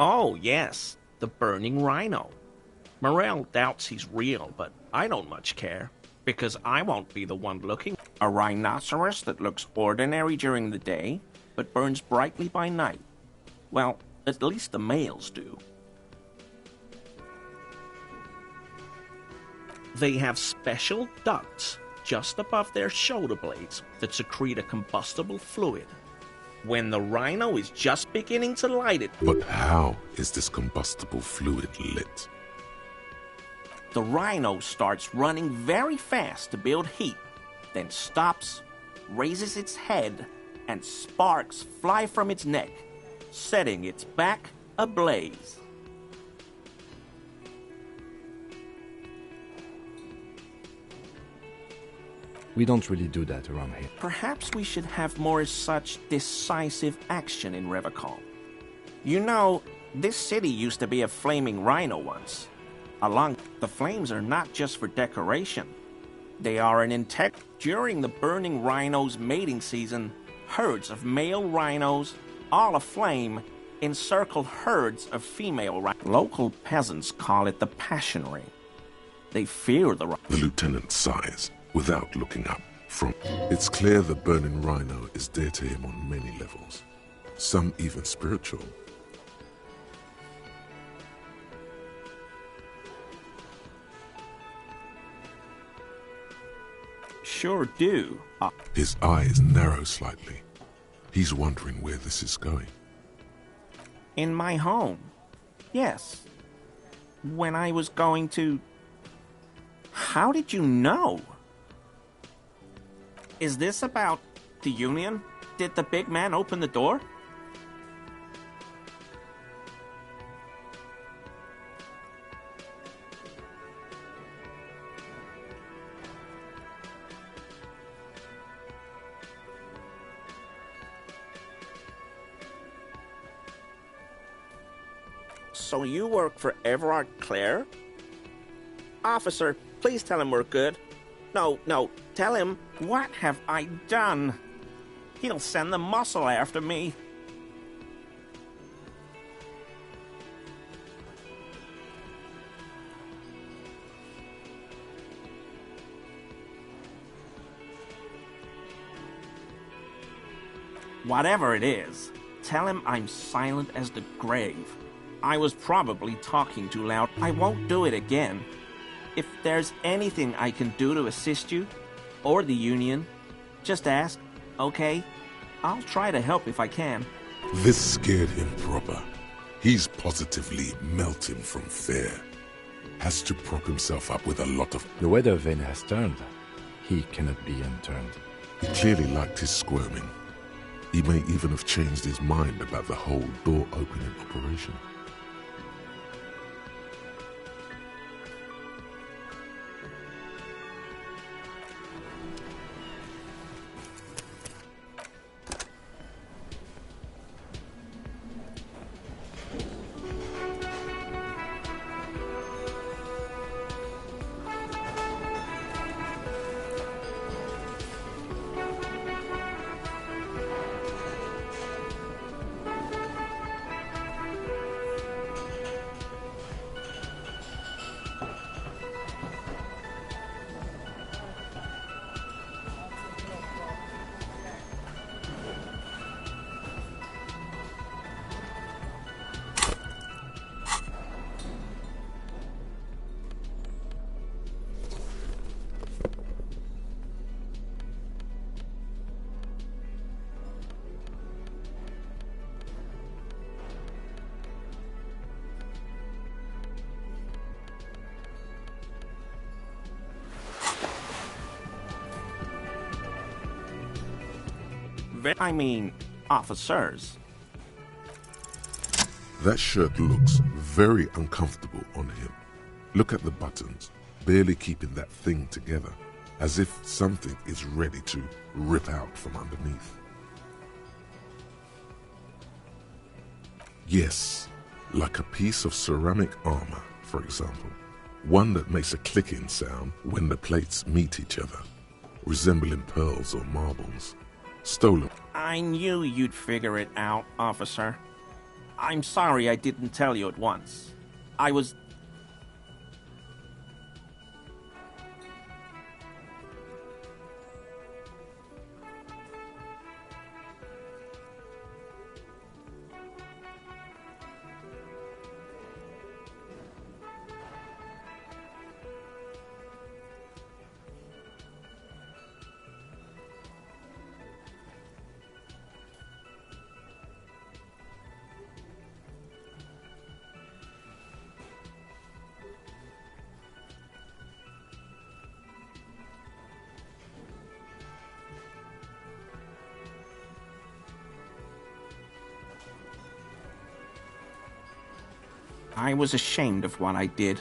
Oh, yes, the burning rhino. Morel doubts he's real, but I don't much care, because I won't be the one looking. A rhinoceros that looks ordinary during the day, but burns brightly by night. Well, at least the males do. They have special ducts just above their shoulder blades that secrete a combustible fluid. When the rhino is just beginning to light it... But how is this combustible fluid lit? The rhino starts running very fast to build heat, then stops, raises its head, and sparks fly from its neck, setting its back ablaze. We don't really do that around here. Perhaps we should have more such decisive action in Revacol. You know, this city used to be a flaming rhino once. The flames are not just for decoration. They are an During the burning rhino's mating season, herds of male rhinos, all aflame, encircle herds of female rhinos. Local peasants call it the Passion Ring. They fear the rhino. The lieutenant sighs without looking up. It's clear the burning rhino is dear to him on many levels, some even spiritual. Sure do. His eyes narrow slightly. He's wondering where this is going. In my home. Yes. When I was going to... How did you know? Is this about the Union? Did the big man open the door? So you work for Everard Clare? Officer, please tell him we're good. No, tell him, what have I done? He'll send the muscle after me. Whatever it is, tell him I'm silent as the grave. I was probably talking too loud. I won't do it again. If there's anything I can do to assist you, or the Union, just ask, okay? I'll try to help if I can. This scared him proper. He's positively melting from fear. Has to prop himself up with a lot of... The weather vane has turned. He cannot be unturned. He clearly liked his squirming. He may even have changed his mind about the whole door-opening operation. I mean, officers. That shirt looks very uncomfortable on him. Look at the buttons, barely keeping that thing together, as if something is ready to rip out from underneath. Yes, like a piece of ceramic armor, for example. One that makes a clicking sound when the plates meet each other, resembling pearls or marbles. Stolen. I knew you'd figure it out, officer. I'm sorry I didn't tell you at once. I was... I was ashamed of what I did,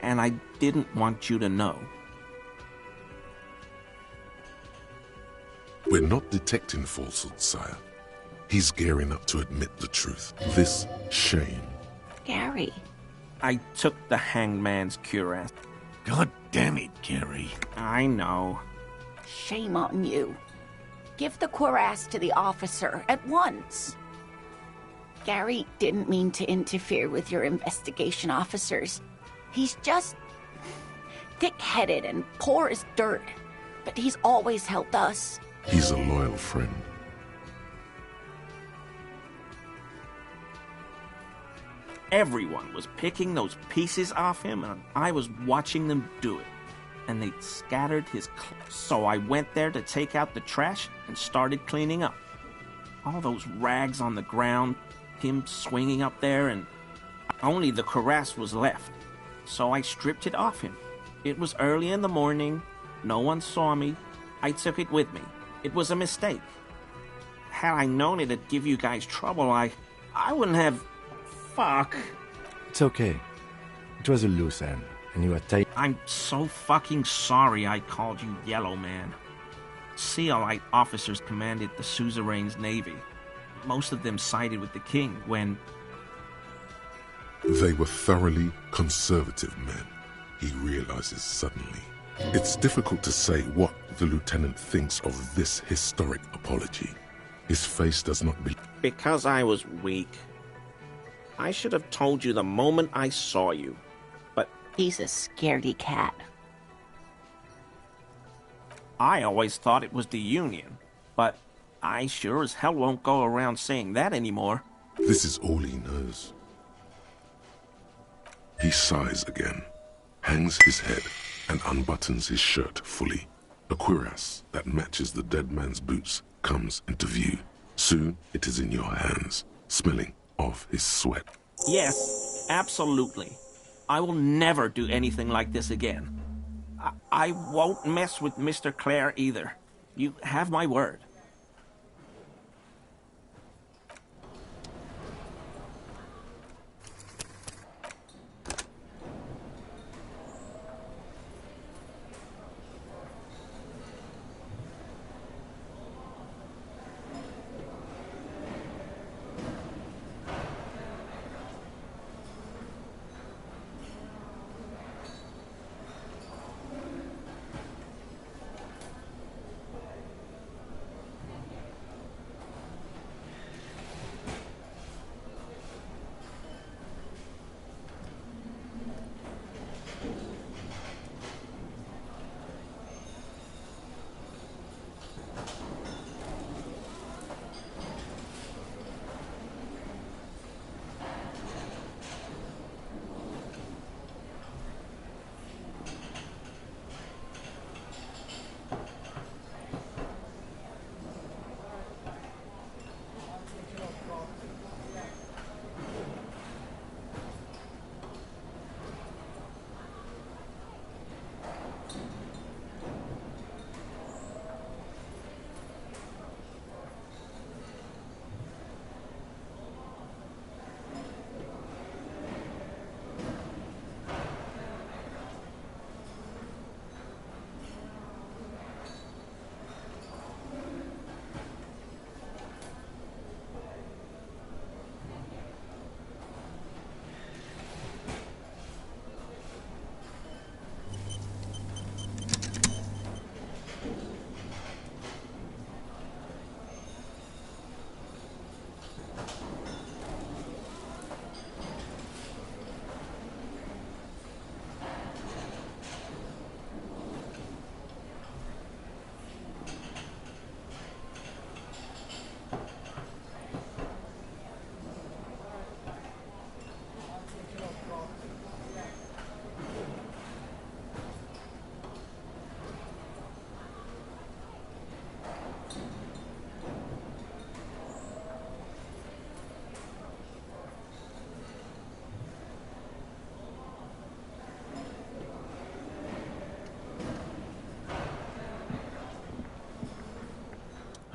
and I didn't want you to know. We're not detecting falsehood, sire. He's gearing up to admit the truth. This shame. Gary. I took the hangman's cuirass. God damn it, Gary. I know. Shame on you. Give the cuirass to the officer at once. Gary didn't mean to interfere with your investigation, officers. He's just thick-headed and poor as dirt, but he's always helped us. He's a loyal friend. Everyone was picking those pieces off him, and I was watching them do it. And they scattered his clothes. So I went there to take out the trash and started cleaning up. All those rags on the ground, him swinging up there, and only the cuirass was left. So I stripped it off him. It was early in the morning. No one saw me. I took it with me. It was a mistake. Had I known it'd give you guys trouble, I wouldn't have... Fuck. It's okay. It was a loose end, and you had taken... I'm so fucking sorry I called you Yellow Man. Seolite officers commanded the suzerain's navy. Most of them sided with the king when... They were thoroughly conservative men, he realizes suddenly. It's difficult to say what the lieutenant thinks of this historic apology. His face does not be... Because I was weak. I should have told you the moment I saw you, but... He's a scaredy cat. I always thought it was the Union, but I sure as hell won't go around saying that anymore. This is all he knows. He sighs again, hangs his head, and unbuttons his shirt fully. A cuirass that matches the dead man's boots comes into view. Soon it is in your hands, smelling of his sweat. Yes, absolutely. I will never do anything like this again. I won't mess with Mr. Clare either. You have my word.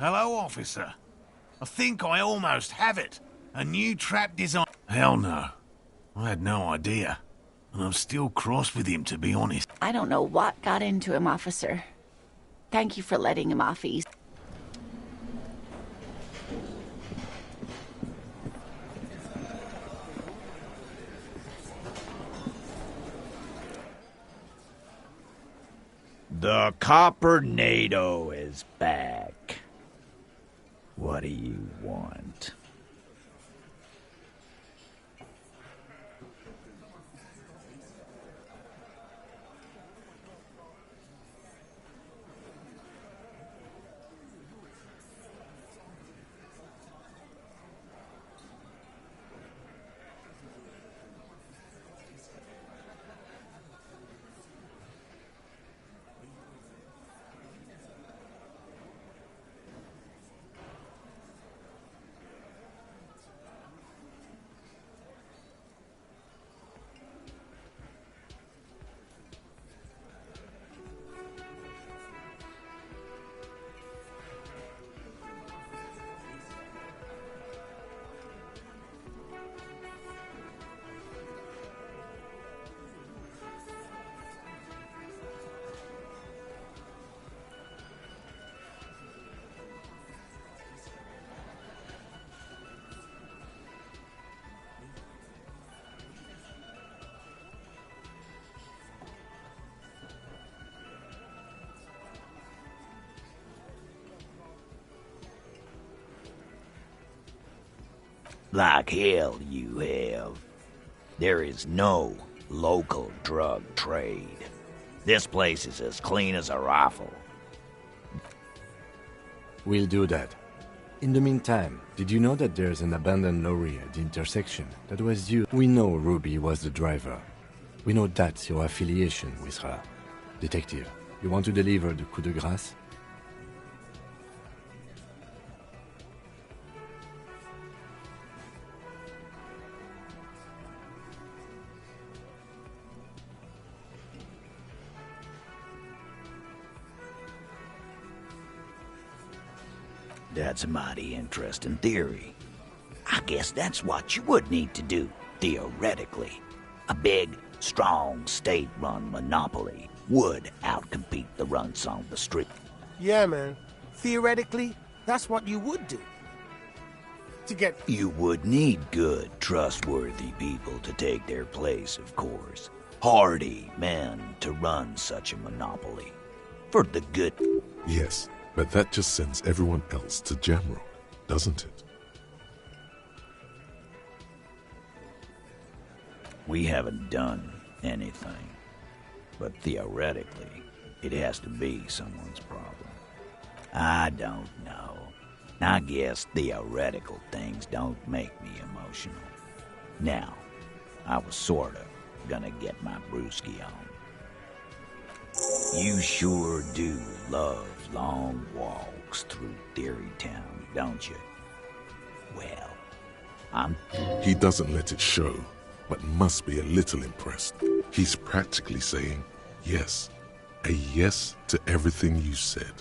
Hello, officer. I think I almost have it. A new trap design. Hell no. I had no idea. And I'm still cross with him, to be honest. I don't know what got into him, officer. Thank you for letting him off easy. The Copper-nado is back. What do you want? Like hell you have. There is no local drug trade. This place is as clean as a rifle. We'll do that. In the meantime, did you know that there's an abandoned lorry at the intersection that was used? We know Ruby was the driver. We know that's your affiliation with her. Detective, you want to deliver the coup de grâce? That's a mighty interesting theory. I guess that's what you would need to do, theoretically. A big, strong, state-run monopoly would outcompete the runts on the street. Yeah, man. Theoretically, that's what you would do. You would need good, trustworthy people to take their place, of course. Hardy men to run such a monopoly. For the good... Yes, but that just sends everyone else to Jamrock, doesn't it? We haven't done anything. But theoretically, it has to be someone's problem. I don't know. I guess theoretical things don't make me emotional. Now, I was sorta gonna get my brewski on. You sure do love long walks through Theory Town, don't you? Well, He doesn't let it show, but must be a little impressed. He's practically saying yes. A yes to everything you said.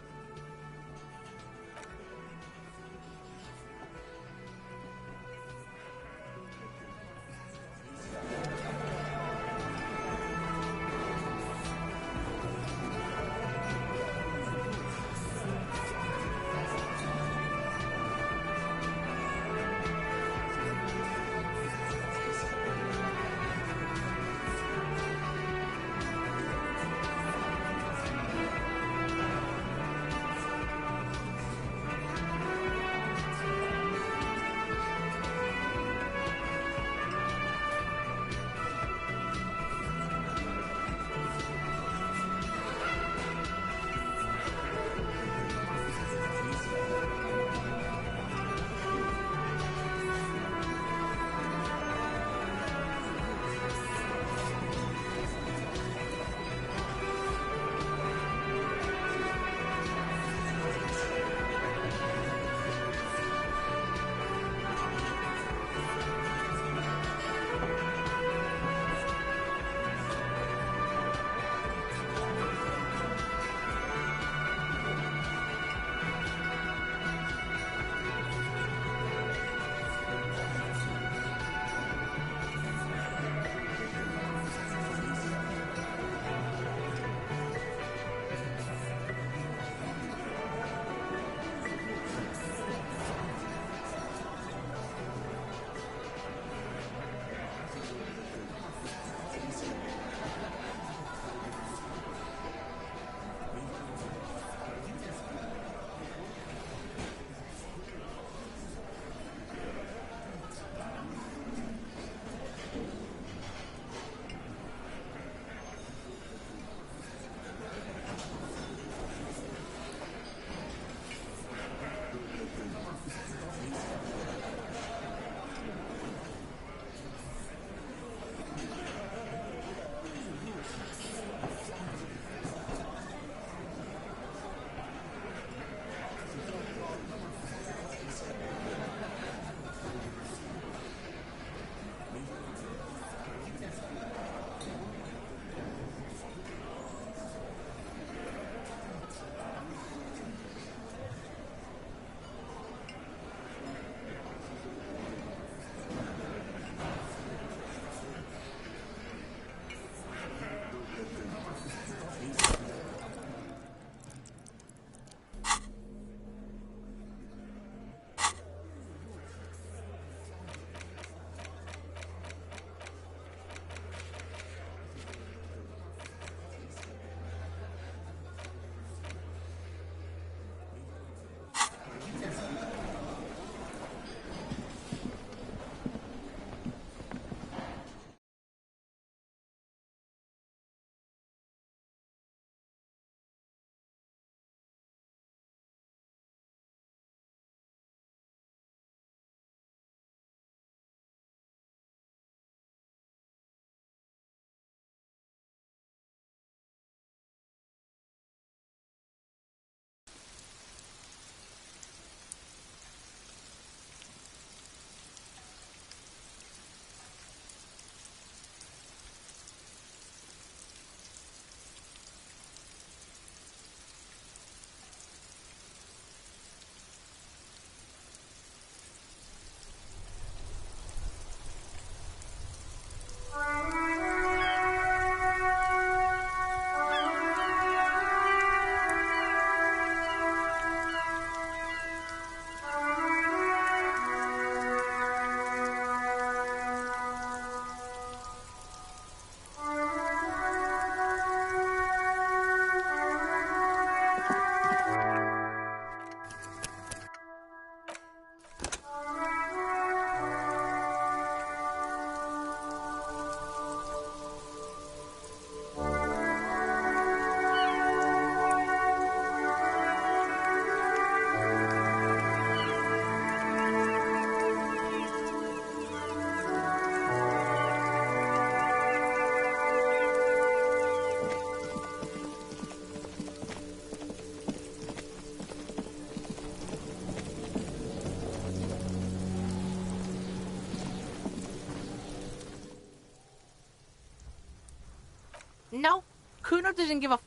Kuno doesn't give a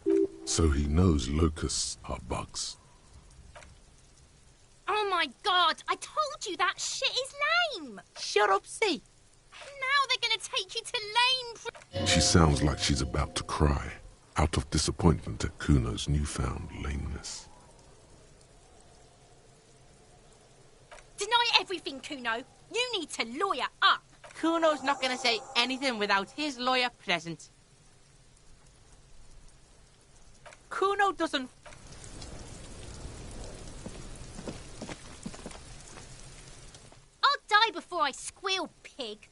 So he knows locusts are bugs. Oh my god, I told you that shit is lame! Shut up, see. Now they're gonna take you to lame... She sounds like she's about to cry, out of disappointment at Kuno's newfound lameness. Deny everything, Kuno. You need to lawyer up. Kuno's not gonna say anything without his lawyer present. Kuno doesn't... I'll die before I squeal, pig.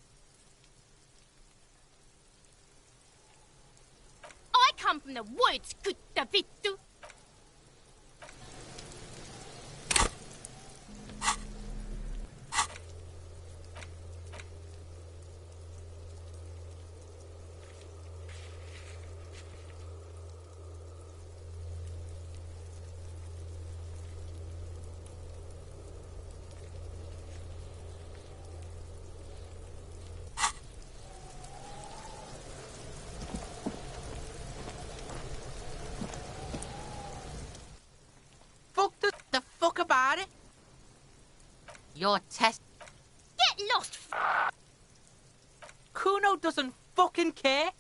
I come from the woods, gutta vittu. The fuck about it? Your test... Get lost, Kuno doesn't fucking care.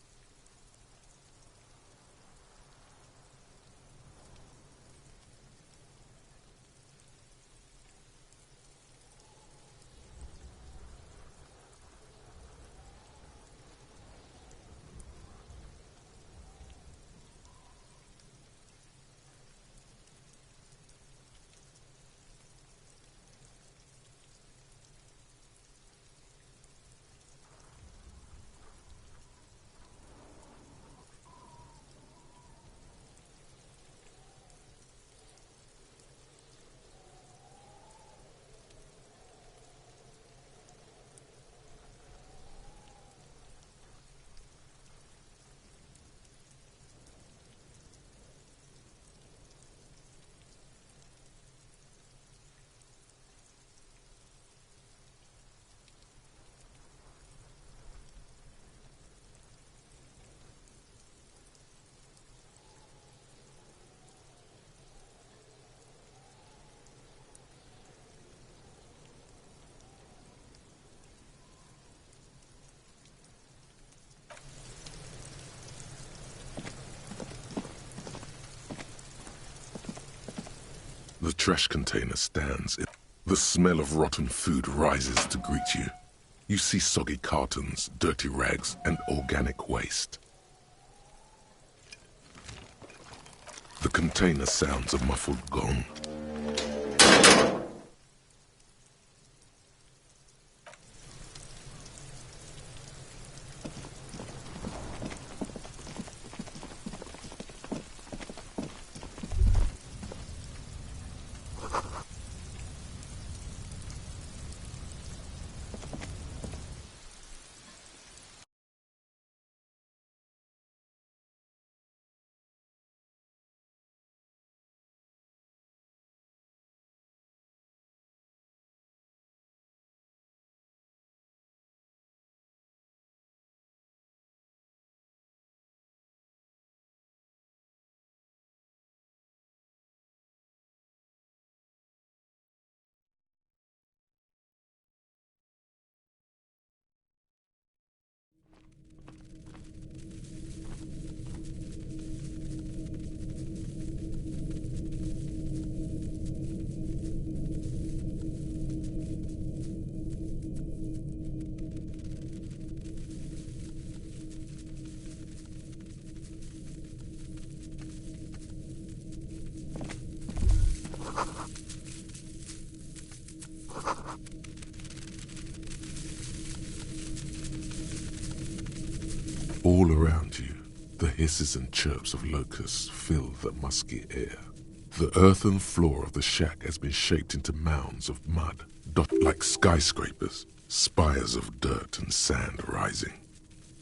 The trash container stands. The smell of rotten food rises to greet you. You see soggy cartons, dirty rags, and organic waste. The container sounds a muffled gong. All around you, the hisses and chirps of locusts fill the musky air. The earthen floor of the shack has been shaped into mounds of mud, like skyscrapers, spires of dirt and sand rising.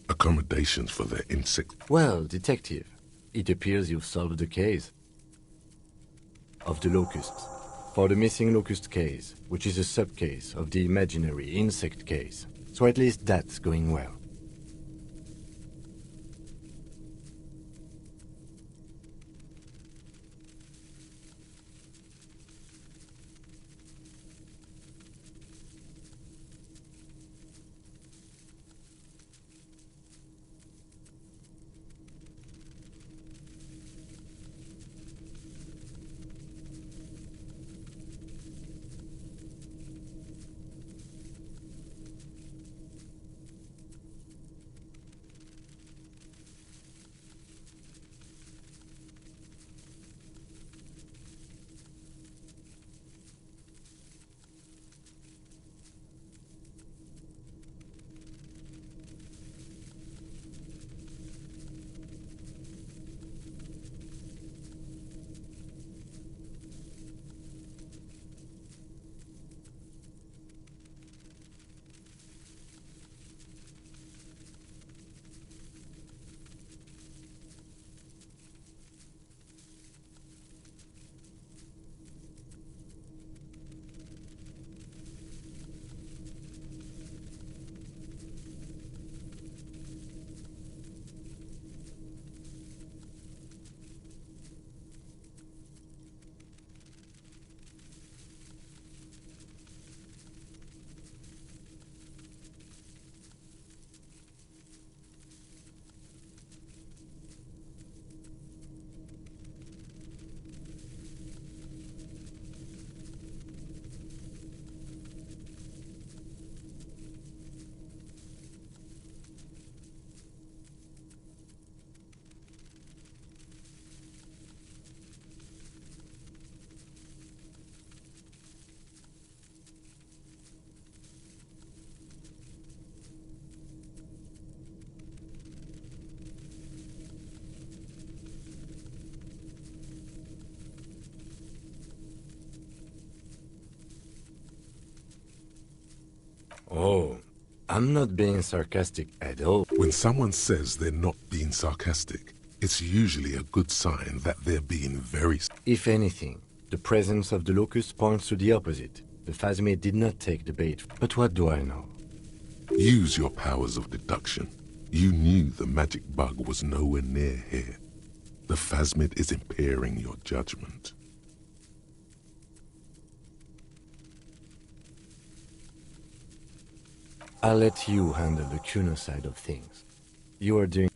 Accommodations for their insects. Well, detective, it appears you've solved the case of the locusts. For the missing locust case, which is a sub-case of the imaginary insect case. So at least that's going well. Oh, I'm not being sarcastic at all. When someone says they're not being sarcastic, it's usually a good sign that they're being very... If anything, the presence of the locust points to the opposite. The Phasmid did not take the bait, but what do I know? Use your powers of deduction. You knew the magic bug was nowhere near here. The Phasmid is impairing your judgment. I'll let you handle the Kuno side of things. You are doing...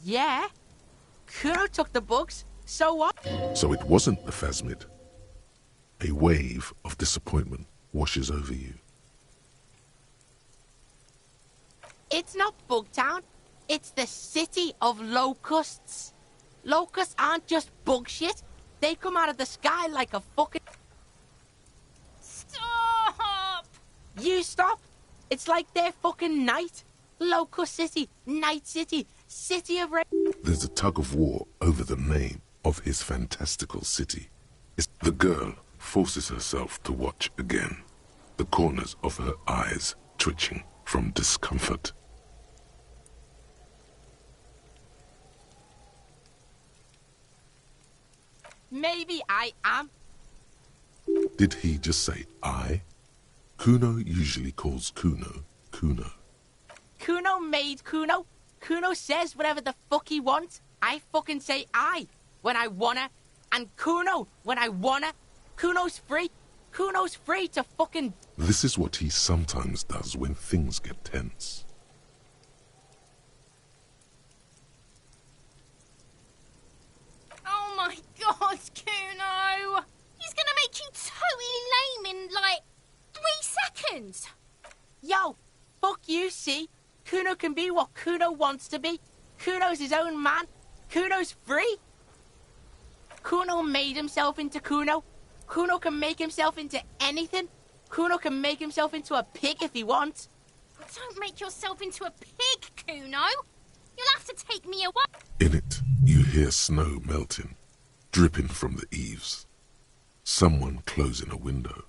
Yeah. Kuno took the bugs, so what? So it wasn't the Phasmid. A wave of disappointment washes over you. It's not Bugtown. It's the city of locusts. Locusts aren't just bug shit. They come out of the sky like a fucking... Stop! You stop? It's like they're fucking night. Locust City, Night City, City of Rain. There's a tug of war over the name of his fantastical city. The girl forces herself to watch again, the corners of her eyes twitching from discomfort. Maybe I am. Did he just say I? Kuno usually calls Kuno, Kuno. Kuno made Kuno. Kuno says whatever the fuck he wants. I fucking say I when I wanna, and Kuno when I wanna. Kuno's free. Kuno's free to fucking... This is what he sometimes does when things get tense. Oh my god, Kuno! He's gonna make you totally lame in, like, 3 seconds! Yo, fuck you, see? Kuno can be what Kuno wants to be. Kuno's his own man. Kuno's free. Kuno made himself into Kuno. Kuno can make himself into anything. Kuno can make himself into a pig if he wants. Don't make yourself into a pig, Kuno. You'll have to take me away. In it, you hear snow melting, dripping from the eaves. Someone closing a window.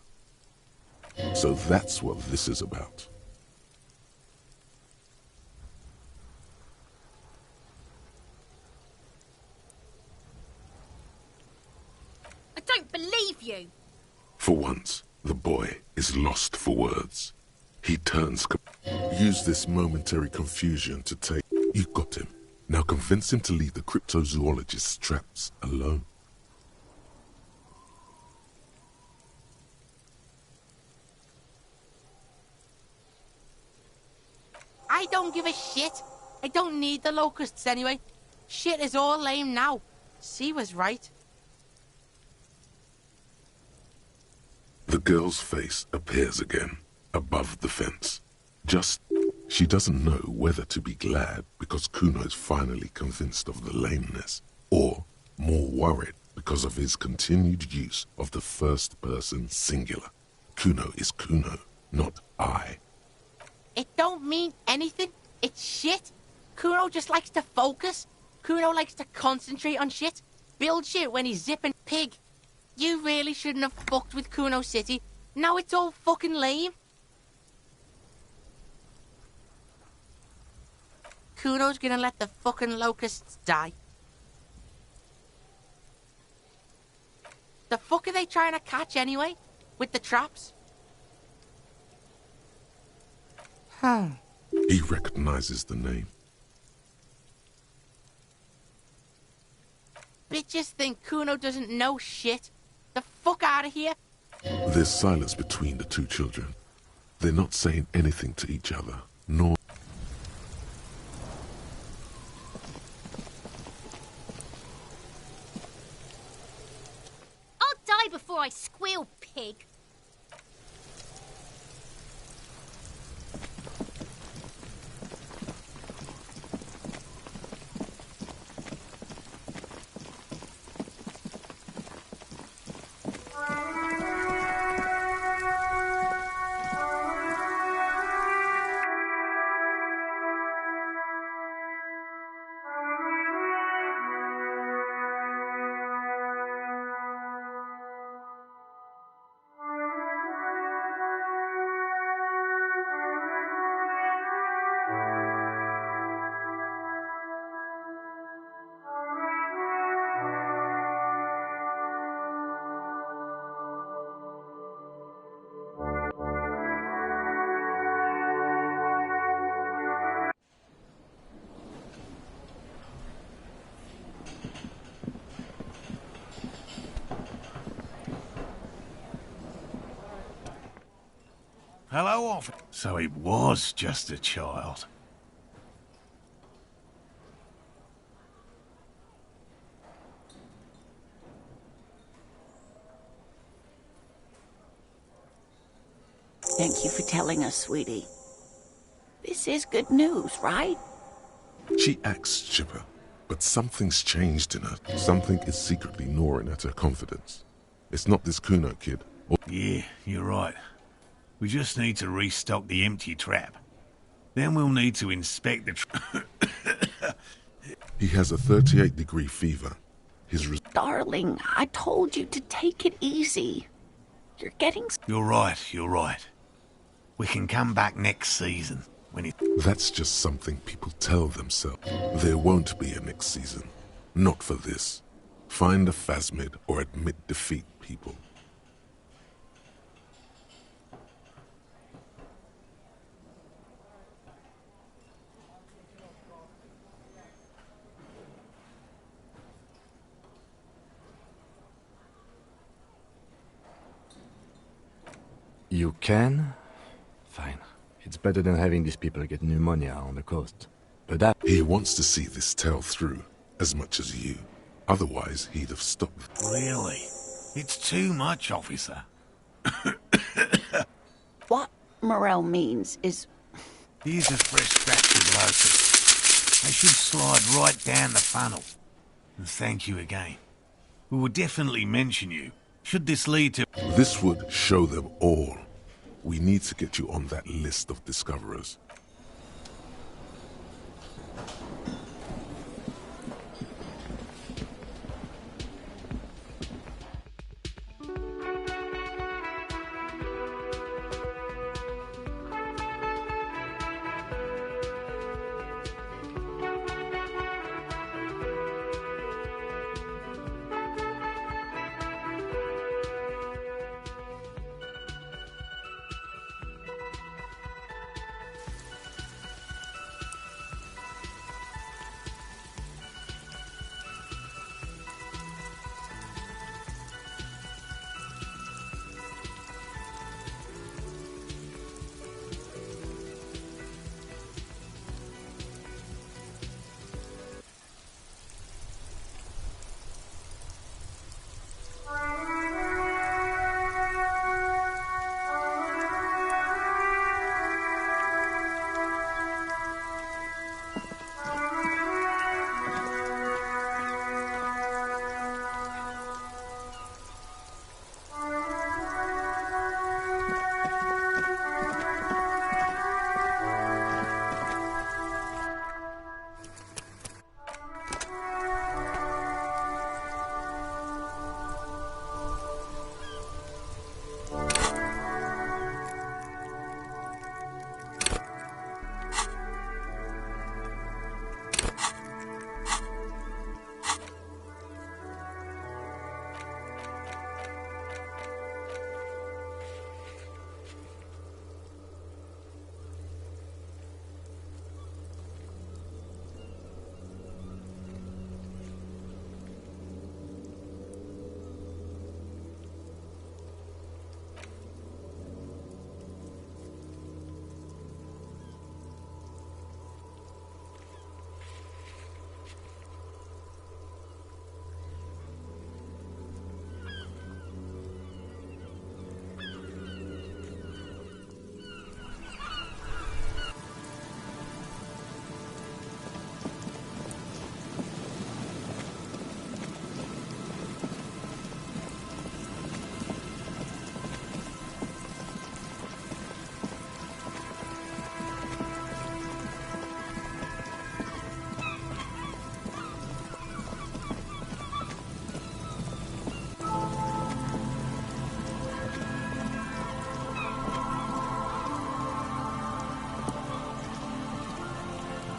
So that's what this is about. I don't believe you. For once, the boy is lost for words. He turns. Use this momentary confusion to take... You got him. Now convince him to leave the cryptozoologist's traps alone. I don't give a shit. I don't need the locusts anyway. Shit is all lame now. C was right. The girl's face appears again, above the fence. She doesn't know whether to be glad because Kuno is finally convinced of the lameness, or more worried because of his continued use of the first person singular. Kuno is Kuno, not I. It don't mean anything. It's shit. Kuno just likes to focus. Kuno likes to concentrate on shit. Build shit when he's zipping pig. You really shouldn't have fucked with Kuno City. Now it's all fucking lame. Kuno's gonna let the fucking locusts die. The fuck are they trying to catch anyway? With the traps? He recognizes the name. Bitches think Kuno doesn't know shit. The fuck out of here. There's silence between the two children. They're not saying anything to each other, nor... I'll die before I squeal, pig. Hello, officer. So it was just a child. Thank you for telling us, sweetie. This is good news, right? She acts chipper, but something's changed in her. Something is secretly gnawing at her confidence. It's not this Kuno kid. Yeah, you're right. We just need to restock the empty trap. Then we'll need to inspect the He has a 38-degree fever. Darling, I told you to take it easy. You're getting... You're right, you're right. We can come back next season, when it... That's just something people tell themselves. There won't be a next season. Not for this. Find a phasmid or admit defeat, people. You can? Fine. It's better than having these people get pneumonia on the coast. But that... He wants to see this tale through, as much as you. Otherwise, he'd have stopped. Really? It's too much, officer. What Morel means is... Here's a fresh batch of locusts. They should slide right down the funnel. And thank you again. We will definitely mention you. Should this lead to... This would show them all. We need to get you on that list of discoverers.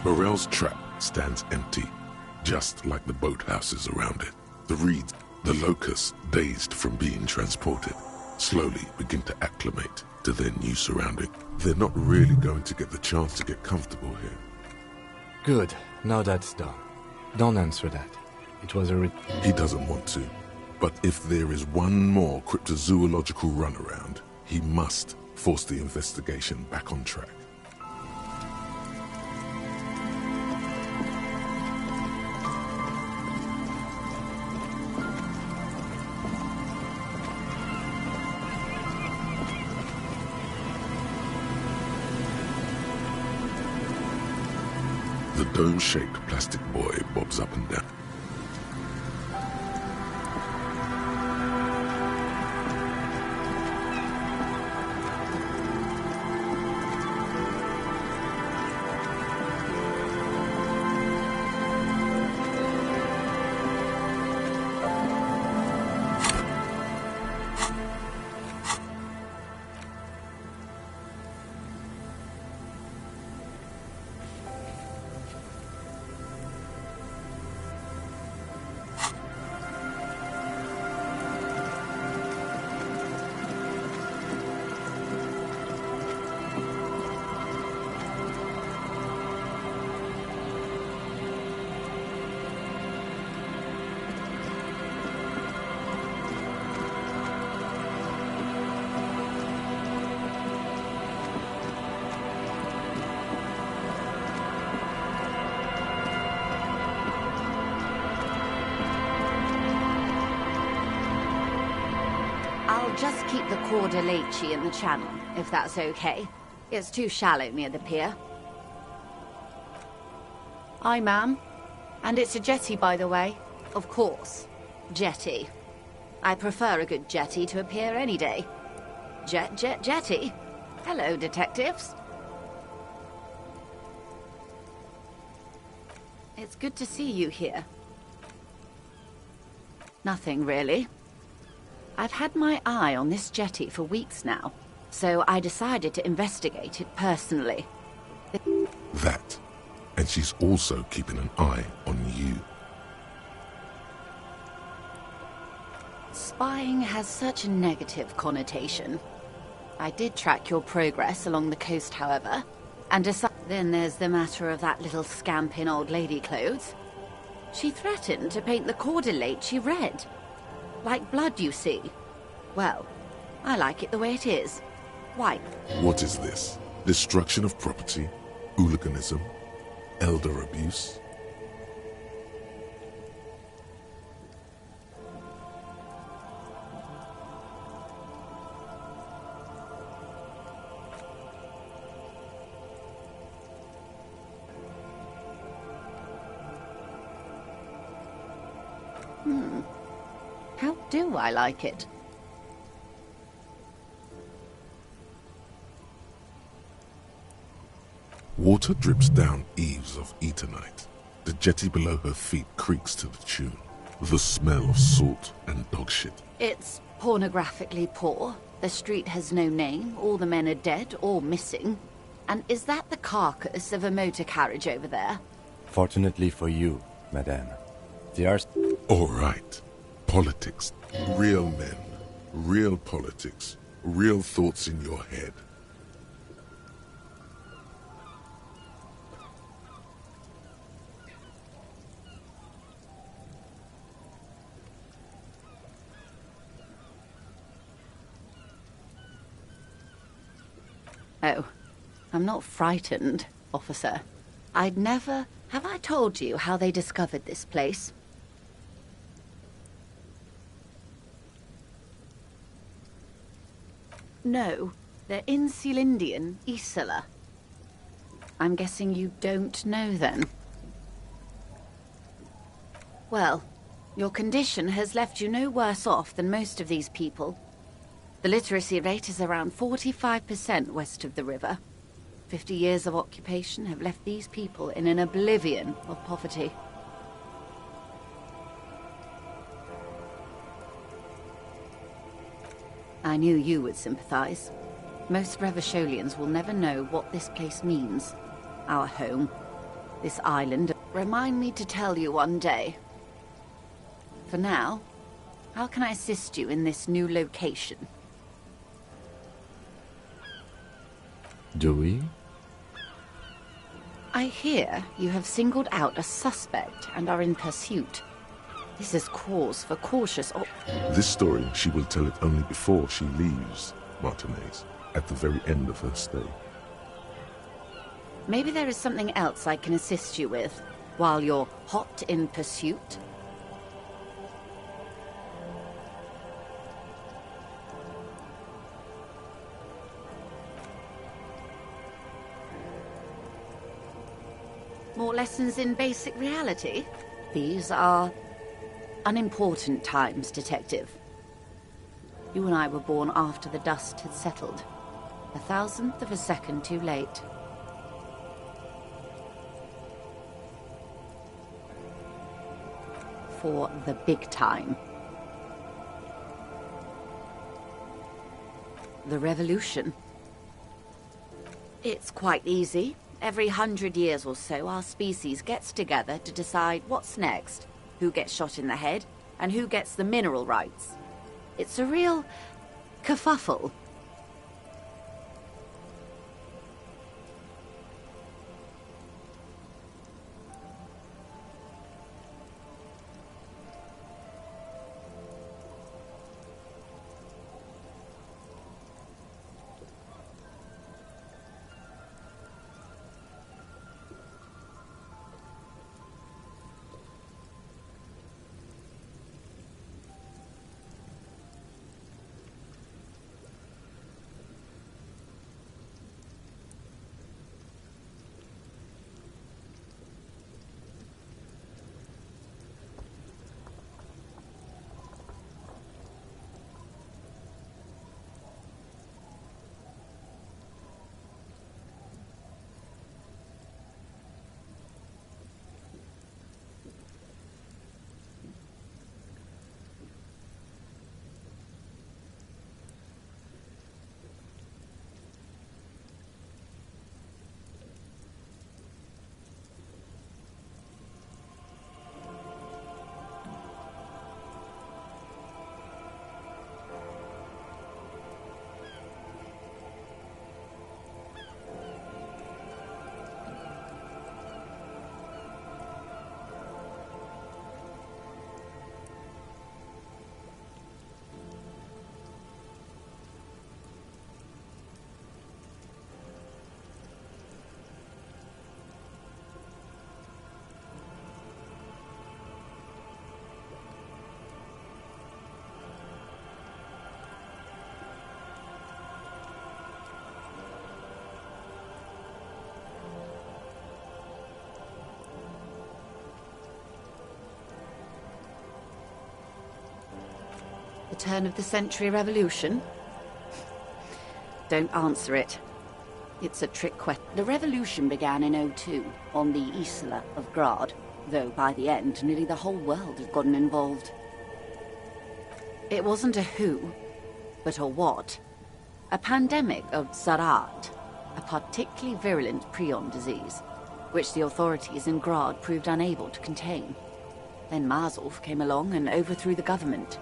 Morel's trap stands empty, just like the boathouses around it. The reeds, the locusts, dazed from being transported, slowly begin to acclimate to their new surrounding. They're not really going to get the chance to get comfortable here. Good. Now that's done. Don't answer that. It was a... He doesn't want to. But if there is one more cryptozoological runaround, he must force the investigation back on track. The dome-shaped plastic boy bobs up and down. Just keep the Corda Leche in the channel, if that's okay. It's too shallow near the pier. Aye, ma'am. And it's a jetty, by the way. Of course. Jetty. I prefer a good jetty to a pier any day. Jetty? Hello, detectives. It's good to see you here. Nothing, really. I've had my eye on this jetty for weeks now, so I decided to investigate it personally. That. And she's also keeping an eye on you. Spying has such a negative connotation. I did track your progress along the coast, however, and then there's the matter of that little scamp in old lady clothes. She threatened to paint the Corda Leche red. Like blood, you see. Well, I like it the way it is. White. What is this? Destruction of property? Hooliganism? Elder abuse? How do I like it? Water drips down eaves of Eternite. The jetty below her feet creaks to the tune. The smell of salt and dog shit. It's pornographically poor. The street has no name. All the men are dead or missing. And is that the carcass of a motor carriage over there? Fortunately for you, madame. They are... All right. Politics. Real men. Real politics. Real thoughts in your head. Oh, I'm not frightened, officer. I'd never... Have I told you how they discovered this place? No, they're in Sealindian, Isola. I'm guessing you don't know then. Well, your condition has left you no worse off than most of these people. The literacy rate is around 45% west of the river. 50 years of occupation have left these people in an oblivion of poverty. I knew you would sympathize. Most Revacholians will never know what this place means. Our home. This island, remind me to tell you one day. For now, how can I assist you in this new location? Do we? I hear you have singled out a suspect and are in pursuit. This is cause for cautious... This story, she will tell it only before she leaves Martinez, at the very end of her stay. Maybe there is something else I can assist you with, while you're hot in pursuit? More lessons in basic reality? These are unimportant times, Detective. You and I were born after the dust had settled. 1,000th of a second too late. For the big time. The revolution. It's quite easy. Every 100 years or so, our species gets together to decide what's next, who gets shot in the head, and who gets the mineral rights. It's a real kerfuffle. The turn of the century revolution? Don't answer it. It's a trick question. The revolution began in '02 on the Isla of Grad, though by the end, nearly the whole world had gotten involved. It wasn't a who, but a what. A pandemic of Zarat, a particularly virulent prion disease, which the authorities in Grad proved unable to contain. Then Marzolf came along and overthrew the government.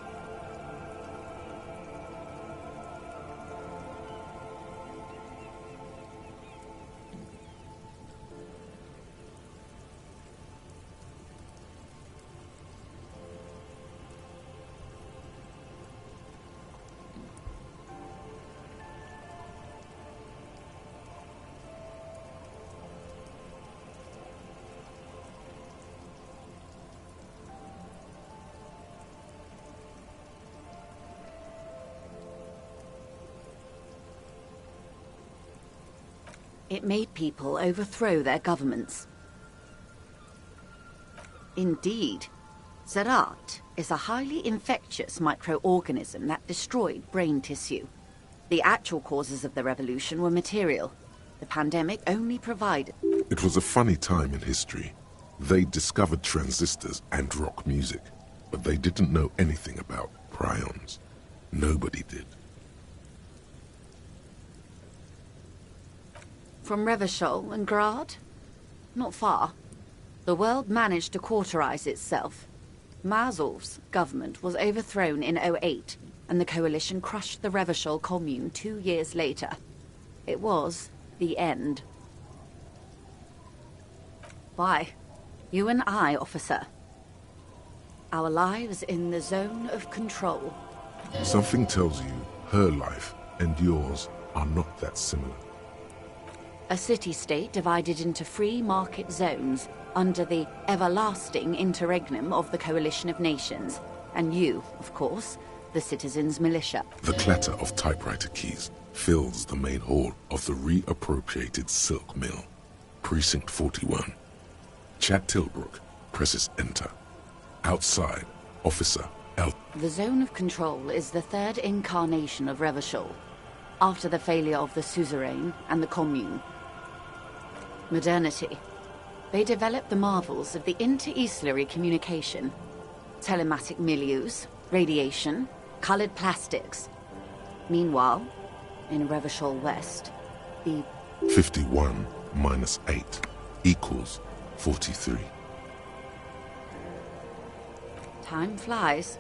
It made people overthrow their governments. Indeed, Zarat is a highly infectious microorganism that destroyed brain tissue. The actual causes of the revolution were material. The pandemic only provided... It was a funny time in history. They discovered transistors and rock music, but they didn't know anything about prions. Nobody did. From Revachol and Grad? Not far. The world managed to cauterize itself. Mazov's government was overthrown in 08, and the coalition crushed the Revachol commune 2 years later. It was the end. Why? You and I, officer. Our lives in the zone of control. Something tells you her life and yours are not that similar. A city-state divided into free market zones under the everlasting interregnum of the Coalition of Nations. And you, of course, the citizens' militia. The clatter of typewriter keys fills the main hall of the reappropriated silk mill. Precinct 41. Chad Tilbrook presses enter. Outside, Officer L. The zone of control is the third incarnation of Revachol, after the failure of the suzerain and the commune. Modernity. They developed the marvels of the inter-eastlery communication, telematic milieus, radiation, colored plastics. Meanwhile, in Revachol West, the 51 minus 8 equals 43. Time flies.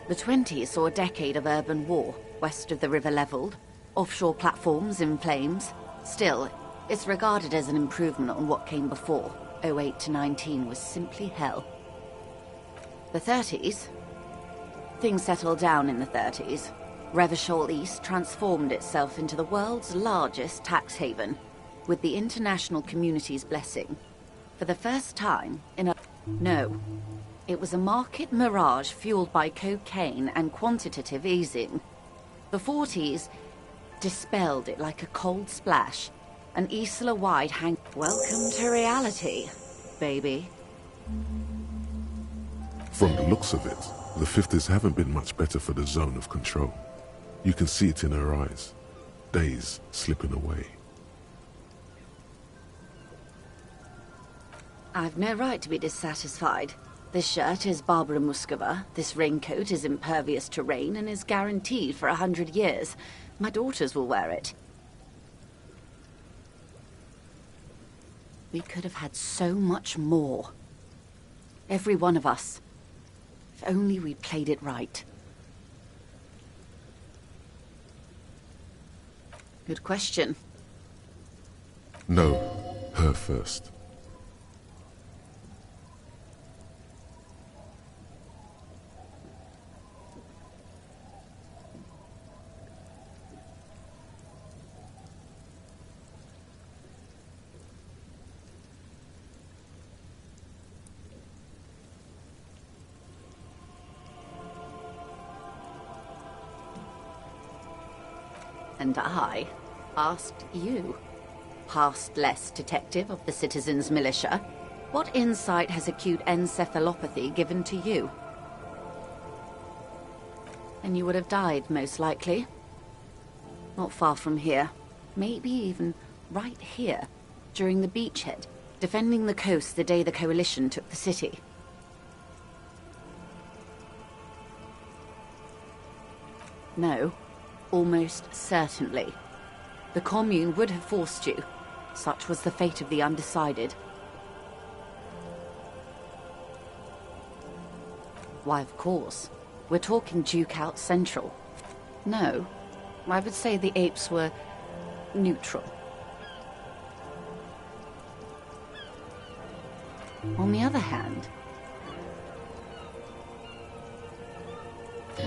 The 20s saw a decade of urban war, west of the river leveled, offshore platforms in flames. Still, it's regarded as an improvement on what came before. 08 to 19 was simply hell. The 30s? Things settled down in the 30s. Revachol East transformed itself into the world's largest tax haven, with the international community's blessing. For the first time in a... No. It was a market mirage fueled by cocaine and quantitative easing. The 40s dispelled it like a cold splash. An Isla-wide hang... Welcome to reality, baby. From the looks of it, the 50s haven't been much better for the zone of control. You can see it in her eyes. Days slipping away. I've no right to be dissatisfied. This shirt is Barbara Muscova, this raincoat is impervious to rain and is guaranteed for 100 years. My daughters will wear it. We could have had so much more. Every one of us. If only we'd played it right. Good question. No, her first. And I asked you, past-less detective of the citizens' militia, what insight has acute encephalopathy given to you? And you would have died, most likely. Not far from here, maybe even right here, during the beachhead, defending the coast the day the Coalition took the city. No. Almost certainly. The commune would have forced you. Such was the fate of the undecided. Why, of course. We're talking Duke out Central. No, I would say the apes were neutral. On the other hand...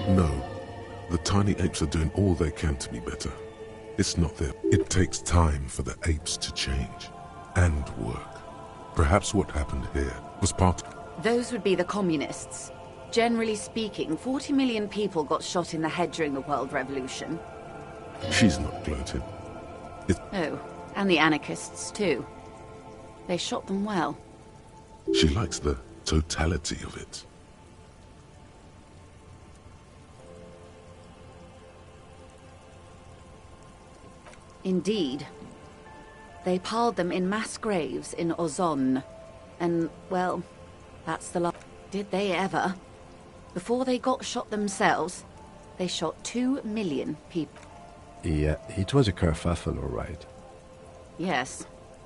No. The tiny apes are doing all they can to be better. It's not there. It takes time for the apes to change and work. Perhaps what happened here was part... Those would be the communists. Generally speaking, 40 million people got shot in the head during the World Revolution. She's not gloating. Oh, and the anarchists too. They shot them well. She likes the totality of it. Indeed. They piled them in mass graves in Ozon. And, well, that's the last. Did they ever? Before they got shot themselves, they shot 2 million people. Yeah, it was a kerfuffle, all right. Yes.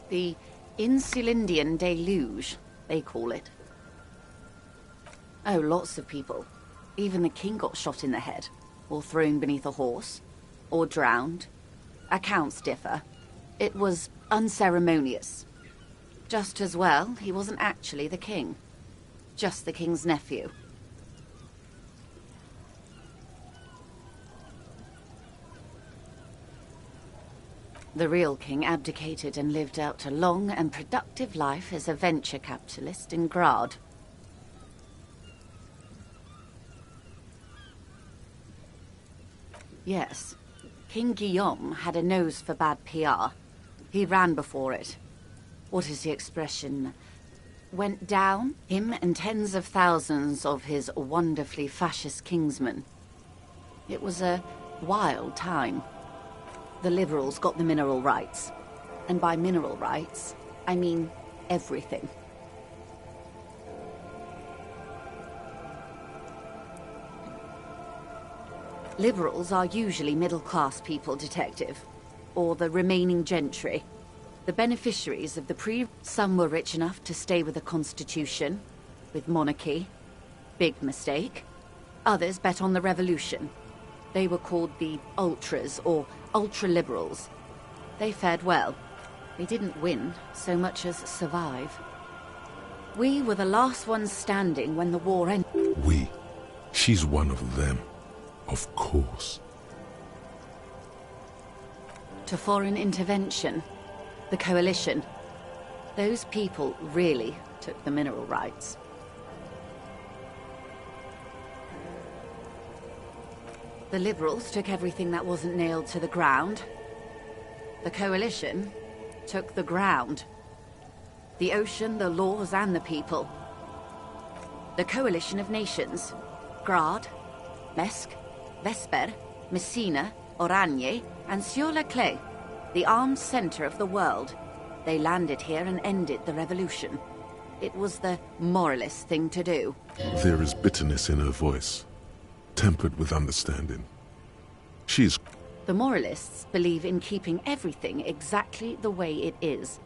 The Insulindian deluge, they call it. Oh, lots of people. Even the king got shot in the head, or thrown beneath a horse, or drowned. Accounts differ. It was unceremonious. Just as well, he wasn't actually the king. Just the king's nephew. The real king abdicated and lived out a long and productive life as a venture capitalist in Grad. Yes, King Guillaume had a nose for bad PR. He ran before it. What is the expression? Went down, him and tens of thousands of his wonderfully fascist kingsmen. It was a wild time. The liberals got the mineral rights. And by mineral rights, I mean everything. Liberals are usually middle-class people, Detective. Or the remaining gentry. The beneficiaries of the Some were rich enough to stay with the Constitution, with monarchy. Big mistake. Others bet on the revolution. They were called the ultras, or ultra-liberals. They fared well. They didn't win so much as survive. We were the last ones standing when the war ended. We? She's one of them. Of course. To foreign intervention. The coalition. Those people really took the mineral rights. The liberals took everything that wasn't nailed to the ground. The coalition took the ground. The ocean, the laws, and the people. The coalition of nations. Grad, Mesk, Vesper, Messina, Oranje, and Sur-le-Clay. The armed center of the world. They landed here and ended the revolution. It was the moralist thing to do. There is bitterness in her voice, tempered with understanding. She's... The moralists believe in keeping everything exactly the way it is.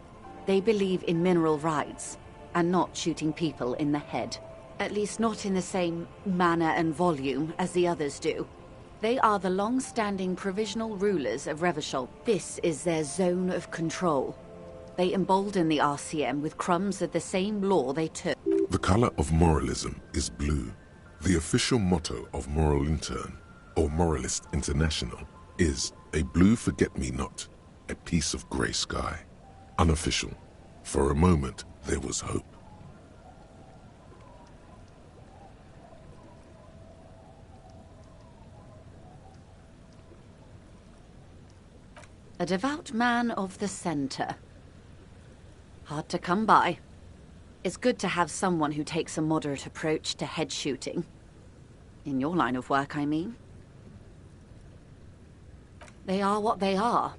They believe in mineral rights, and not shooting people in the head. At least not in the same manner and volume as the others do. They are the long-standing provisional rulers of Revachol. This is their zone of control. They embolden the RCM with crumbs of the same law they took. The color of moralism is blue. The official motto of Moral Intern, or Moralist International, is a blue forget-me-not, a piece of grey sky. Unofficial. For a moment, there was hope. A devout man of the center. Hard to come by. It's good to have someone who takes a moderate approach to head shooting. In your line of work, I mean. They are what they are.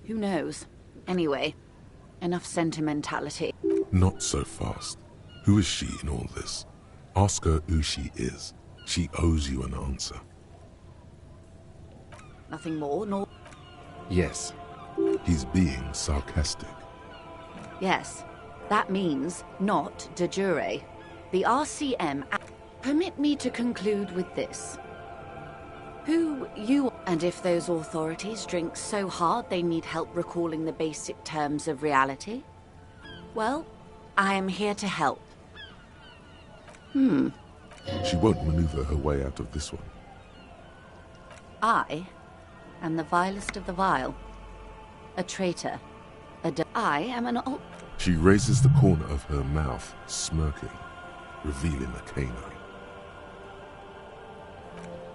Who knows? Anyway, enough sentimentality. Not so fast. Who is she in all this? Ask her who she is. She owes you an answer. Nothing more, nor... Yes. He's being sarcastic. Yes. That means not de jure. The RCM... Permit me to conclude with this. Who you... And if those authorities drink so hard they need help recalling the basic terms of reality, well, I am here to help. She won't maneuver her way out of this one. I am the vilest of the vile. A traitor. I am an She raises the corner of her mouth, smirking, revealing a canine.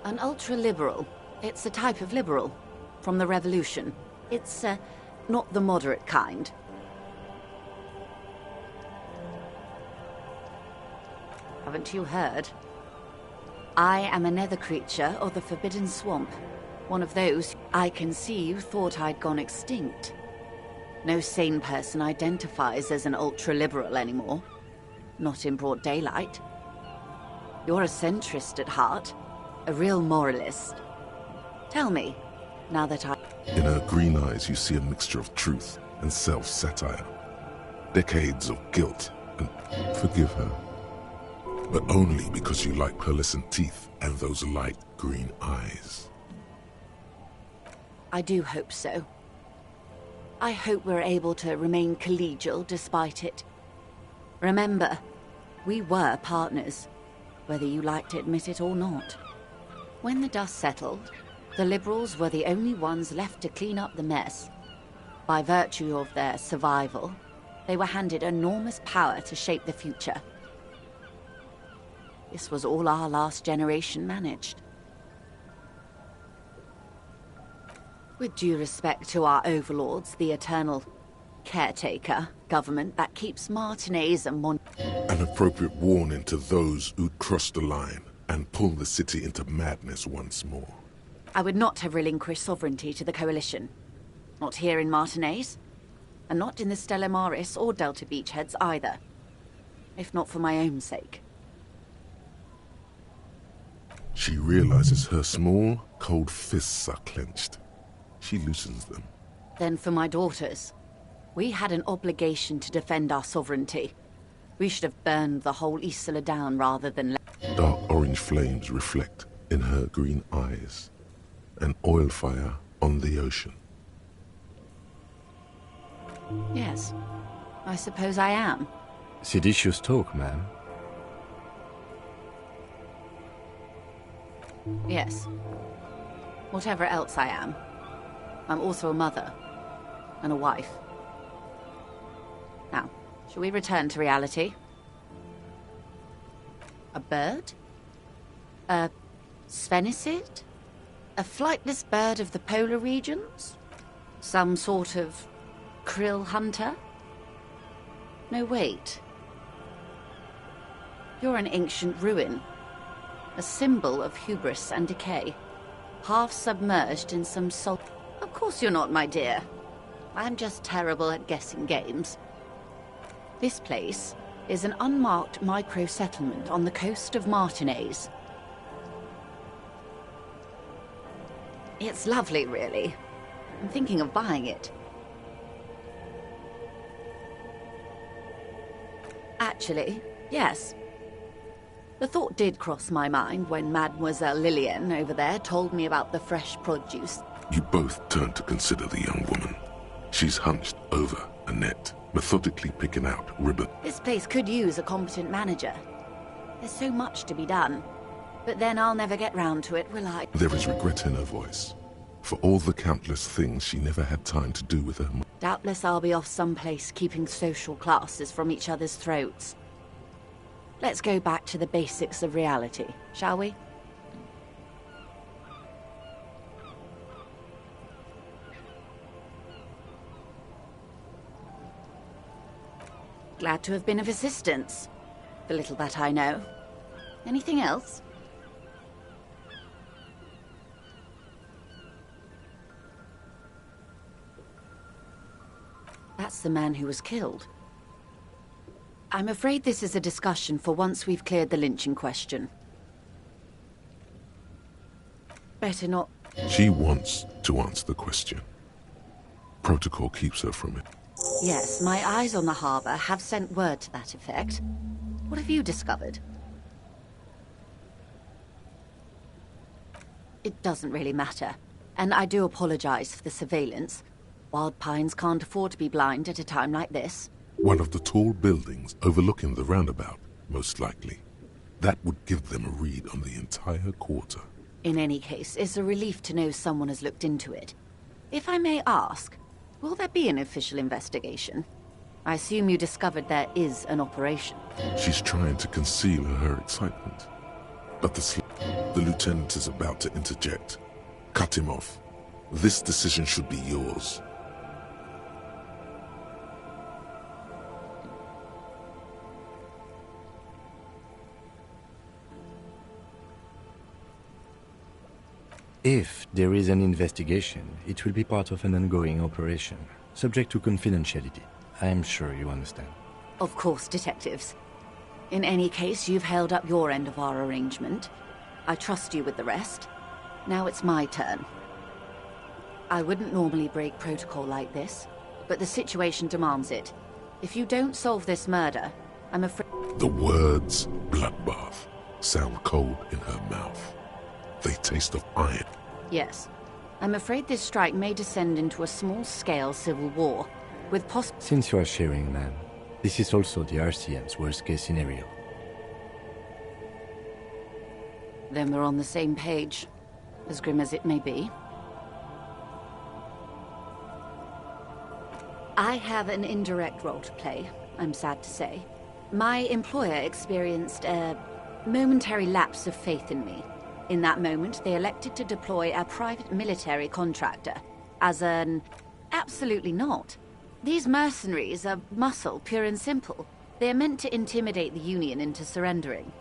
An ultra-liberal. It's a type of liberal. From the revolution. It's, not the moderate kind. Haven't you heard? I am a nether creature of the Forbidden Swamp. One of those. I can see you thought I'd gone extinct. No sane person identifies as an ultra-liberal anymore. Not in broad daylight. You're a centrist at heart. A real moralist. Tell me, now that In her green eyes you see a mixture of truth and self-satire. decades of guilt, and forgive her. But only because you like pearlescent teeth and those light green eyes. I do hope so. I hope we're able to remain collegial despite it. Remember, we were partners, whether you like to admit it or not. When the dust settled, the Liberals were the only ones left to clean up the mess. By virtue of their survival, they were handed enormous power to shape the future. This was all our last generation managed. With due respect to our overlords, the eternal caretaker government that keeps Martinez and An appropriate warning to those who'd cross the line and pull the city into madness once more. I would not have relinquished sovereignty to the Coalition. Not here in Martinez, and not in the Stella Maris or Delta Beachheads either. If not for my own sake. She realizes her small, cold fists are clenched. She loosens them. Then for my daughters. We had an obligation to defend our sovereignty. We should have burned the whole Isola down rather than Dark orange flames reflect in her green eyes. An oil fire on the ocean. Yes, I suppose I am. Seditious talk, ma'am. Yes. Whatever else I am, I'm also a mother and a wife. Now, shall we return to reality? A bird? A sphenicid? A flightless bird of the polar regions? Some sort of krill hunter? No, wait. You're an ancient ruin. A symbol of hubris and decay. Half submerged in some salt. Of course you're not, my dear. I'm just terrible at guessing games. This place is an unmarked micro-settlement on the coast of Martinez. It's lovely, really. I'm thinking of buying it. Actually, yes. The thought did cross my mind when Mademoiselle Lillian over there told me about the fresh produce. You both turn to consider the young woman. She's hunched over a net, methodically picking out ribbon. This place could use a competent manager. There's so much to be done. But then I'll never get round to it, will I? There is regret in her voice, for all the countless things she never had time to do with her mother. Doubtless I'll be off someplace keeping social classes from each other's throats. Let's go back to the basics of reality, shall we? Glad to have been of assistance. The little that I know. Anything else? That's the man who was killed. I'm afraid this is a discussion for once we've cleared the lynching question. Better not. She wants to answer the question. Protocol keeps her from it. Yes, my eyes on the harbour have sent word to that effect. What have you discovered? It doesn't really matter, and I do apologize for the surveillance. Wild Pines can't afford to be blind at a time like this. One of the tall buildings overlooking the roundabout, most likely. That would give them a read on the entire quarter. In any case, it's a relief to know someone has looked into it. If I may ask, will there be an official investigation? I assume you discovered there is an operation. She's trying to conceal her excitement. But the lieutenant is about to interject. Cut him off. This decision should be yours. If there is an investigation, it will be part of an ongoing operation, subject to confidentiality. I am sure you understand. Of course, detectives. In any case, you've held up your end of our arrangement. I trust you with the rest. Now it's my turn. I wouldn't normally break protocol like this, but the situation demands it. If you don't solve this murder, I'm afraid... The words bloodbath sound cold in her mouth. They taste of iron. Yes. I'm afraid this strike may descend into a small-scale civil war, with Since you are sharing, ma'am, this is also the RCM's worst-case scenario. Then we're on the same page, as grim as it may be. I have an indirect role to play, I'm sad to say. My employer experienced a momentary lapse of faith in me. In that moment, they elected to deploy a private military contractor as an... Absolutely not. These mercenaries are muscle, pure and simple. They are meant to intimidate the Union into surrendering.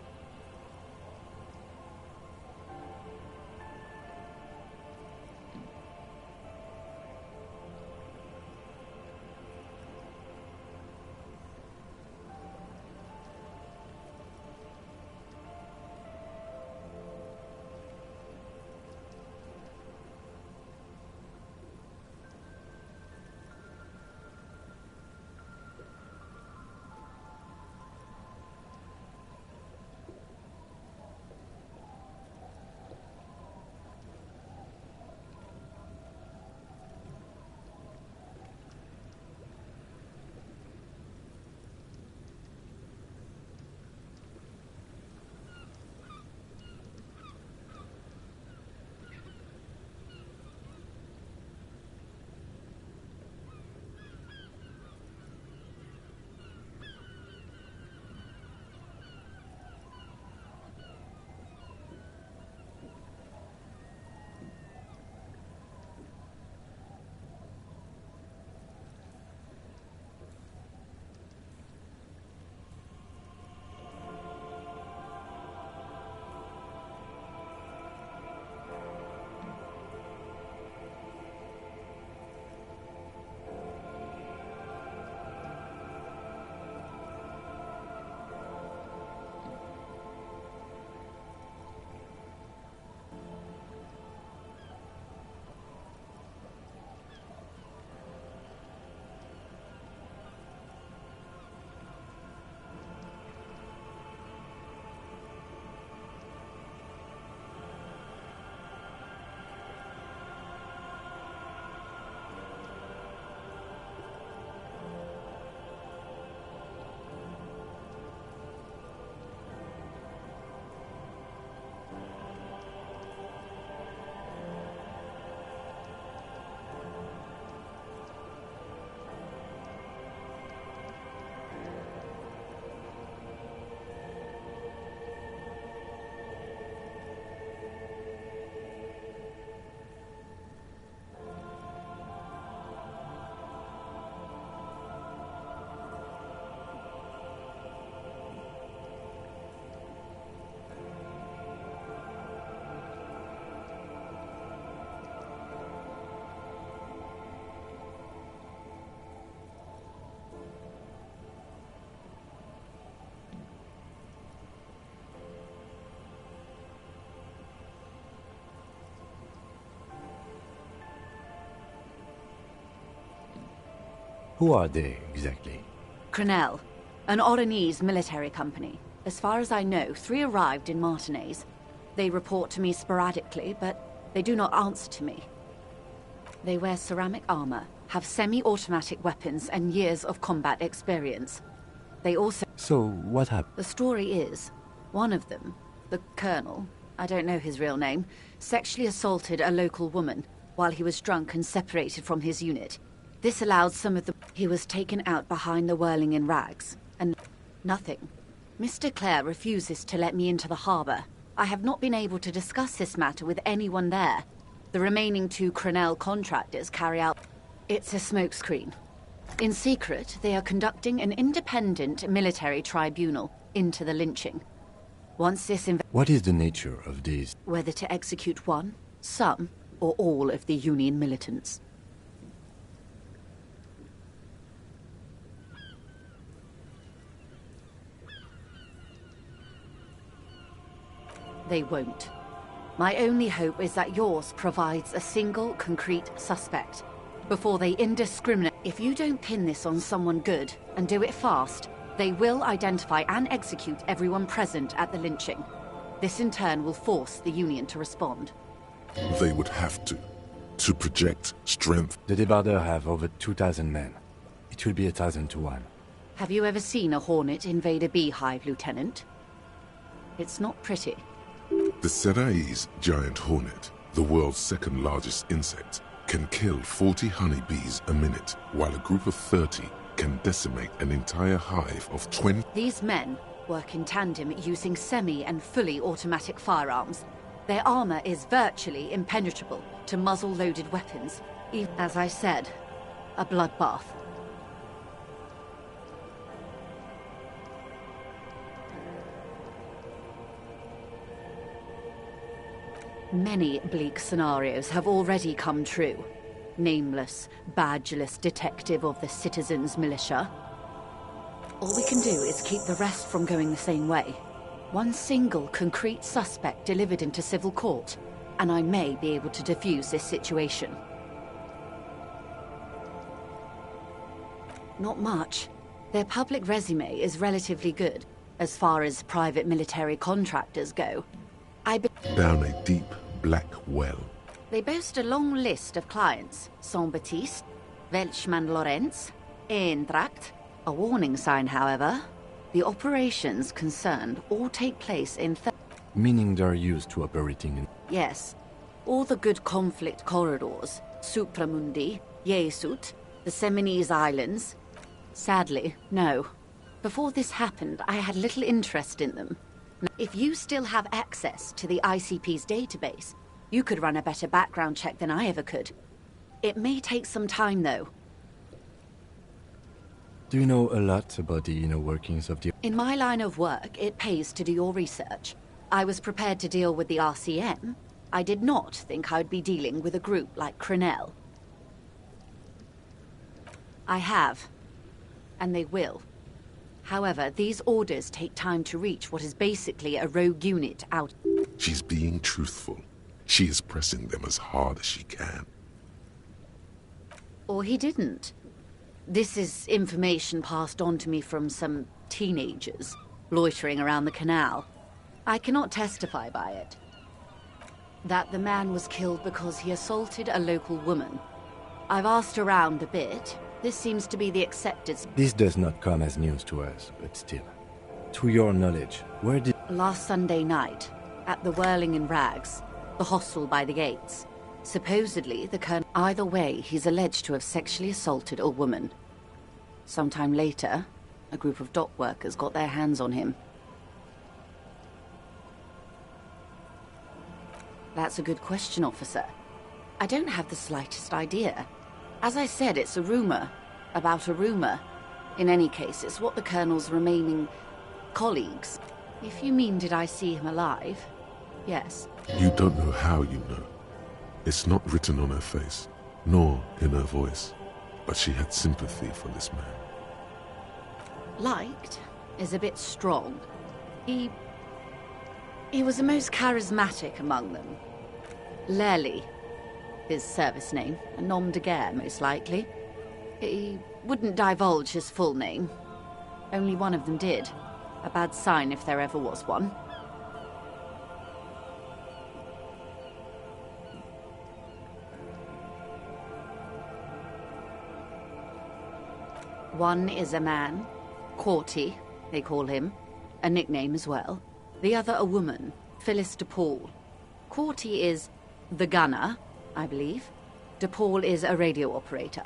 Who are they, exactly? Crenel, an Oranese military company. As far as I know, 3 arrived in Martinez. They report to me sporadically, but they do not answer to me. They wear ceramic armor, have semi-automatic weapons, and years of combat experience. They also... So, what happened? The story is, one of them, the colonel, I don't know his real name, sexually assaulted a local woman while he was drunk and separated from his unit. This allowed some of the... He was taken out behind the whirling in rags, and nothing. Mr. Clare refuses to let me into the harbor. I have not been able to discuss this matter with anyone there. The remaining 2 Crenel contractors carry out... It's a smokescreen. In secret, they are conducting an independent military tribunal into the lynching. Once this... What is the nature of these? Whether to execute one, some, or all of the Union militants. They won't. My only hope is that yours provides a single, concrete suspect before they indiscriminately... If you don't pin this on someone good, and do it fast, they will identify and execute everyone present at the lynching. This in turn will force the Union to respond. They would have to project strength. The Debardeurs have over 2,000 men. It will be 1,000 to 1. Have you ever seen a hornet invade a beehive, Lieutenant? It's not pretty. The Serai's giant hornet, the world's second largest insect, can kill 40 honeybees a minute, while a group of 30 can decimate an entire hive of 20. These men work in tandem using semi- and fully automatic firearms. Their armor is virtually impenetrable to muzzle-loaded weapons. As I said, a bloodbath. Many bleak scenarios have already come true. Nameless, badgeless detective of the citizens' militia. All we can do is keep the rest from going the same way. One single concrete suspect delivered into civil court, and I may be able to defuse this situation. Not much. Their public resume is relatively good, as far as private military contractors go. Down a deep, black well. They boast a long list of clients. Saint-Baptiste, Welchman-Lorenz, Eintracht. A warning sign, however. The operations concerned all take place in... Meaning they're used to operating in... Yes. All the good conflict corridors. Supramundi, Yesut, the Seminese Islands. Sadly, no. Before this happened, I had little interest in them. If you still have access to the ICP's database, you could run a better background check than I ever could. It may take some time, though. Do you know a lot about the inner workings of the... In my line of work, it pays to do your research. I was prepared to deal with the RCM. I did not think I would be dealing with a group like Crenel. I have. And they will. However, these orders take time to reach what is basically a rogue unit out. She's being truthful. She is pressing them as hard as she can. Or he didn't. This is information passed on to me from some teenagers loitering around the canal. I cannot testify by it. That the man was killed because he assaulted a local woman. I've asked around a bit. This seems to be the accepted... This does not come as news to us, but still. To your knowledge, where did... Last Sunday night, at the Whirling in Rags, the hostel by the gates. Supposedly, the colonel... Either way, he's alleged to have sexually assaulted a woman. Sometime later, a group of dock workers got their hands on him. That's a good question, officer. I don't have the slightest idea. As I said, it's a rumor. About a rumor. In any case, it's what the Colonel's remaining colleagues... If you mean did I see him alive? Yes. You don't know how you know. It's not written on her face, nor in her voice. But she had sympathy for this man. Liked is a bit strong. He was the most charismatic among them. Lely, his service name, a nom de guerre, most likely. He wouldn't divulge his full name. Only one of them did. A bad sign if there ever was one. One is a man, Corty, they call him, a nickname as well. The other a woman, Phyllis DePaul. Corty is the gunner, I believe. DePaul is a radio operator.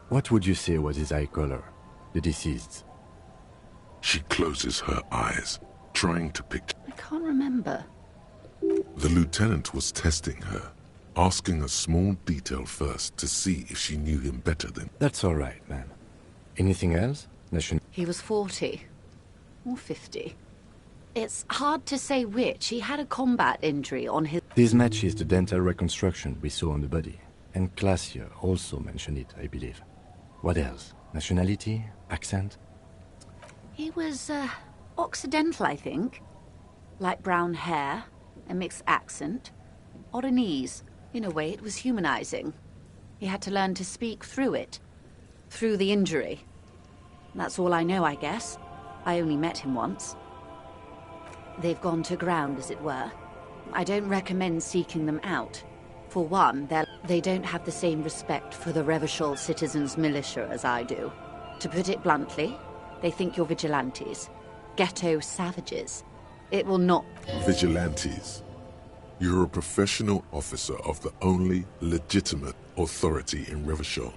What would you say was his eye color, the deceased's? She closes her eyes, trying to picture... I can't remember. The lieutenant was testing her, asking a small detail first to see if she knew him better than... That's all right, man. Anything else? He was 40. Or 50. It's hard to say which. He had a combat injury on his... This matches the dental reconstruction we saw on the body. And Classier also mentioned it, I believe. What else? Nationality? Accent? He was, Occidental, I think. Light brown hair, a mixed accent, Oranese. In a way, it was humanizing. He had to learn to speak through it. Through the injury. That's all I know, I guess. I only met him once. They've gone to ground, as it were. I don't recommend seeking them out. For one, they don't have the same respect for the Revachol citizens' militia as I do. To put it bluntly, they think you're vigilantes. Ghetto savages. It will not... Vigilantes. You're a professional officer of the only legitimate authority in Revachol.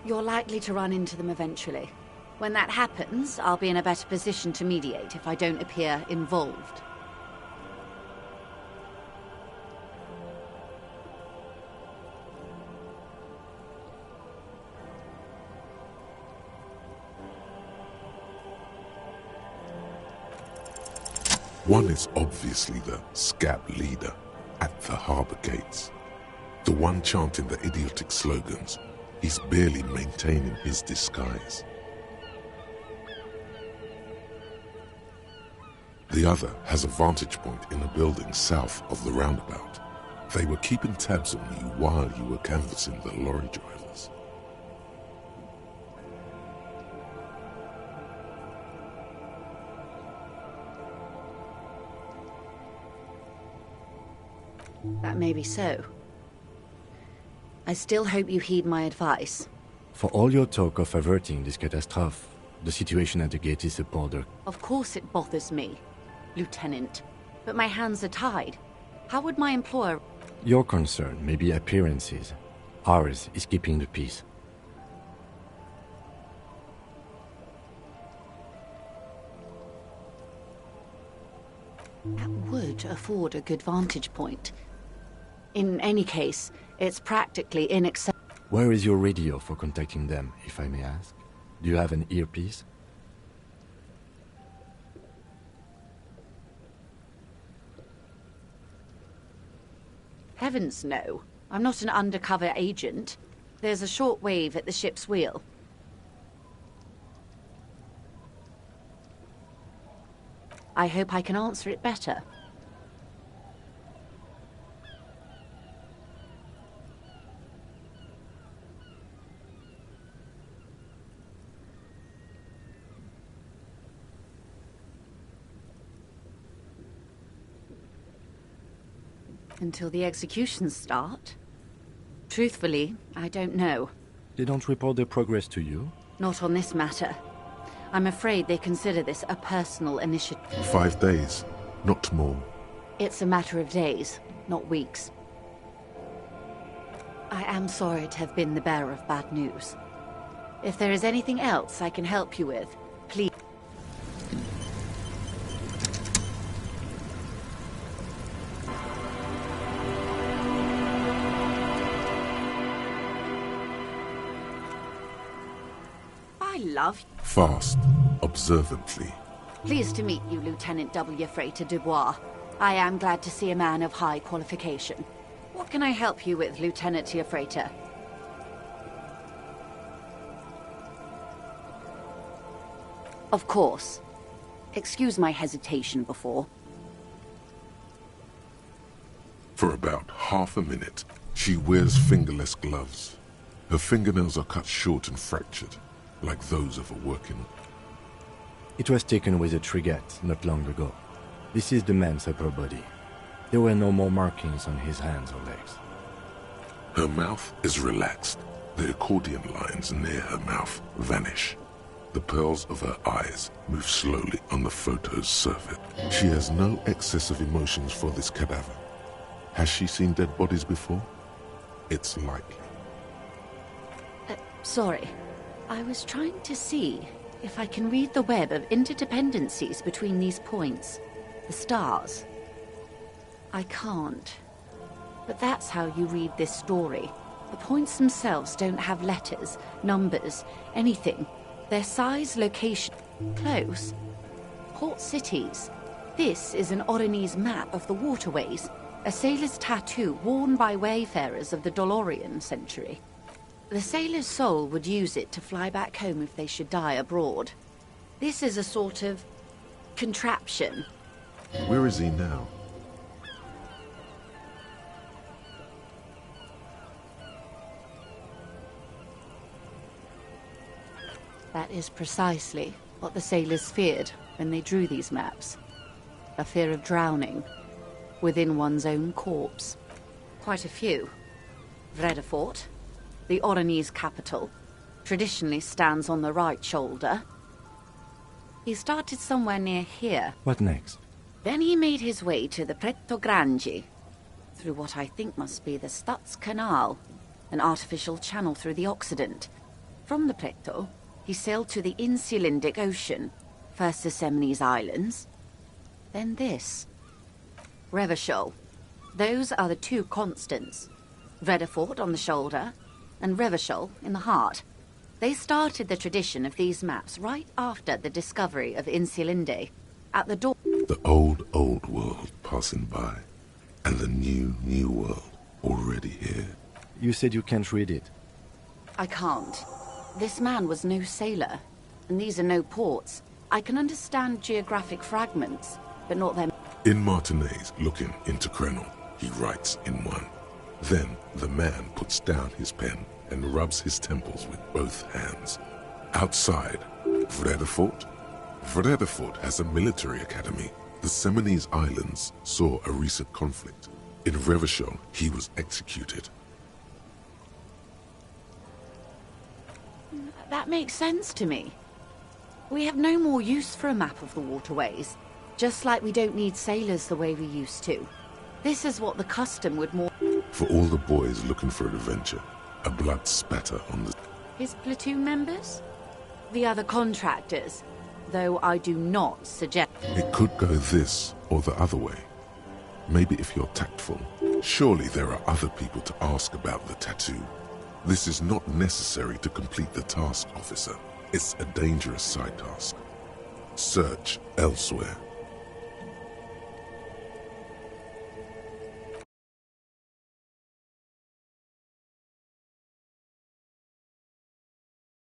You're likely to run into them eventually. When that happens, I'll be in a better position to mediate if I don't appear involved. One is obviously the scab leader at the harbour gates. The one chanting the idiotic slogans. He's barely maintaining his disguise. The other has a vantage point in a building south of the roundabout. They were keeping tabs on you while you were canvassing the lorry drivers. That may be so. I still hope you heed my advice. For all your talk of averting this catastrophe, the situation at the gate is a border. Of course it bothers me, Lieutenant. But my hands are tied. How would my employer... Your concern may be appearances. Ours is keeping the peace. That would afford a good vantage point. In any case, it's practically inaccessible. Where is your radio for contacting them, if I may ask? Do you have an earpiece? Heavens no. I'm not an undercover agent. There's a short wave at the ship's wheel. I hope I can answer it better. Until the executions start? Truthfully, I don't know. They don't report their progress to you? Not on this matter. I'm afraid they consider this a personal initiative. 5 days, not more. It's a matter of days, not weeks. I am sorry to have been the bearer of bad news. If there is anything else I can help you with, please... Love. Fast, observantly. Pleased to meet you, Lieutenant W. Freighter Dubois. I am glad to see a man of high qualification. What can I help you with, Lieutenant Freighter? Of course. Excuse my hesitation before. For about half a minute, she wears fingerless gloves. Her fingernails are cut short and fractured, like those of a working... It was taken with a trigette not long ago. This is the man's upper body. There were no more markings on his hands or legs. Her mouth is relaxed. The accordion lines near her mouth vanish. The pearls of her eyes move slowly on the photo's surface. She has no excess of emotions for this cadaver. Has she seen dead bodies before? It's likely. Sorry. I was trying to see if I can read the web of interdependencies between these points, the stars. I can't. But that's how you read this story. The points themselves don't have letters, numbers, anything. Their size, location, close. Port cities. This is an Oronese map of the waterways, a sailor's tattoo worn by wayfarers of the Dolorian century. The sailor's soul would use it to fly back home if they should die abroad. This is a sort of contraption. Where is he now? That is precisely what the sailors feared when they drew these maps. A fear of drowning within one's own corpse. Quite a few. Vredefort, the Oronese capital, traditionally stands on the right shoulder. He started somewhere near here. What next? Then he made his way to the Pretto Grande, through what I think must be the Stutz Canal, an artificial channel through the Occident. From the Pretto, he sailed to the Insulindic Ocean, first the Semines Islands, then this. Revachol. Those are the two constants. Vredefort on the shoulder, and Revachol in the heart. They started the tradition of these maps right after the discovery of Insulinde, at the door. The old world passing by, and the new world already here. You said you can't read it. I can't. This man was no sailor, and these are no ports. I can understand geographic fragments, but not them. In Martinez, looking into Krenor, he writes in one. Then the man puts down his pen and rubs his temples with both hands. Outside, Vredefort? Vredefort has a military academy. The Semines Islands saw a recent conflict. In Revachol, he was executed. That makes sense to me. We have no more use for a map of the waterways, just like we don't need sailors the way we used to. This is what the custom would more... For all the boys looking for adventure, a blood spatter on the... His platoon members? The other contractors, though I do not suggest... It could go this or the other way. Maybe if you're tactful. Surely there are other people to ask about the tattoo. This is not necessary to complete the task, officer. It's a dangerous side task. Search elsewhere.